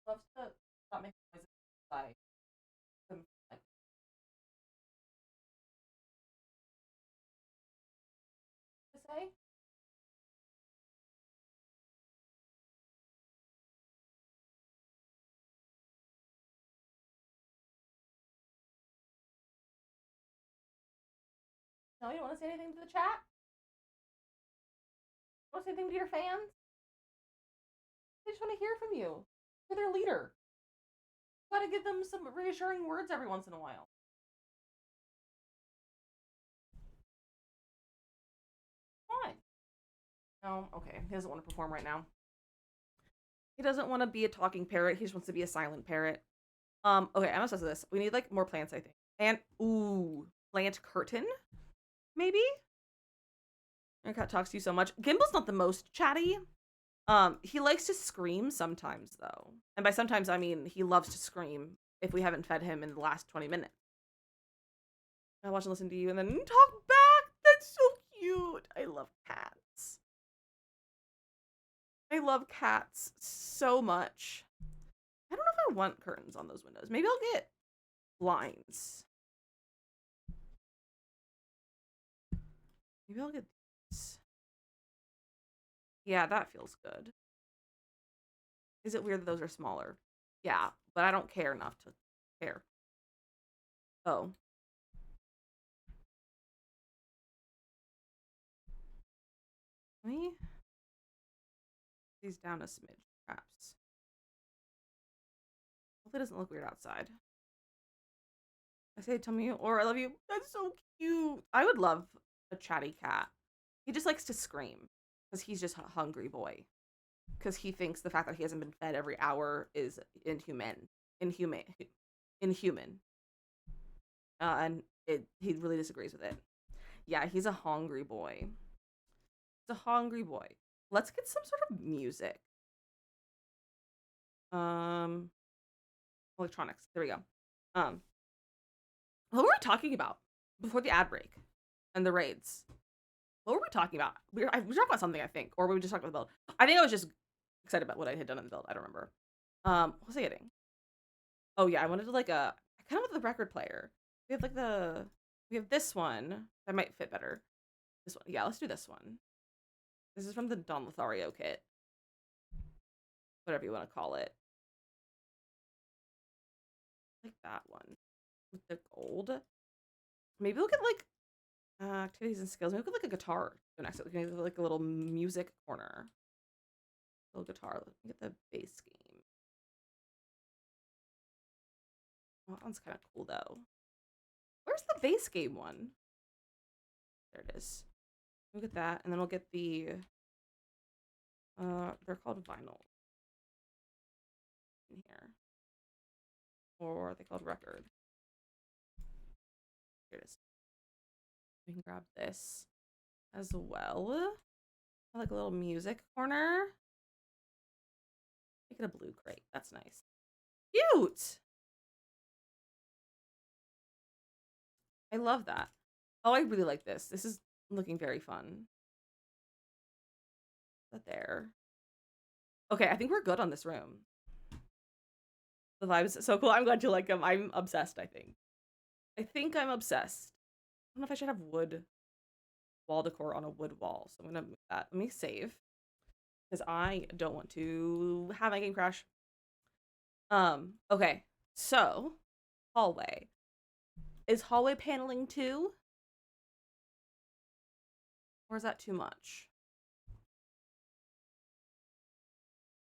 Loves to stop making noises outside. Like, to say? No, you don't want to say anything to the chat? You want to say anything to your fans? They just want to hear from you. You're their leader. You gotta give them some reassuring words every once in a while. Come on. No, okay. He doesn't want to perform right now. He doesn't want to be a talking parrot. He just wants to be a silent parrot. Okay, I'm obsessed with this. We need like more plants, I think. And ooh, plant curtain, maybe? My cat talks to you so much. Gimbal's not the most chatty. He likes to scream sometimes though. And by sometimes I mean he loves to scream if we haven't fed him in the last 20 minutes. I watch and listen to you and then talk back. That's so cute. I love cats. I love cats so much. I don't know if I want curtains on those windows. Maybe I'll get blinds. Maybe I'll get these. Yeah, that feels good. Is it weird that those are smaller? Yeah, but I don't care enough to care. Oh. Let me these down a smidge, perhaps. Hopefully it doesn't look weird outside. I say tell me or I love you. That's so cute. I would love a chatty cat. He just likes to scream because he's just a hungry boy. Because he thinks the fact that he hasn't been fed every hour is inhuman. And he really disagrees with it. Yeah, he's a hungry boy. He's a hungry boy. Let's get some sort of music. Electronics. There we go. What were we talking about before the ad break and the raids? What were we talking about? We were talking about something, I think, or were we just talking about the build? I think I was just excited about what I had done in the build. I don't remember. What was I getting? Oh yeah, I wanted to like I kind of want the record player. We have this one that might fit better. This one, yeah, let's do this one. This is from the Don Lothario kit, whatever you want to call it. Like that one with the gold. Maybe we'll get like activities and skills. Maybe we'll get like a guitar next. Maybe like a little music corner. Little guitar. Let me get the bass game. Oh, that one's kind of cool though. Where's the bass game one? There it is. We'll get that, and then we'll get the they're called vinyl in here. Or are they called record? Here it is. We can grab this as well. I like a little music corner. Make it a blue crate. That's nice. Cute! I love that. Oh, I really like this. This is looking very fun. That there. Okay, I think we're good on this room. The vibe is so cool. I'm glad you like them. I'm obsessed, I think. I think I'm obsessed. I don't know if I should have wood wall decor on a wood wall. So I'm going to move that. Let me save. Because I don't want to have my game crash. Okay. So, hallway. Is hallway paneling too? Or is that too much?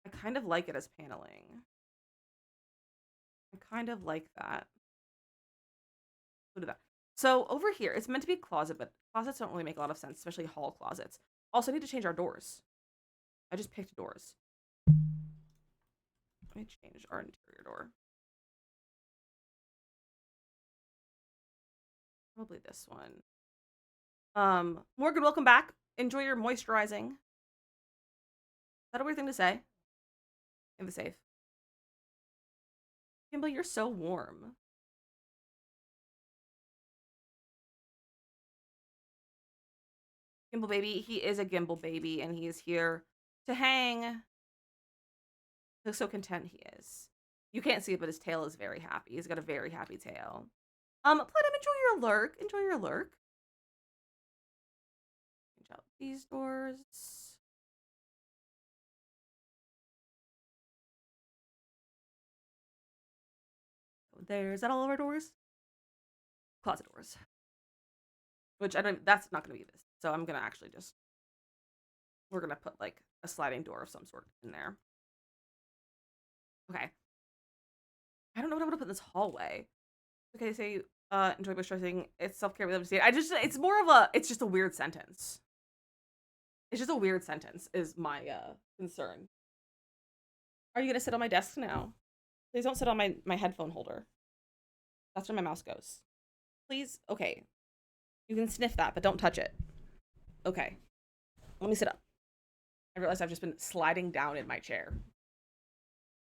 I kind of like it as paneling. I kind of like that. Look at that. So over here, it's meant to be a closet, but closets don't really make a lot of sense, especially hall closets. Also, I need to change our doors. I just picked doors. Let me change our interior door. Probably this one. Morgan, welcome back. Enjoy your moisturizing. Is that a weird thing to say? In the safe. Gimbal, you're so warm. Gimbal baby, he is a gimbal baby, and he is here to hang. Look so content he is. You can't see it, but his tail is very happy. He's got a very happy tail. Platinum, enjoy your lurk. Enjoy your lurk. Change out these doors. Is that all of our doors? Closet doors. Which I don't, that's not gonna be this. So I'm gonna actually just, we're gonna put like a sliding door of some sort in there. Okay. I don't know what I'm gonna put in this hallway. Okay, say enjoy moisturizing. It's self-care, we love to see it. It's more of a, it's just a weird sentence. It's just a weird sentence is my concern. Are you gonna sit on my desk now? Please don't sit on my headphone holder. That's where my mouse goes. Please, okay. You can sniff that, but don't touch it. Okay. Let me sit up. I realize I've just been sliding down in my chair.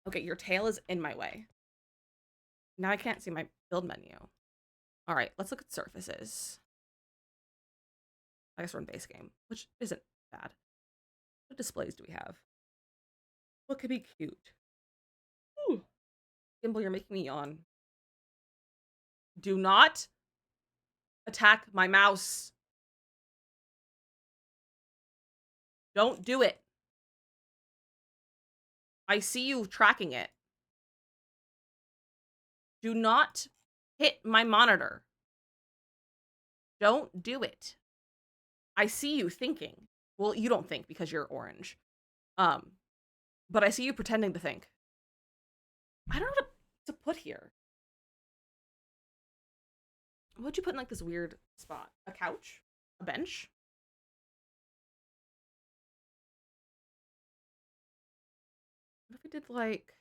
Okay, your tail is in my way. Now I can't see my build menu. All right, let's look at surfaces. I guess we're in base game, which isn't bad. What displays do we have? What could be cute? Ooh. Gimbal, you're making me yawn. Do not attack my mouse. Don't do it. I see you tracking it. Do not hit my monitor. Don't do it. I see you thinking. Well, you don't think because you're orange. But I see you pretending to think. I don't know what to put here. What'd you put in like this weird spot? A couch? A bench? What if we did like,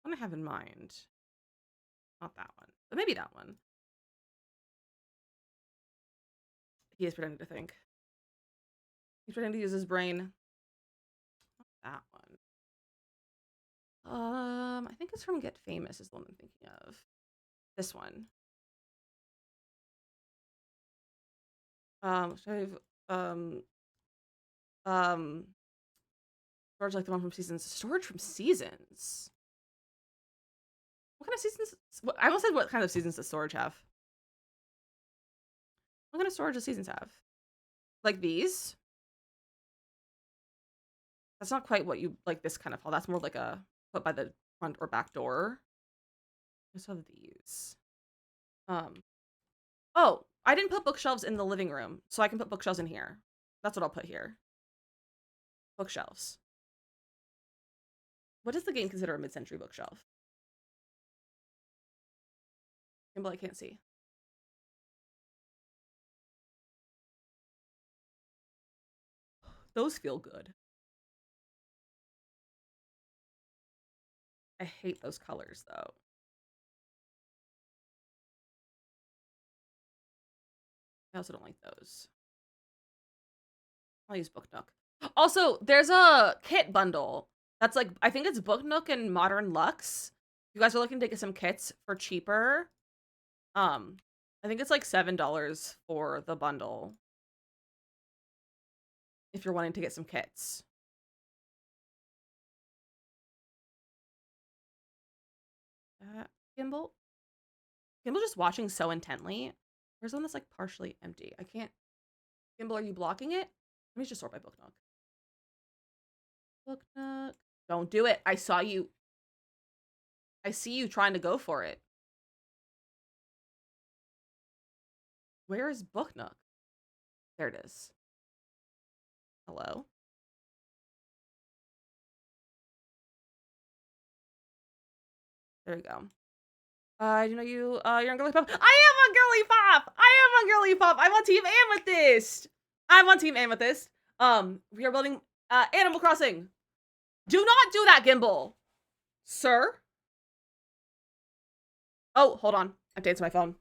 what do I have in mind? Not that one, but maybe that one. He is pretending to think. He's pretending to use his brain. Not that one. I think it's from Get Famous is the one I'm thinking of. This one. Should I have, storage like the one from Seasons. Storage from Seasons? What kind of seasons? I almost said what kind of seasons does storage have? What kind of storage does seasons have? Like these? That's not quite what you, like this kind of hall. That's more like a put by the front or back door. I just have these. Oh, I didn't put bookshelves in the living room, so I can put bookshelves in here. That's what I'll put here. Bookshelves. What does the game consider a mid-century bookshelf? Gimbal, I can't see. Those feel good. I hate those colors, though. I also don't like those. I'll use Book Nook. Also, there's a kit bundle that's like, I think it's Book Nook and Modern Luxe. If you guys are looking to get some kits for cheaper, I think it's like $7 for the bundle if you're wanting to get some kits. Gimbal? Gimbal just watching so intently. There's one that's like partially empty. I can't. Gimbal, are you blocking it? Let me just sort by Book Nook. Book Nook. Don't do it. I saw you. I see you trying to go for it. Where is Book Nook? There it is. Hello? There we go. You know you're on Girly Pop. I am on Girly Pop! I am on Girly Pop! I'm on Team Amethyst! I'm on Team Amethyst. We are building, Animal Crossing. Do not do that, Gimbal! Sir? Oh, hold on. I have to answer my phone.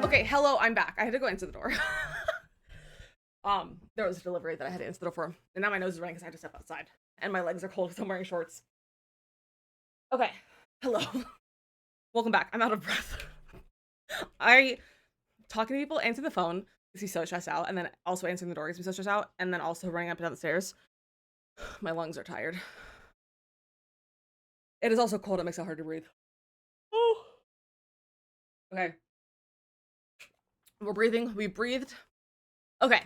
Okay, hello, I'm back. I had to go answer the door. There was a delivery that I had to answer the door for, and now my nose is running because I had to step outside, and my legs are cold because I'm wearing shorts. Okay, hello. Welcome back. I'm out of breath. Talking to people, answering the phone makes me so stressed out, and then also answering the door makes me so stressed out, and then also running up and down the stairs. My lungs are tired. It is also cold. It makes it hard to breathe. Oh. Okay. We're breathing. We breathed. Okay.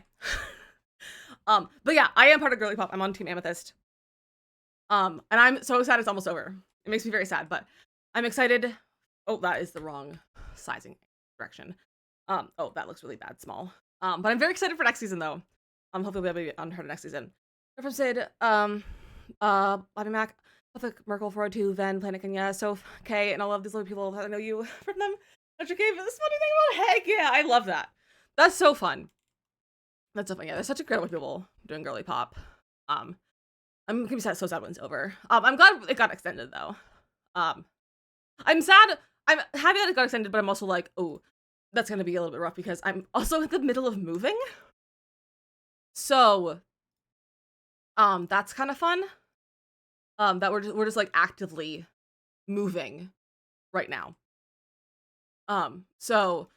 But yeah, I am part of Girly Pop. I'm on Team Amethyst. And I'm so sad it's almost over. It makes me very sad, but I'm excited. Oh, that is the wrong sizing direction. Oh, that looks really bad, small. But I'm very excited for next season though. Hopefully we'll be able to be on her next season. From Sid, Bobby Mac, Merkel 402, Ven, Planet Kenya, Soph, Kay, and all of these little people that I know you from them. Dr. K, this funny thing about heck yeah, I love that. That's so fun. That's so fun. Yeah, there's such incredible people doing Girly Pop. I'm gonna be so sad when it's over. I'm glad it got extended though. I'm sad. I'm happy that it got extended, but I'm also like, oh, that's gonna be a little bit rough because I'm also in the middle of moving. So, that's kind of fun. That we're just like actively moving right now. So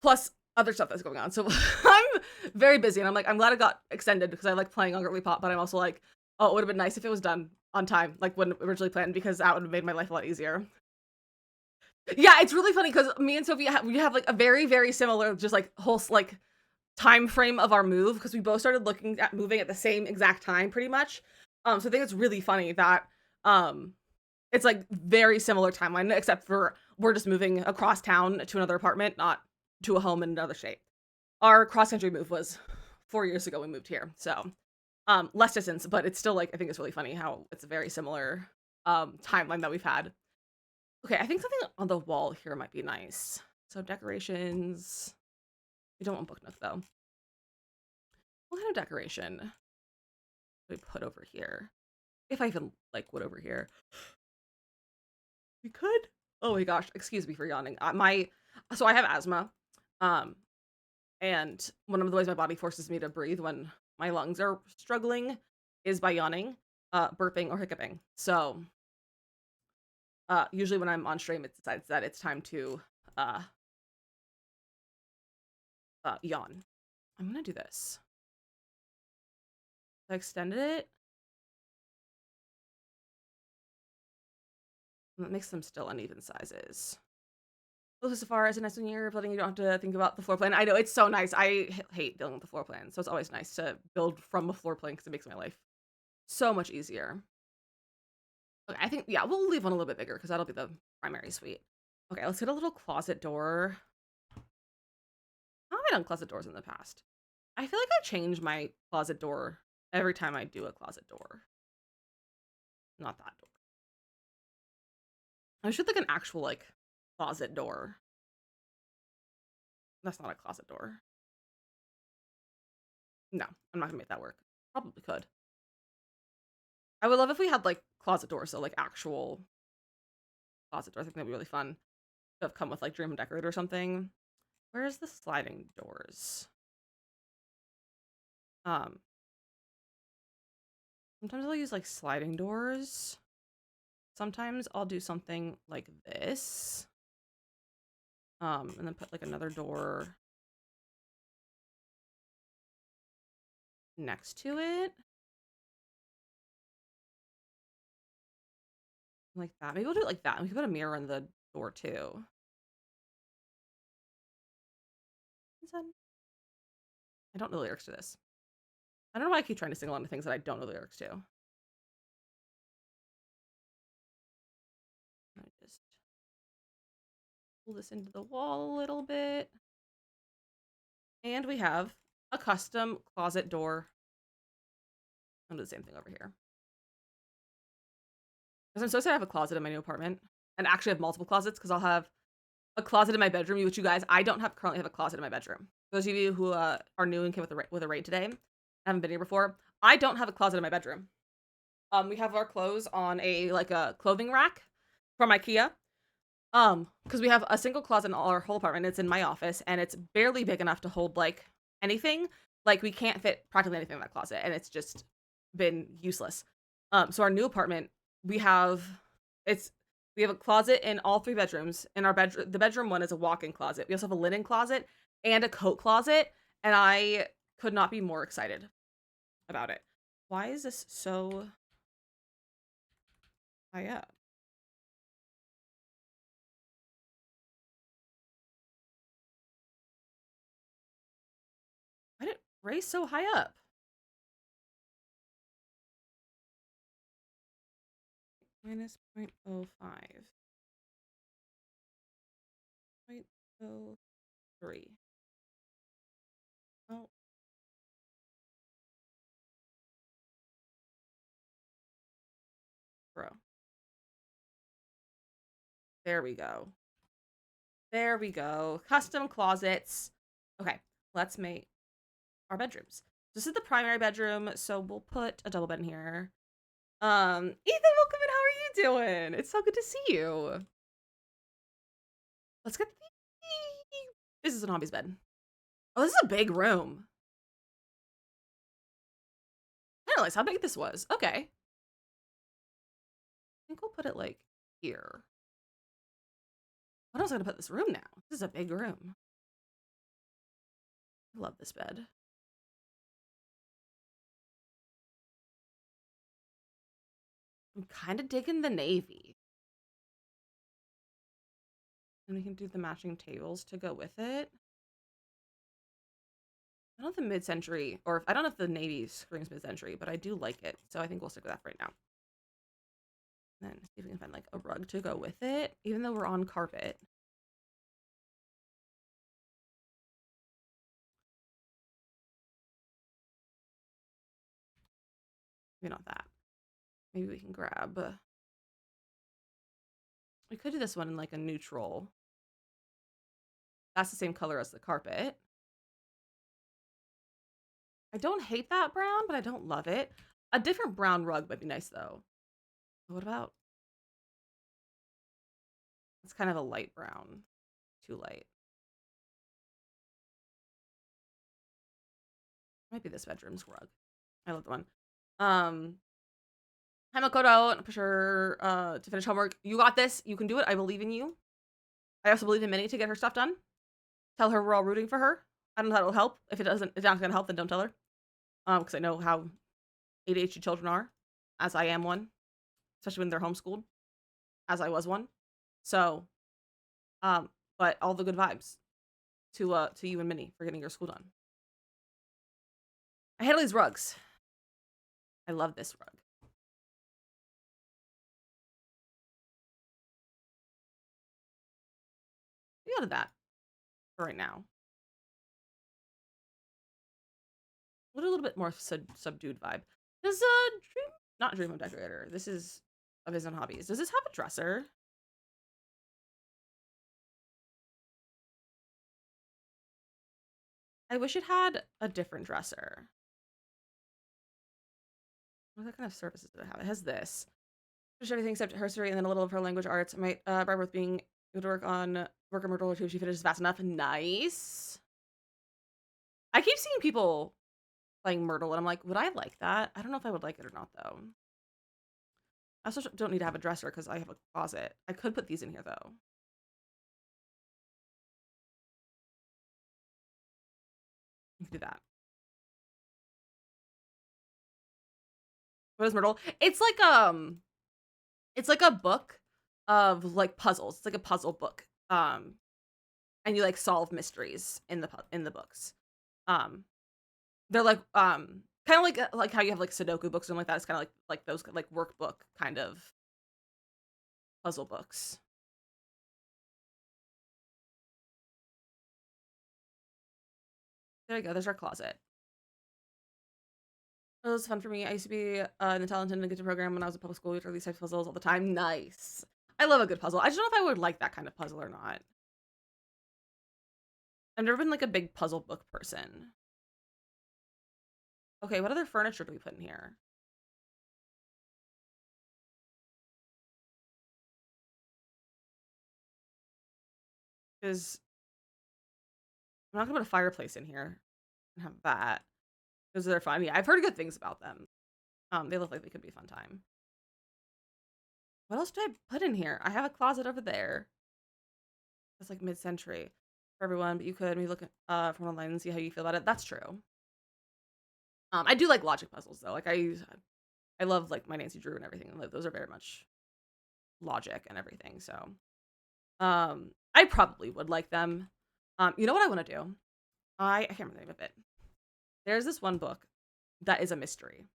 plus other stuff that's going on. So I'm very busy, and I'm glad it got extended because I like playing on Girly Pop, but I'm also like, oh, it would have been nice if it was done on time, like when originally planned, because that would have made my life a lot easier. Yeah, it's really funny because me and Sophia we have like a very, very similar just like whole like time frame of our move because we both started looking at moving at the same exact time pretty much. So I think it's really funny that it's like very similar timeline except for we're just moving across town to another apartment, not to a home in another state. Our cross country move was 4 years ago we moved here. So less distance, but it's still like I think it's really funny how it's a very similar timeline that we've had. Okay, I think something on the wall here might be nice. So decorations. We don't want book nook though. What kind of decoration do we put over here? If I even like wood over here. We could. Oh my gosh, excuse me for yawning. So I have asthma. And one of the ways my body forces me to breathe when my lungs are struggling is by yawning, burping, or hiccuping. So, usually when I'm on stream, it decides that it's time to uh, yawn. I'm gonna do this. I extended it. That makes them still uneven sizes. Well, so far as a nice one year, building, you don't have to think about the floor plan. I know, it's so nice. I hate dealing with the floor plan, so it's always nice to build from a floor plan because it makes my life so much easier. Okay, I think, yeah, we'll leave one a little bit bigger because that'll be the primary suite. Okay, let's get a little closet door. How have I done closet doors in the past? I feel like I change my closet door every time I do a closet door. Not that door. I should like an actual like closet door. That's not a closet door. No, I'm not gonna make that work. Probably could. I would love if we had like closet doors, so like actual closet doors. I think that'd be really fun to have come with like Dream Decorate or something. Where's the sliding doors? Um, Sometimes I'll use like sliding doors. Sometimes I'll do something like this. And then put like another door next to it. Like that. Maybe we'll do it like that. We can put a mirror in the door too. I don't know the lyrics to this. I don't know why I keep trying to sing along to things that I don't know the lyrics to. I just pull this into the wall a little bit. And we have a custom closet door. I'll do the same thing over here. Because I'm so excited I have a closet in my new apartment. And actually have multiple closets because I'll have a closet in my bedroom, which you guys, I don't currently have a closet in my bedroom. Those of you who are new and came with a raid today, haven't been here before, I don't have a closet in my bedroom. We have our clothes on a clothing rack from IKEA. Because we have a single closet in our whole apartment. It's in my office, and it's barely big enough to hold like anything. Like we can't fit practically anything in that closet, and it's just been useless. So our new apartment, we have a closet in all 3 bedrooms. In our bedroom, the bedroom one is a walk-in closet. We also have a linen closet and a coat closet, and I could not be more excited about it. Why is this so high up? Why did it raise so high up? Minus 0.05. 0.03. Oh, bro. There we go. There we go. Custom closets. Okay, let's make our bedrooms. This is the primary bedroom, so we'll put a double bed in here. Ethan, welcome in. How are you doing? It's so good to see you. Let's get the This is an hobbies bed. Oh, this is a big room. I didn't realize how big this was. Okay. I think we'll put it like here. What else am I gonna put in this room now? This is a big room. I love this bed. I'm kind of digging the navy. And we can do the matching tables to go with it. I don't know if the mid-century, or I don't know if the navy screams mid-century, but I do like it. So I think we'll stick with that for right now. And then see if we can find like a rug to go with it, even though we're on carpet. Maybe not that. Maybe we can grab. We could do this one in like a neutral. That's the same color as the carpet. I don't hate that brown, but I don't love it. A different brown rug might be nice though. What about? It's kind of a light brown. Too light. Might be this bedroom's rug. I love the one. Hi Makoto, for sure to finish homework. You got this. You can do it. I believe in you. I also believe in Minnie to get her stuff done. Tell her we're all rooting for her. I don't know how it'll help. If it's not gonna help, then don't tell her. Because I know how ADHD children are, as I am one, especially when they're homeschooled, as I was one. So, but all the good vibes to you and Minnie for getting your school done. I hate all these rugs. I love this rug. We got that for right now. We'll do a little bit more subdued vibe. Does not Dream Home Decorator. This is of his own hobbies. Does this have a dresser? I wish it had a different dresser. What kind of services does it have? It has this. Just everything except history and then a little of her language arts. I might bribe with being able to work on Myrtle or two if she finishes fast enough. Nice. I keep seeing people playing Myrtle and I'm like, would I like that? I don't know if I would like it or not though. I also don't need to have a dresser because I have a closet. I could put these in here though. You can do that. What is Myrtle? It's like a book of like puzzles. It's like a puzzle book. And you like solve mysteries in the books. They're like kind of like how you have like Sudoku books and like that. It's kind of like those like workbook kind of puzzle books. There you go. There's our closet. It was fun for me. I used to be in the talent and get to program when I was in public school. We would do these types of puzzles all the time. Nice. I love a good puzzle. I just don't know if I would like that kind of puzzle or not. I've never been like a big puzzle book person. Okay, what other furniture do we put in here? Because I'm not gonna put a fireplace in here and have that. Because they're fun. Yeah, I've heard good things about them. They look like they could be a fun time. What else did I put in here? I have a closet over there. That's like mid-century for everyone, but you could maybe look from online and see how you feel about it. That's true. I do like logic puzzles though. Like I love like my Nancy Drew and everything. Like, those are very much logic and everything. So, I probably would like them. You know what I want to do? I can't remember the name of it. There's this one book that is a mystery,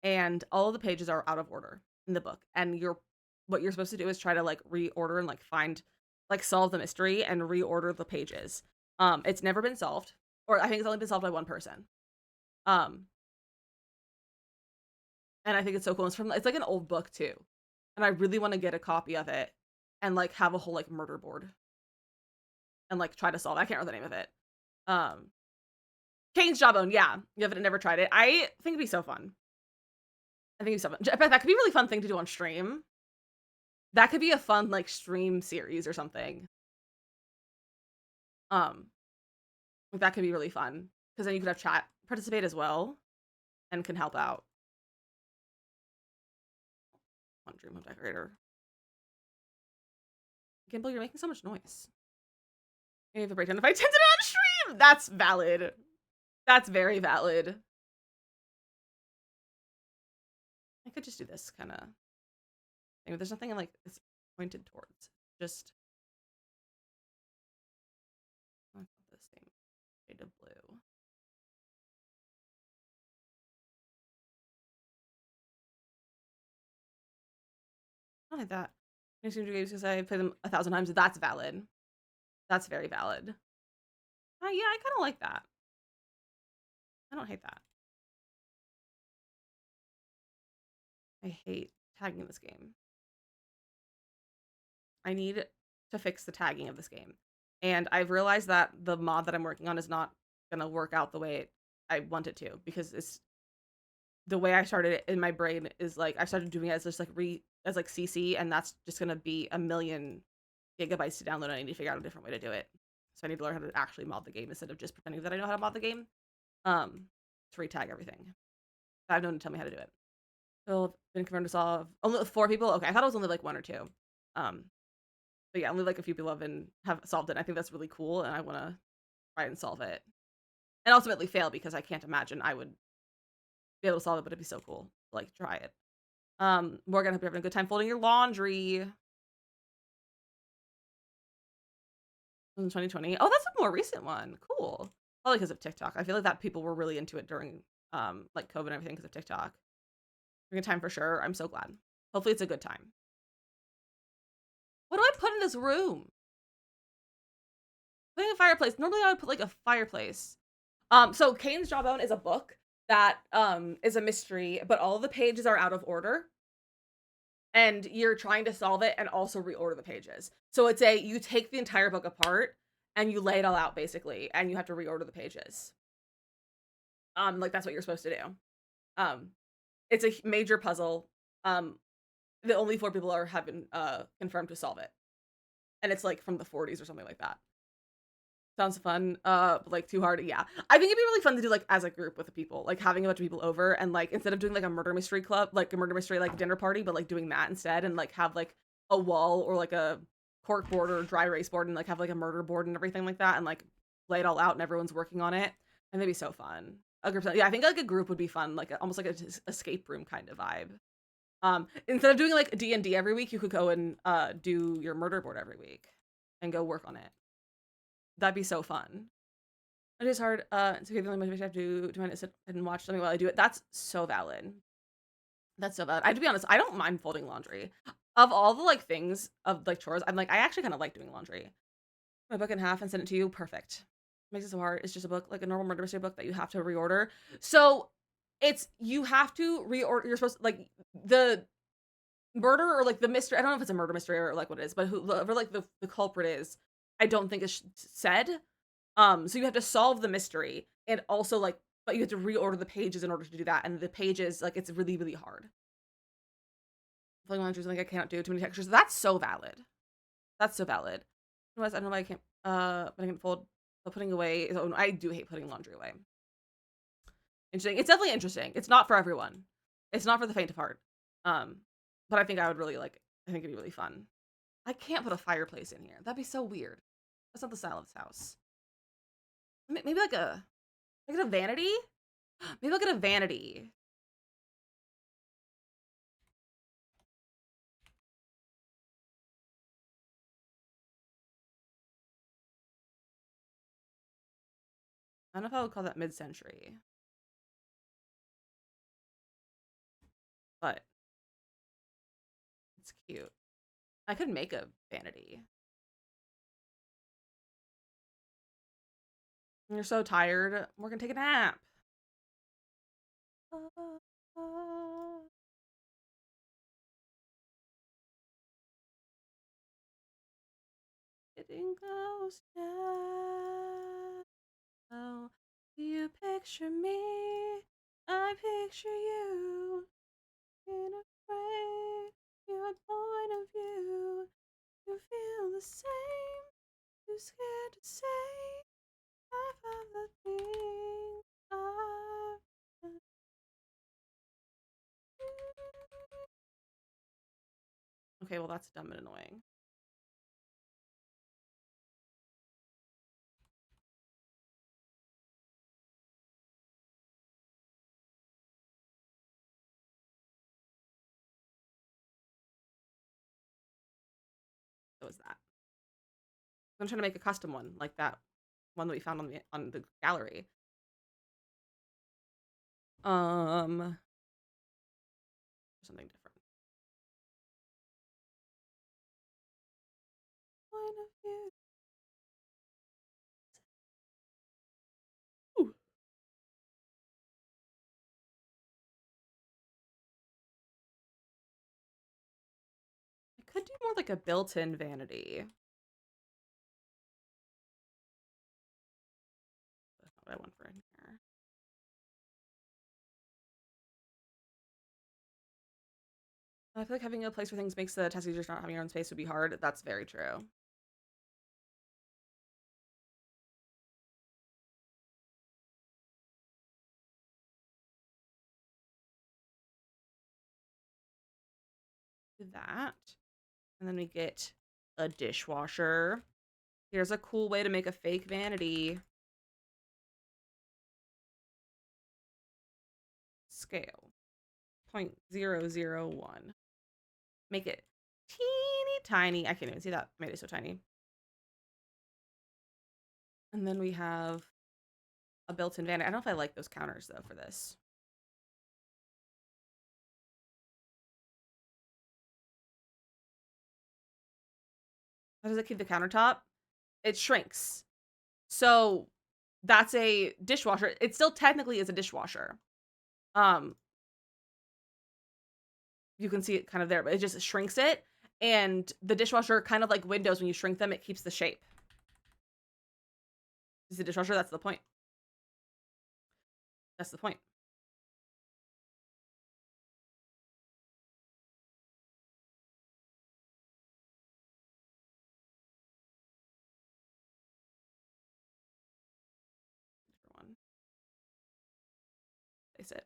and all of the pages are out of order in the book. And what you're supposed to do is try to like reorder and like find like solve the mystery and reorder the pages. It's never been solved, or I think it's only been solved by one person. And I think it's so cool. It's like an old book too. And I really want to get a copy of it and like have a whole like murder board and like try to solve it. I can't remember the name of it. Kane's Jawbone, yeah. You haven't never tried it. I think it'd be so fun. I think it'd be so fun. In fact, that could be a really fun thing to do on stream. That could be a fun like stream series or something. That could be really fun. Because then you could have chat participate as well and can help out. One Dream Home Decorator. Gimbal, you're making so much noise. Maybe have a breakdown if I tinted it on stream. That's valid. That's very valid. I could just do this kind of thing. There's nothing like it's pointed towards. Just the same shade of blue. Not like that. Makes me games because I play them 1,000 times. That's valid. That's very valid. Yeah, I kind of like that. I don't hate that. I hate tagging this game. I need to fix the tagging of this game. And I've realized that the mod that I'm working on is not going to work out the way I want it to, because it's the way I started it in my brain is like I started doing it as just like as like CC, and that's just going to be 1,000,000 gigabytes to download. And I need to figure out a different way to do it. So I need to learn how to actually mod the game instead of just pretending that I know how to mod the game. to retag everything. I have no one to tell me how to do it. Still been confirmed to solve. Only 4 people? Okay, I thought it was only like 1 or 2. But yeah, only like a few people have solved it. I think that's really cool, and I want to try and solve it. And ultimately fail because I can't imagine I would be able to solve it, but it'd be so cool to like try it. Morgan, I hope you're having a good time folding your laundry. In 2020. Oh, that's a more recent one. Cool. Probably because of TikTok. I feel like that people were really into it during like COVID and everything because of TikTok. A good time for sure. I'm so glad. Hopefully it's a good time. What do I put in this room? Putting a fireplace. Normally I would put like a fireplace. So Kane's Jawbone is a book that is a mystery, but all of the pages are out of order. And you're trying to solve it and also reorder the pages. So it's you take the entire book apart and you lay it all out basically, and you have to reorder the pages. Like that's what you're supposed to do. It's a major puzzle. The only 4 people have been confirmed to solve it, and it's like from the 40s or something like that. Sounds fun. But like too hard. Yeah, I think it'd be really fun to do like as a group with the people, like having a bunch of people over, and like instead of doing like a murder mystery club, like a murder mystery like dinner party, but like doing that instead, and like have like a wall or like a cork board or dry erase board, and like have like a murder board and everything like that, and like lay it all out, and everyone's working on it, and it'd be so fun. A group, yeah, I think like a group would be fun, like almost like a escape room kind of vibe. Instead of doing like D&D every week, you could go and do your murder board every week and go work on it. That'd be so fun. It is hard. It's okay. The only motivation I have to do is sit and watch something while I do it. That's so valid. That's so valid. I have to be honest. I don't mind folding laundry. Of all the like things of like chores, I'm like I actually kind of like doing laundry. My book in half and send it to you. Perfect. Makes it so hard. It's just a book, like a normal murder mystery book that you have to reorder. So it's you have to reorder. You're supposed to like the murder or like the mystery. I don't know if it's a murder mystery or like what it is, but whoever like the culprit is, I don't think is said. So you have to solve the mystery and also like, but you have to reorder the pages in order to do that. And the pages, like, it's really, really hard. Filling laundry is something I can't do. Too many textures. That's so valid. That's so valid. Otherwise, I don't know why I can't. But I can fold. But putting away. I do hate putting laundry away. Interesting. It's definitely interesting. It's not for everyone. It's not for the faint of heart. But I think I would really like. I think it'd be really fun. I can't put a fireplace in here. That'd be so weird. That's not the style of this house. Maybe like a vanity? Maybe I'll get a vanity. I don't know if I would call that mid-century. But it's cute. I could make a vanity. You're so tired. We're gonna take a nap. Getting close now. Oh, you picture me. I picture you. In a frame, your point of view. You feel the same. Too scared to say half of the things I've done. Okay, well that's dumb and annoying. So is that. I'm trying to make a custom one like that one that we found on the gallery. Something different. Point of view. Ooh. I could do more like a built-in vanity. That's not what I want for in here. I feel like having a place where things makes the task easier. Not having your own space would be hard. That's very true. that. And then we get a dishwasher. Here's a cool way to make a fake vanity. Scale 0.001. Make it teeny tiny. I can't even see that. I made it so tiny. And then we have a built-in vanity. I don't know if I like those counters though for this. How does it keep the countertop? It shrinks. So that's a dishwasher. It still technically is a dishwasher. You can see it kind of there, but it just shrinks it. And the dishwasher, kind of like windows, when you shrink them, it keeps the shape. Is the dishwasher? That's the point. That's the point. Different one. Place it.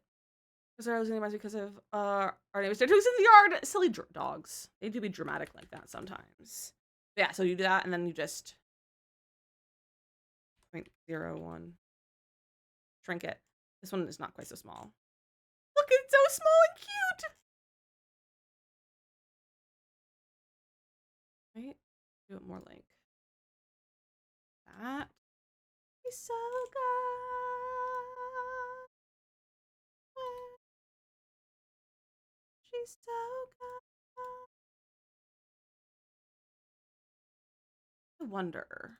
Because I was going to because of our neighbors. They're doing in the yard. Silly dogs. They do be dramatic like that sometimes. But yeah, so you do that, and then you just 0.01. Shrink it. This one is not quite so small. Look, it's so small and cute. Right? Do it more like that. He's so good. She's so good. I wonder.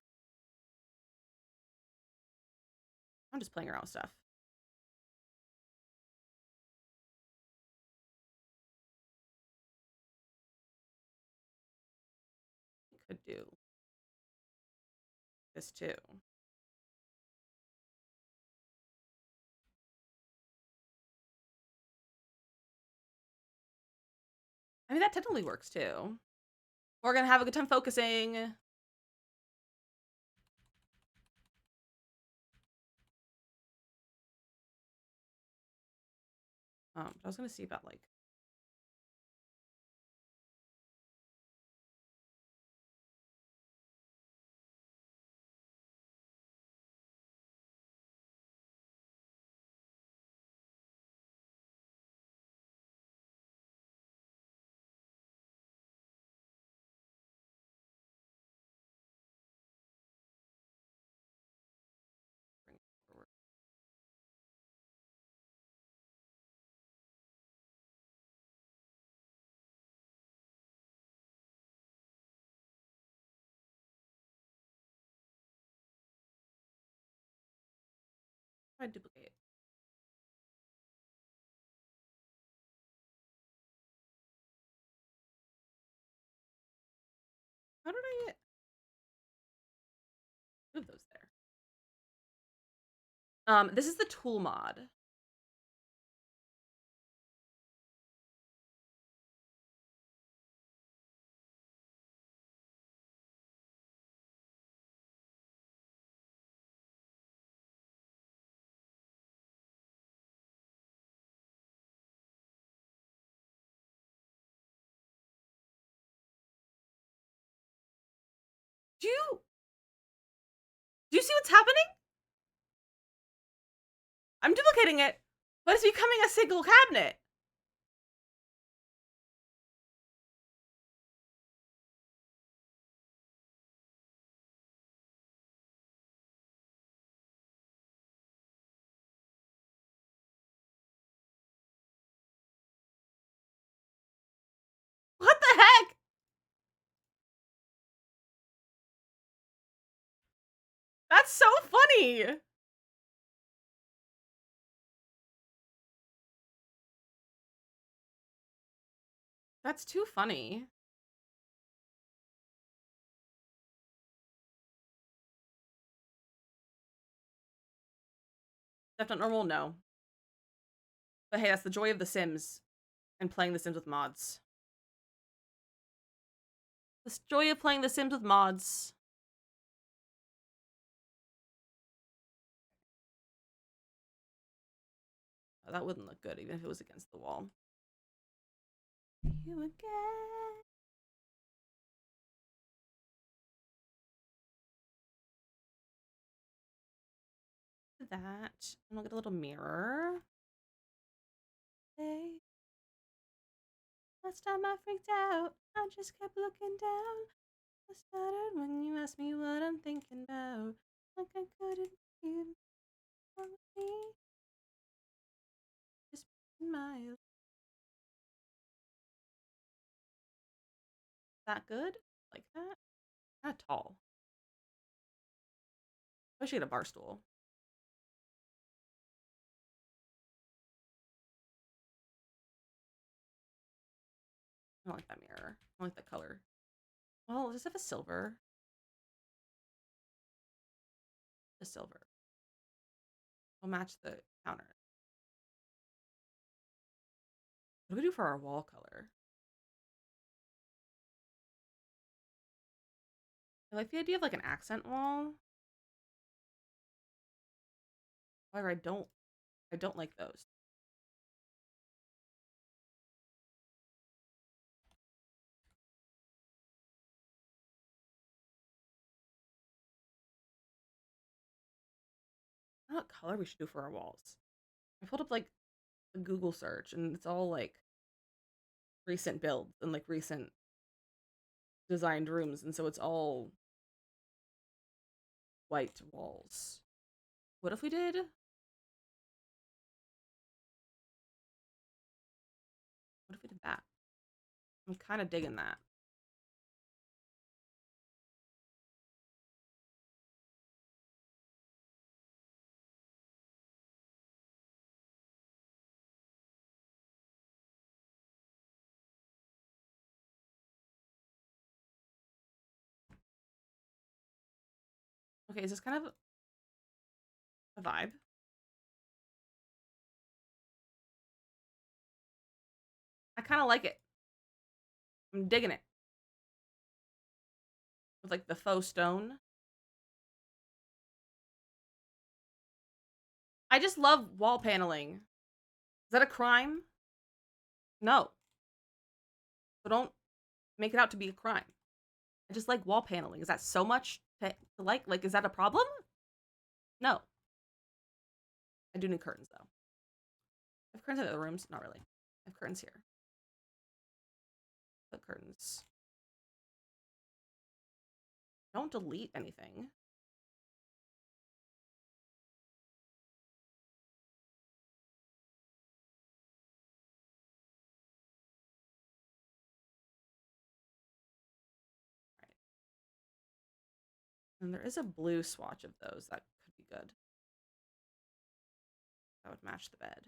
I'm just playing around with stuff. Could do this too. I mean, that technically works too. We're gonna have a good time focusing. I was gonna see about like. Bring it forward. Try to duplicate. How did I get? Move those there. This is the tool mod. Do you see what's happening? I'm duplicating it, but it's becoming a single cabinet. What the heck? That's so funny. That's too funny. That's not normal? No. But hey, that's the joy of The Sims and playing The Sims with mods. The joy of playing The Sims with mods. Oh, that wouldn't look good even if it was against the wall. You again. That. And we'll get a little mirror. Hey. Last time I freaked out, I just kept looking down. I stuttered when you asked me what I'm thinking about. Like I couldn't hear wrong with me. Just in my. Is that good? Like that? Not tall. I wish I had a bar stool. I don't like that mirror. I don't like the color. Well, does it have a silver? A silver. We'll match the counter. What do we do for our wall color? I like the idea of like an accent wall. However, I don't like those. I don't know what color we should do for our walls. I pulled up like a Google search and it's all like recent builds and like recent designed rooms, and so it's all white walls. What if we did? What if we did that? I'm kind of digging that. Okay, is this kind of a vibe? I kind of like it. I'm digging it. With like the faux stone. I just love wall paneling. Is that a crime? No. So don't make it out to be a crime. I just like wall paneling. Is that so much to like? Like, is that a problem? No. I do need curtains though. I have curtains in the other rooms? Not really. I have curtains here. Put curtains. Don't delete anything. All right. And there is a blue swatch of those. That could be good. That would match the bed.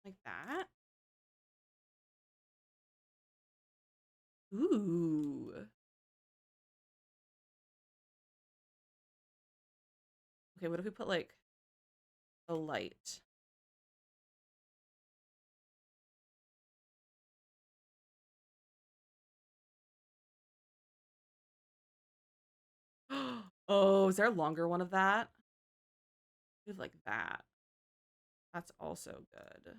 Like that. Ooh. Okay, what if we put like a light? Oh, is there a longer one of that? We have like that. That's also good.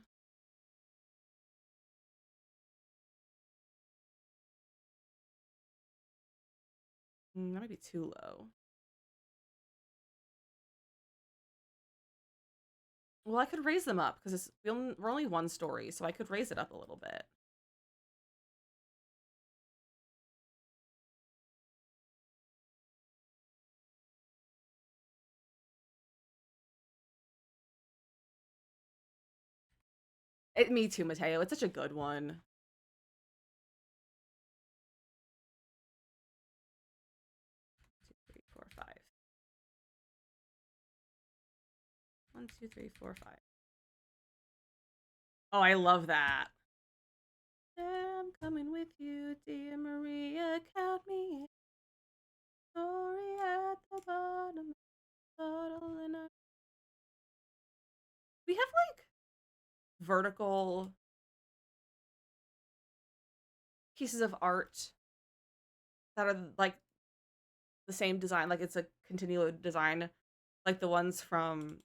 That might be too low. Well, I could raise them up because we're only one story, so I could raise it up a little bit. Me too, Mateo. It's such a good one. Two, three, four, five. 1, 2, 3, 4, 5. Oh, I love that. I'm coming with you, dear Maria. Count me in. Story at the bottom of the bottle, and we have like vertical pieces of art that are like the same design, like it's a continual design, like the ones from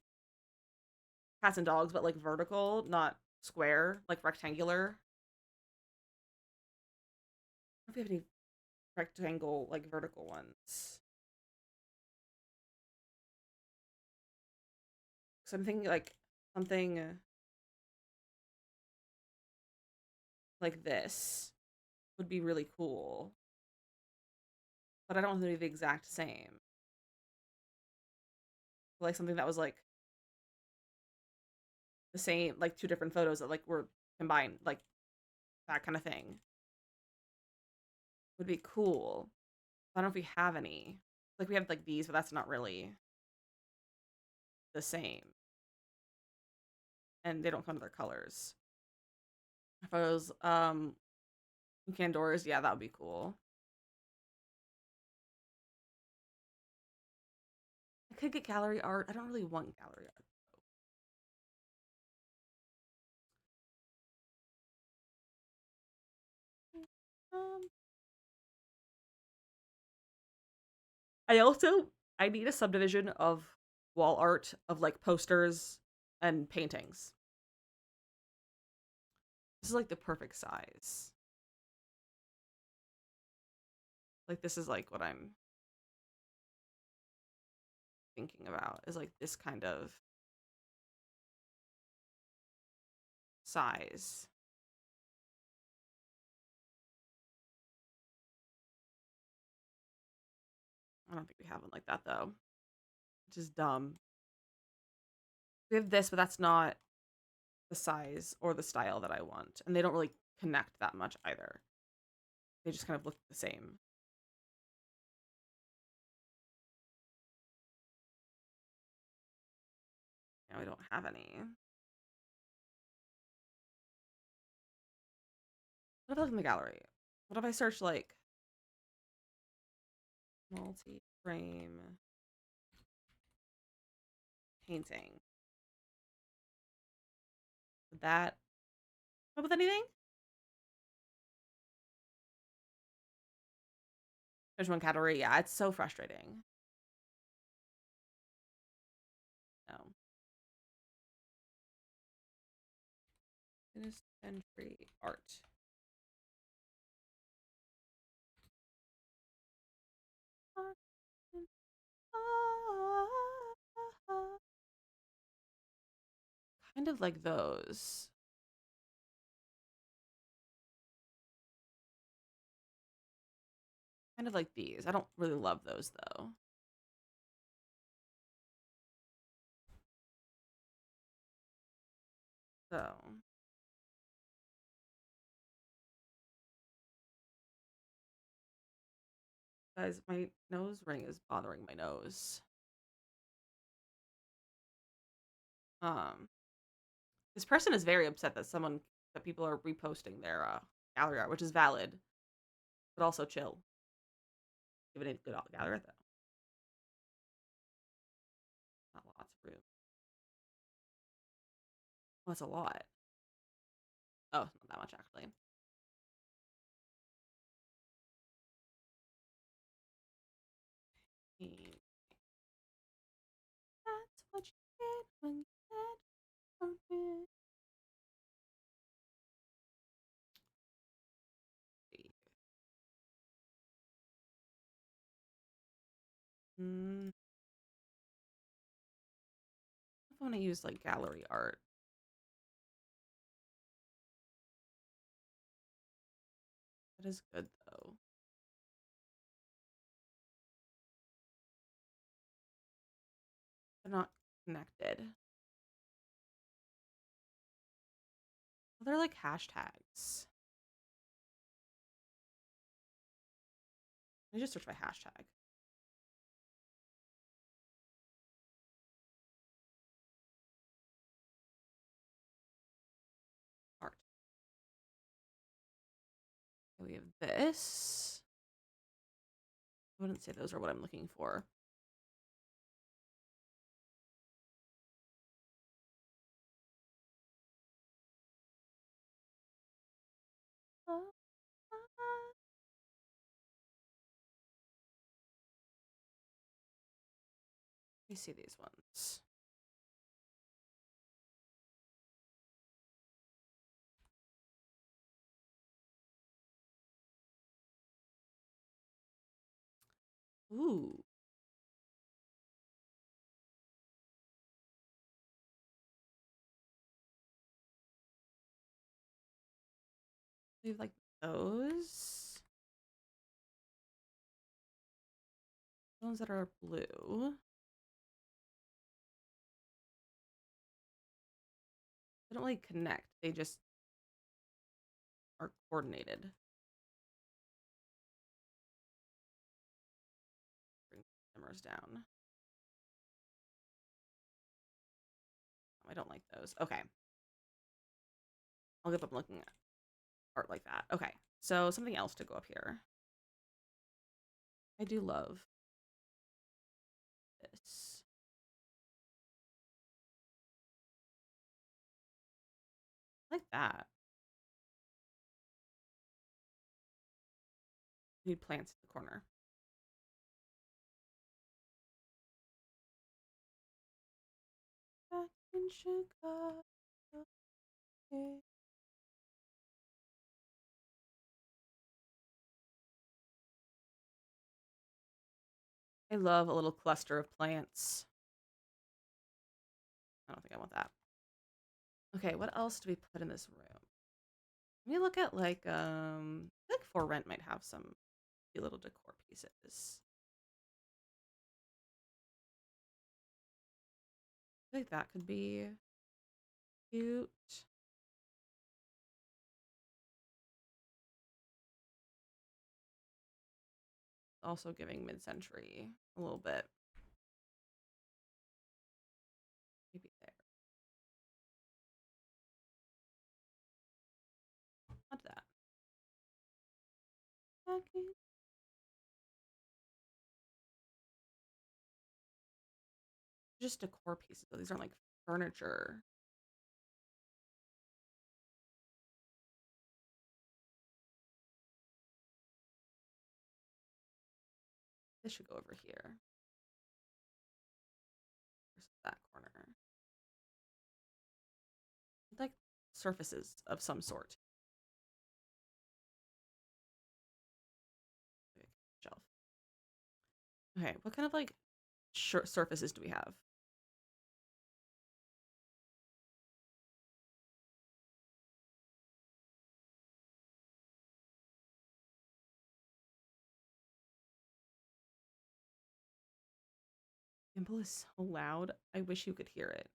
Cats and Dogs, but like vertical, not square, like rectangular. I don't know if we have any rectangle, like vertical ones. So I'm thinking like something like this would be really cool, but I don't want them to be the exact same. Like something that was like the same, like two different photos that like were combined, like that kind of thing would be cool. I don't know if we have any. Like we have like these, but that's not really the same, and they don't come to their colors. Photos, Candores, yeah, that would be cool. I could get gallery art. I don't really want gallery art. Um, I need a subdivision of wall art of like posters and paintings. This is like the perfect size. Like this is like what I'm thinking about is like this kind of size. I don't think we have one like that though, which is dumb. We have this, but that's not the size or the style that I want, and they don't really connect that much either. They just kind of look the same. Now we don't have any. What if I look in the gallery? What if I search like multi-frame painting? Would that come up with anything? There's one category. Yeah, it's so frustrating. No. Finished entry art. Kind of like those. Kind of like these. I don't really love those though. So, guys, my nose ring is bothering my nose. Um, this person is very upset that people are reposting their gallery art, which is valid, but also chill. Give it a good gallery art though. Not lots of room. Well, that's a lot. Oh, not that much actually. That's what you get when you get open. Mm, I want to use like gallery art. That is good though. They're not connected. They're like hashtags. Let me just search by hashtag. Art. Okay, we have this. I wouldn't say those are what I'm looking for. me see these ones. Ooh. We have like those. The ones that are blue. They don't really connect. They just are coordinated. Bring cameras down. I don't like those. Okay. I'll give up looking at art like that. Okay. So something else to go up here. I do love this. I like that. Need plants in the corner. Back in Chicago. Okay. I love a little cluster of plants. I don't think I want that. Okay, what else do we put in this room? Let me look at like I feel like For Rent might have some cute little decor pieces. I think that could be cute. Also giving mid-century a little bit. Maybe there. Not that. Okay. Just decor pieces. Though. These aren't like furniture. This should go over here. Where's that corner? Like surfaces of some sort. Okay, shelf. Okay, what kind of like surfaces do we have? Gimbal is so loud. I wish you could hear it.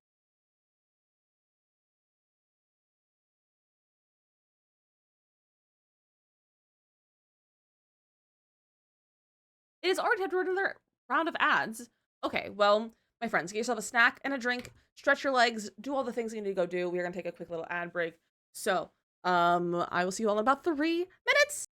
It has already had another round of ads. Okay, well, my friends, get yourself a snack and a drink, stretch your legs, do all the things you need to go do. We're gonna take a quick little ad break. So, I will see you all in about 3 minutes.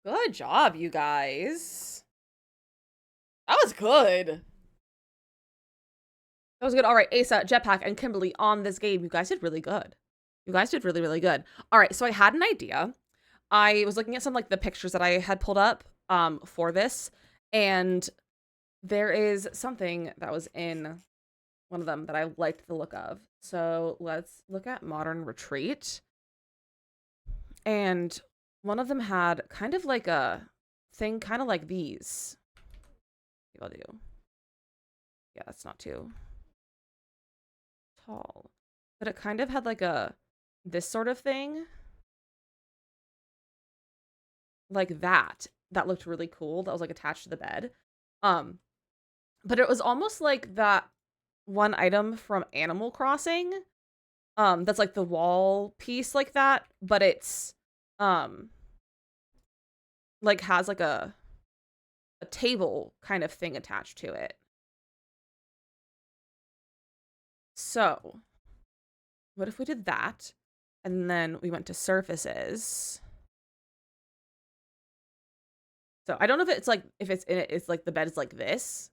Good job, you guys. That was good. That was good. All right, Asa, Jetpack, and Kimberly on this game. You guys did really good. You guys did really, really good. All right, so I had an idea. I was looking at some like the pictures that I had pulled up for this, and there is something that was in one of them that I liked the look of. So let's look at Modern Retreat. And one of them had kind of like a thing, kind of like these. Maybe I'll do. Yeah, that's not too tall. But it kind of had like a this sort of thing. Like that. That looked really cool. That was like attached to the bed. But it was almost like that one item from Animal Crossing. That's like the wall piece like that, but it's like has like a table kind of thing attached to it. So, what if we did that and then we went to surfaces? So, I don't know if it's like if it's in it, it's like the bed is like this.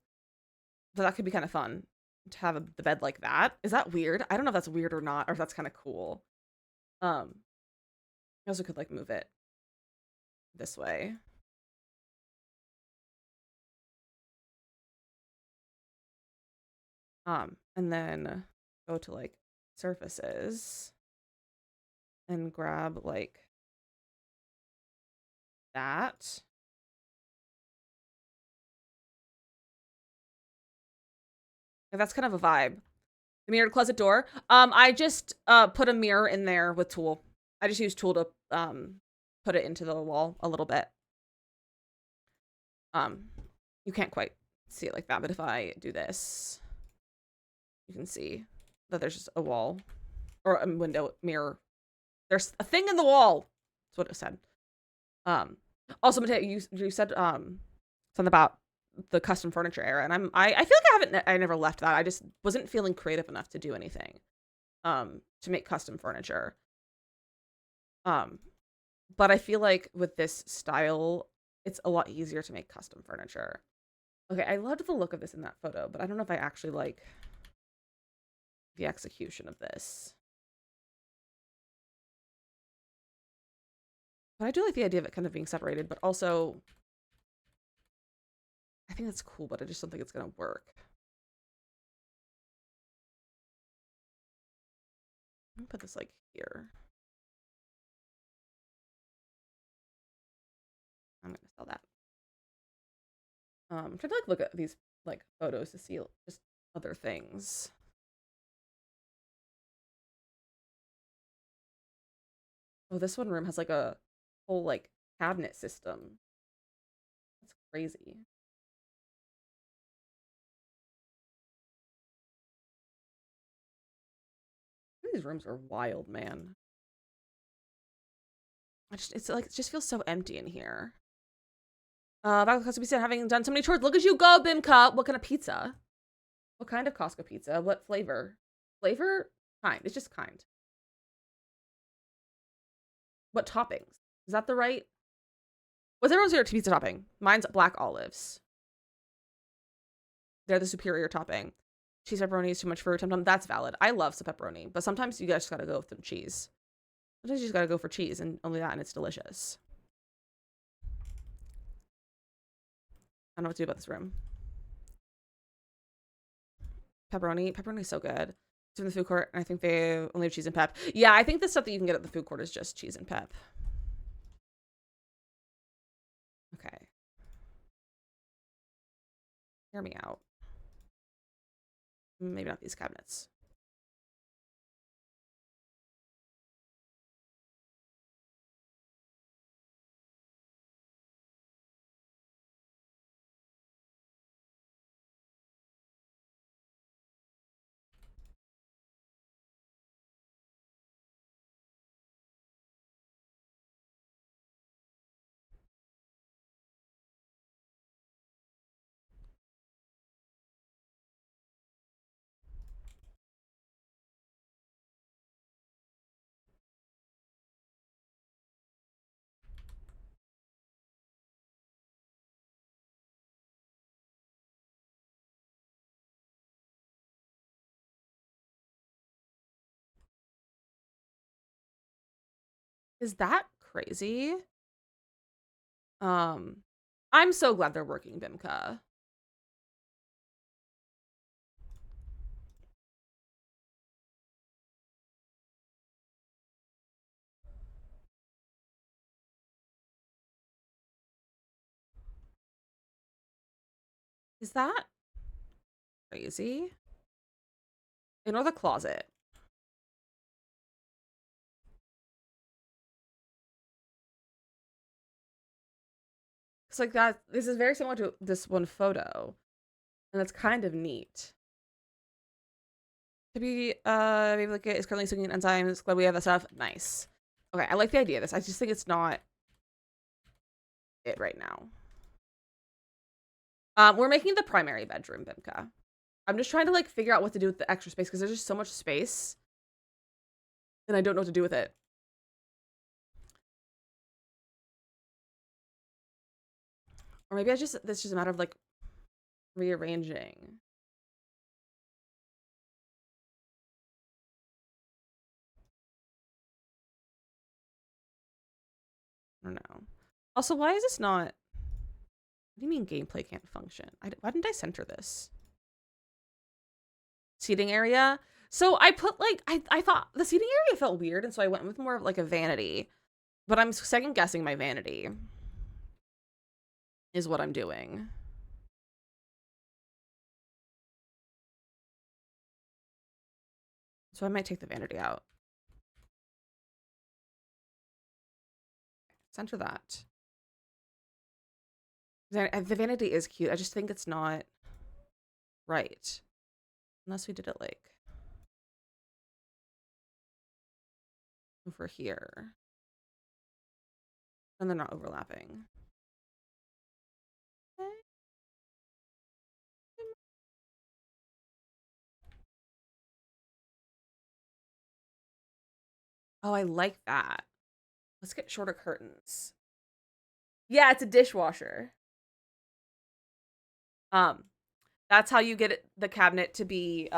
But that could be kind of fun to have the bed like that. Is that weird? I don't know if that's weird or not, or if that's kind of cool. I also could like move it this way. And then go to like surfaces and grab like that. And that's kind of a vibe. The mirrored closet door. I just put a mirror in there with Tool. I just used Tool to put it into the wall a little bit. You can't quite see it like that, but if I do this, you can see that there's just a wall or a window mirror. There's a thing in the wall. That's what it said. Also, Mateo, you said something about the custom furniture era, and I feel like I never left that. I just wasn't feeling creative enough to do anything to make custom furniture. But I feel like with this style, it's a lot easier to make custom furniture. Okay, I loved the look of this in that photo, but I don't know if I actually like the execution of this. But I do like the idea of it kind of being separated, but also I think that's cool, but I just don't think it's gonna work. Let me put this like here. I'm gonna sell that. I'm trying to like look at these like photos to see just other things. Oh, this one room has like a whole like cabinet system. That's crazy. These rooms are wild, man. It's like it just feels so empty in here. Back to Costco Pizza, having done so many chores. Look at you go, Bimka. What kind of pizza? What kind of Costco pizza? What flavor? Flavor? Kind. It's just kind. What toppings? Is that the right? What's everyone's favorite pizza topping? Mine's black olives. They're the superior topping. Cheese pepperoni is too much for Tum Tum. That's valid. I love some pepperoni, but sometimes you guys just gotta go with some cheese. Sometimes you just gotta go for cheese and only that, and it's delicious. I don't know what to do about this room. Pepperoni. Pepperoni is so good. It's in the food court, and I think they only have cheese and pep. Yeah, I think the stuff that you can get at the food court is just cheese and pep. Okay. Hear me out. Maybe not these cabinets. Is that crazy? I'm so glad they're working Bimka. Is that crazy? Ignore the closet. It's like that. This is very similar to this one photo, and it's kind of neat. To be, maybe like it's currently singing enzymes. Glad we have that stuff. Nice. Okay, I like the idea of this. I just think it's not it right now. We're making the primary bedroom, Bimka. I'm just trying to like figure out what to do with the extra space because there's just so much space, and I don't know what to do with it. Or maybe this is just a matter of like rearranging. I don't know. Also, why is this not? What do you mean gameplay can't function? Why didn't I center this? Seating area. So I put like, I thought the seating area felt weird, and so I went with more of like a vanity. But I'm second guessing my vanity is what I'm doing. So I might take the vanity out. Center that. The vanity is cute. I just think it's not right. Unless we did it like over here. And they're not overlapping. Oh, I like that. Let's get shorter curtains. Yeah, it's a dishwasher. That's how you get the cabinet to be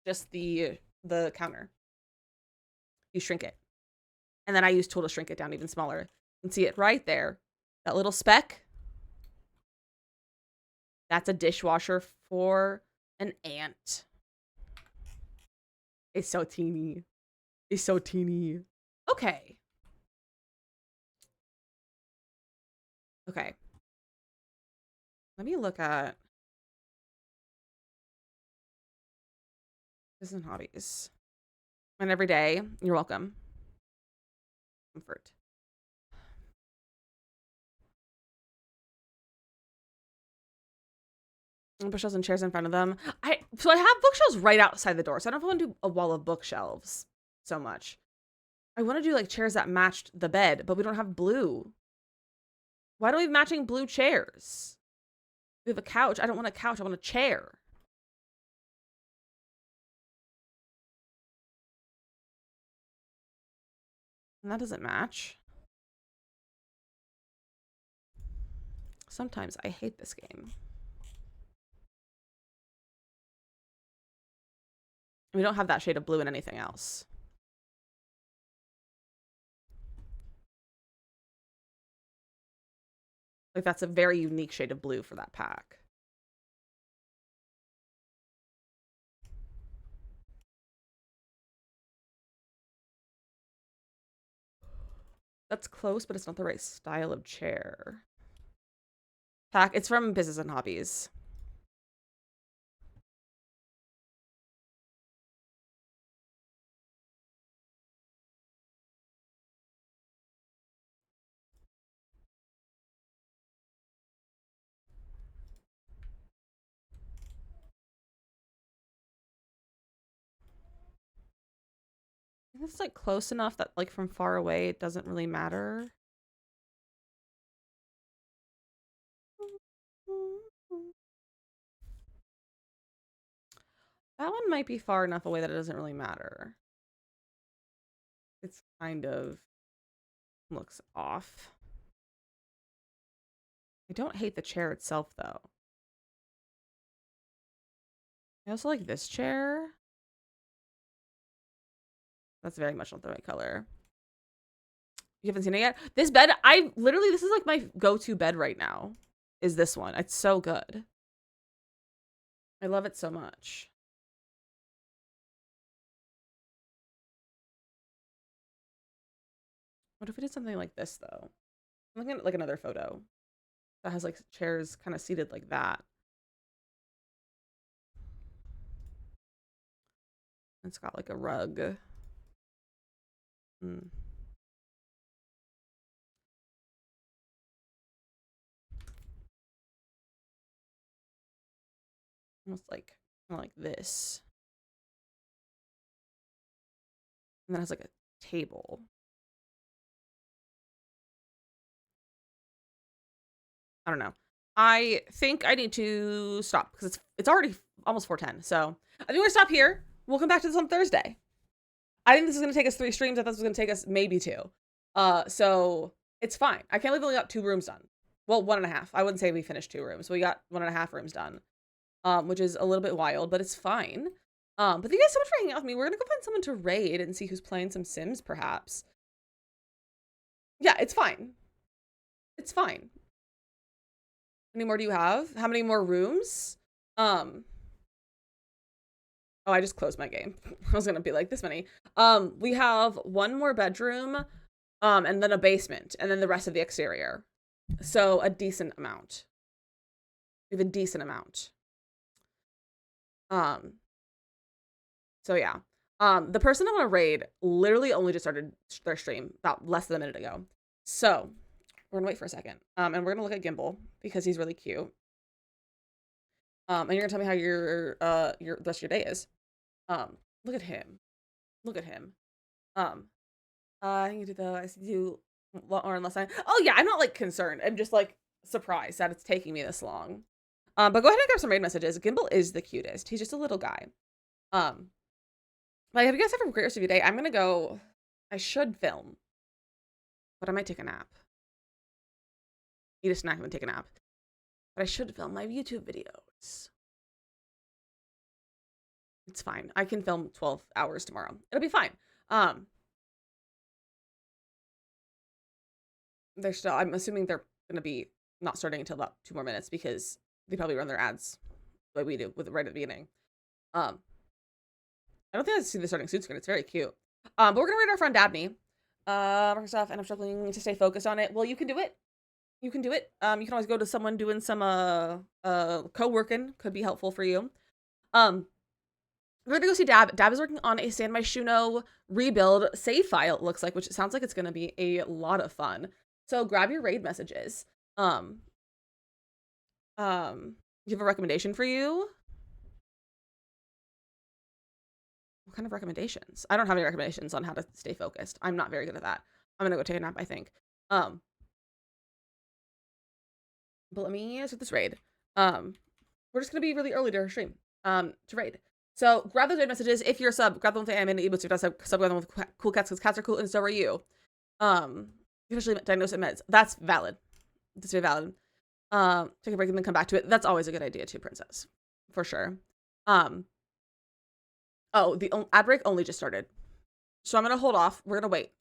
just the counter. You shrink it. And then I use tool to shrink it down even smaller. You can see it right there. That little speck. That's a dishwasher for an ant. It's so teeny. It's so teeny. Okay. Okay. Let me look at business and hobbies. And every day, you're welcome. Comfort. Bookshelves and chairs in front of them. So I have bookshelves right outside the door. So I don't want to do a wall of bookshelves so much. I want to do like chairs that matched the bed, but we don't have blue. Why don't we have matching blue chairs? We have a couch. I don't want a couch. I want a chair. And that doesn't match. Sometimes I hate this game. We don't have that shade of blue in anything else. Like that's a very unique shade of blue for that pack. That's close, but it's not the right style of chair. Pack. It's from Business and Hobbies. It's like close enough that like from far away it doesn't really matter. That one might be far enough away that it doesn't really matter. It's kind of looks off. I don't hate the chair itself though. I also like this chair. That's very much not the right color. You haven't seen it yet? This bed, this is like my go-to bed right now, is this one. It's so good. I love it so much. What if we did something like this, though? I'm looking at like another photo that has like chairs kind of seated like that. It's got like a rug. Almost like kind of like this. And then it has like a table. I don't know. I think I need to stop because it's already almost 4:10. So I think we're gonna stop here. We'll come back to this on Thursday. I think this is gonna take us 3 streams. I thought this was gonna take us maybe 2. So it's fine. I can't believe we only got 2 rooms done. Well, 1.5. I wouldn't say we finished 2 rooms. We got 1.5 rooms done. Which is a little bit wild, but it's fine. But thank you guys so much for hanging out with me. We're gonna go find someone to raid and see who's playing some Sims, perhaps. Yeah, it's fine. It's fine. How many more do you have? How many more rooms? Oh, I just closed my game. I was gonna be like, this many. We have 1 more bedroom, and then a basement, and then the rest of the exterior. So a decent amount. We have a decent amount. So yeah. The person I want to raid literally only just started their stream about less than a minute ago. So we're gonna wait for a second. And we're gonna look at Gimbal because he's really cute. And you're gonna tell me how your the rest of your day is. Look at him. Look at him. I think you do I do or unless I oh yeah, I'm not like concerned. I'm just like surprised that it's taking me this long. But go ahead and grab some raid messages. Gimbal is the cutest. He's just a little guy. Like, have you guys have a great rest of your day? I'm gonna go. I should film, but I might take a nap. Eat a snack and then take a nap. But I should film my YouTube videos. It's fine. I can film 12 hours tomorrow. It'll be fine. They're still. I'm assuming they're gonna be not starting until about 2 more minutes because they probably run their ads like we do with right at the beginning. I don't think I've seen the starting suit screen. It's very cute. But we're gonna read our friend Dabney. Stuff, and I'm struggling to stay focused on it. Well, you can do it. You can do it. You can always go to someone doing some co-working. Could be helpful for you. We're gonna go see Dab. Dab is working on a San Myshuno rebuild save file, it looks like, which sounds like it's gonna be a lot of fun. So grab your raid messages. You have a recommendation for you? What kind of recommendations? I don't have any recommendations on how to stay focused. I'm not very good at that. I'm gonna go take a nap, I think. But let me start this raid. We're just gonna be really early to our stream. To raid. So grab those raid messages. If you're a sub, grab them with the anime emotes. If you're not sub, grab them with cool cats because cats are cool and so are you. Officially diagnosed at meds. That's valid. That's very valid. Take a break and then come back to it. That's always a good idea too, princess. For sure. Oh, the ad break only just started. So I'm gonna hold off. We're gonna wait.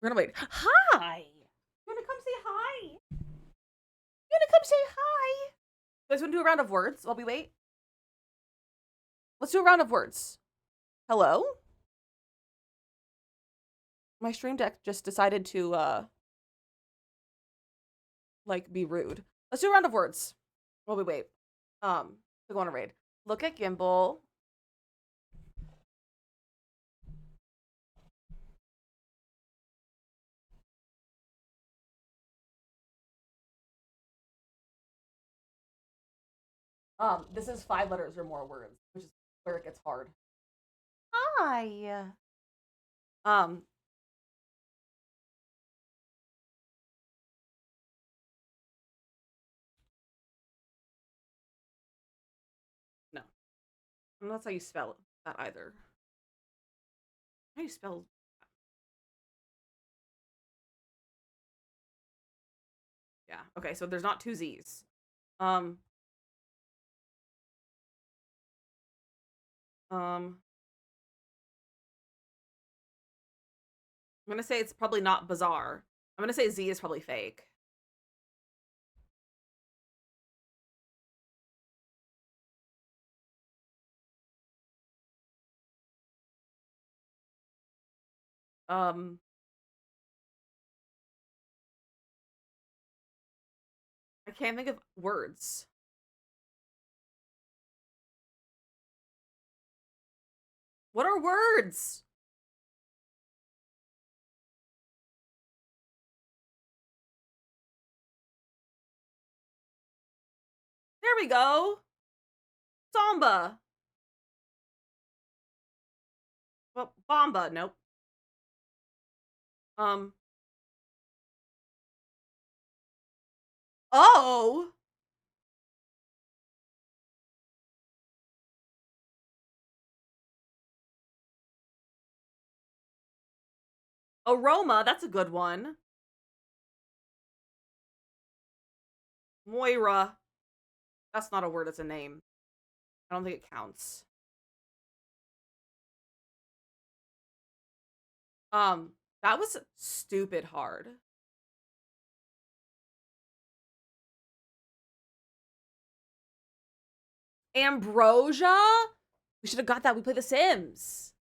We're gonna wait. Hi! You wanna come say hi? You wanna come say hi? You guys wanna do a round of words while we wait? Let's do a round of words. Hello? My stream deck just decided to like be rude. Let's do a round of words while we wait. To go on a raid. Look at Gimbal. This is 5 letters or more words, which is where it gets hard. Hi. No. And that's how you spell that either. How do you spell that? Yeah. Okay, so there's not 2 Z's. Um I'm gonna say it's probably not bizarre. I'm gonna say Z is probably fake. Um, I can't think of words. What are words? There we go. Samba. Well, Bomba. Nope. Um. Oh. Aroma. That's a good one. Moira. That's not a word. It's a name. I don't think it counts. That was stupid hard. Ambrosia? We should have got that. We play The Sims.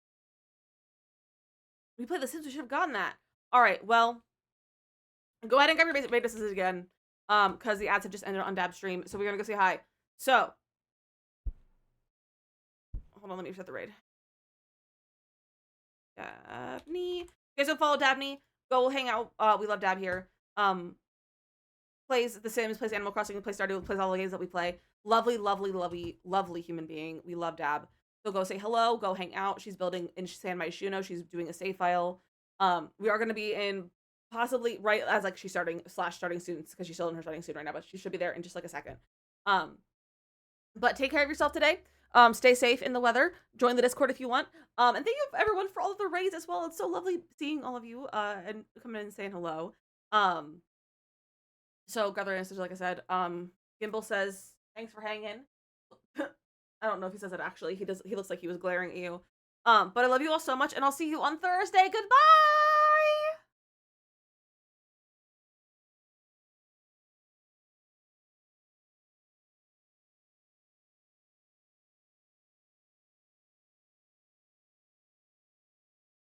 We play The Sims. We should have gotten that. All right. Well, go ahead and grab your basic businesses again. Because the ads have just ended on Dab's stream. So we're gonna go say hi. So, hold on. Let me reset the raid. Dabney. You guys don't follow Dabney? Go hang out. We love Dab here. Plays The Sims, plays Animal Crossing, plays Stardew, plays all the games that we play. Lovely, lovely, lovely, lovely human being. We love Dab. So go say hello, go hang out. She's building in San Myshuno. She's doing a save file. We are gonna be in possibly right as like she's starting students because she's still in her starting student right now, but she should be there in just like a second. But take care of yourself today. Stay safe in the weather. Join the Discord if you want. And thank you everyone for all of the raids as well. It's so lovely seeing all of you and coming in and saying hello. So grab their answers, like I said. Gimbal says, thanks for hanging. I don't know if he says it actually. He looks like he was glaring at you. But I love you all so much, and I'll see you on Thursday. Goodbye!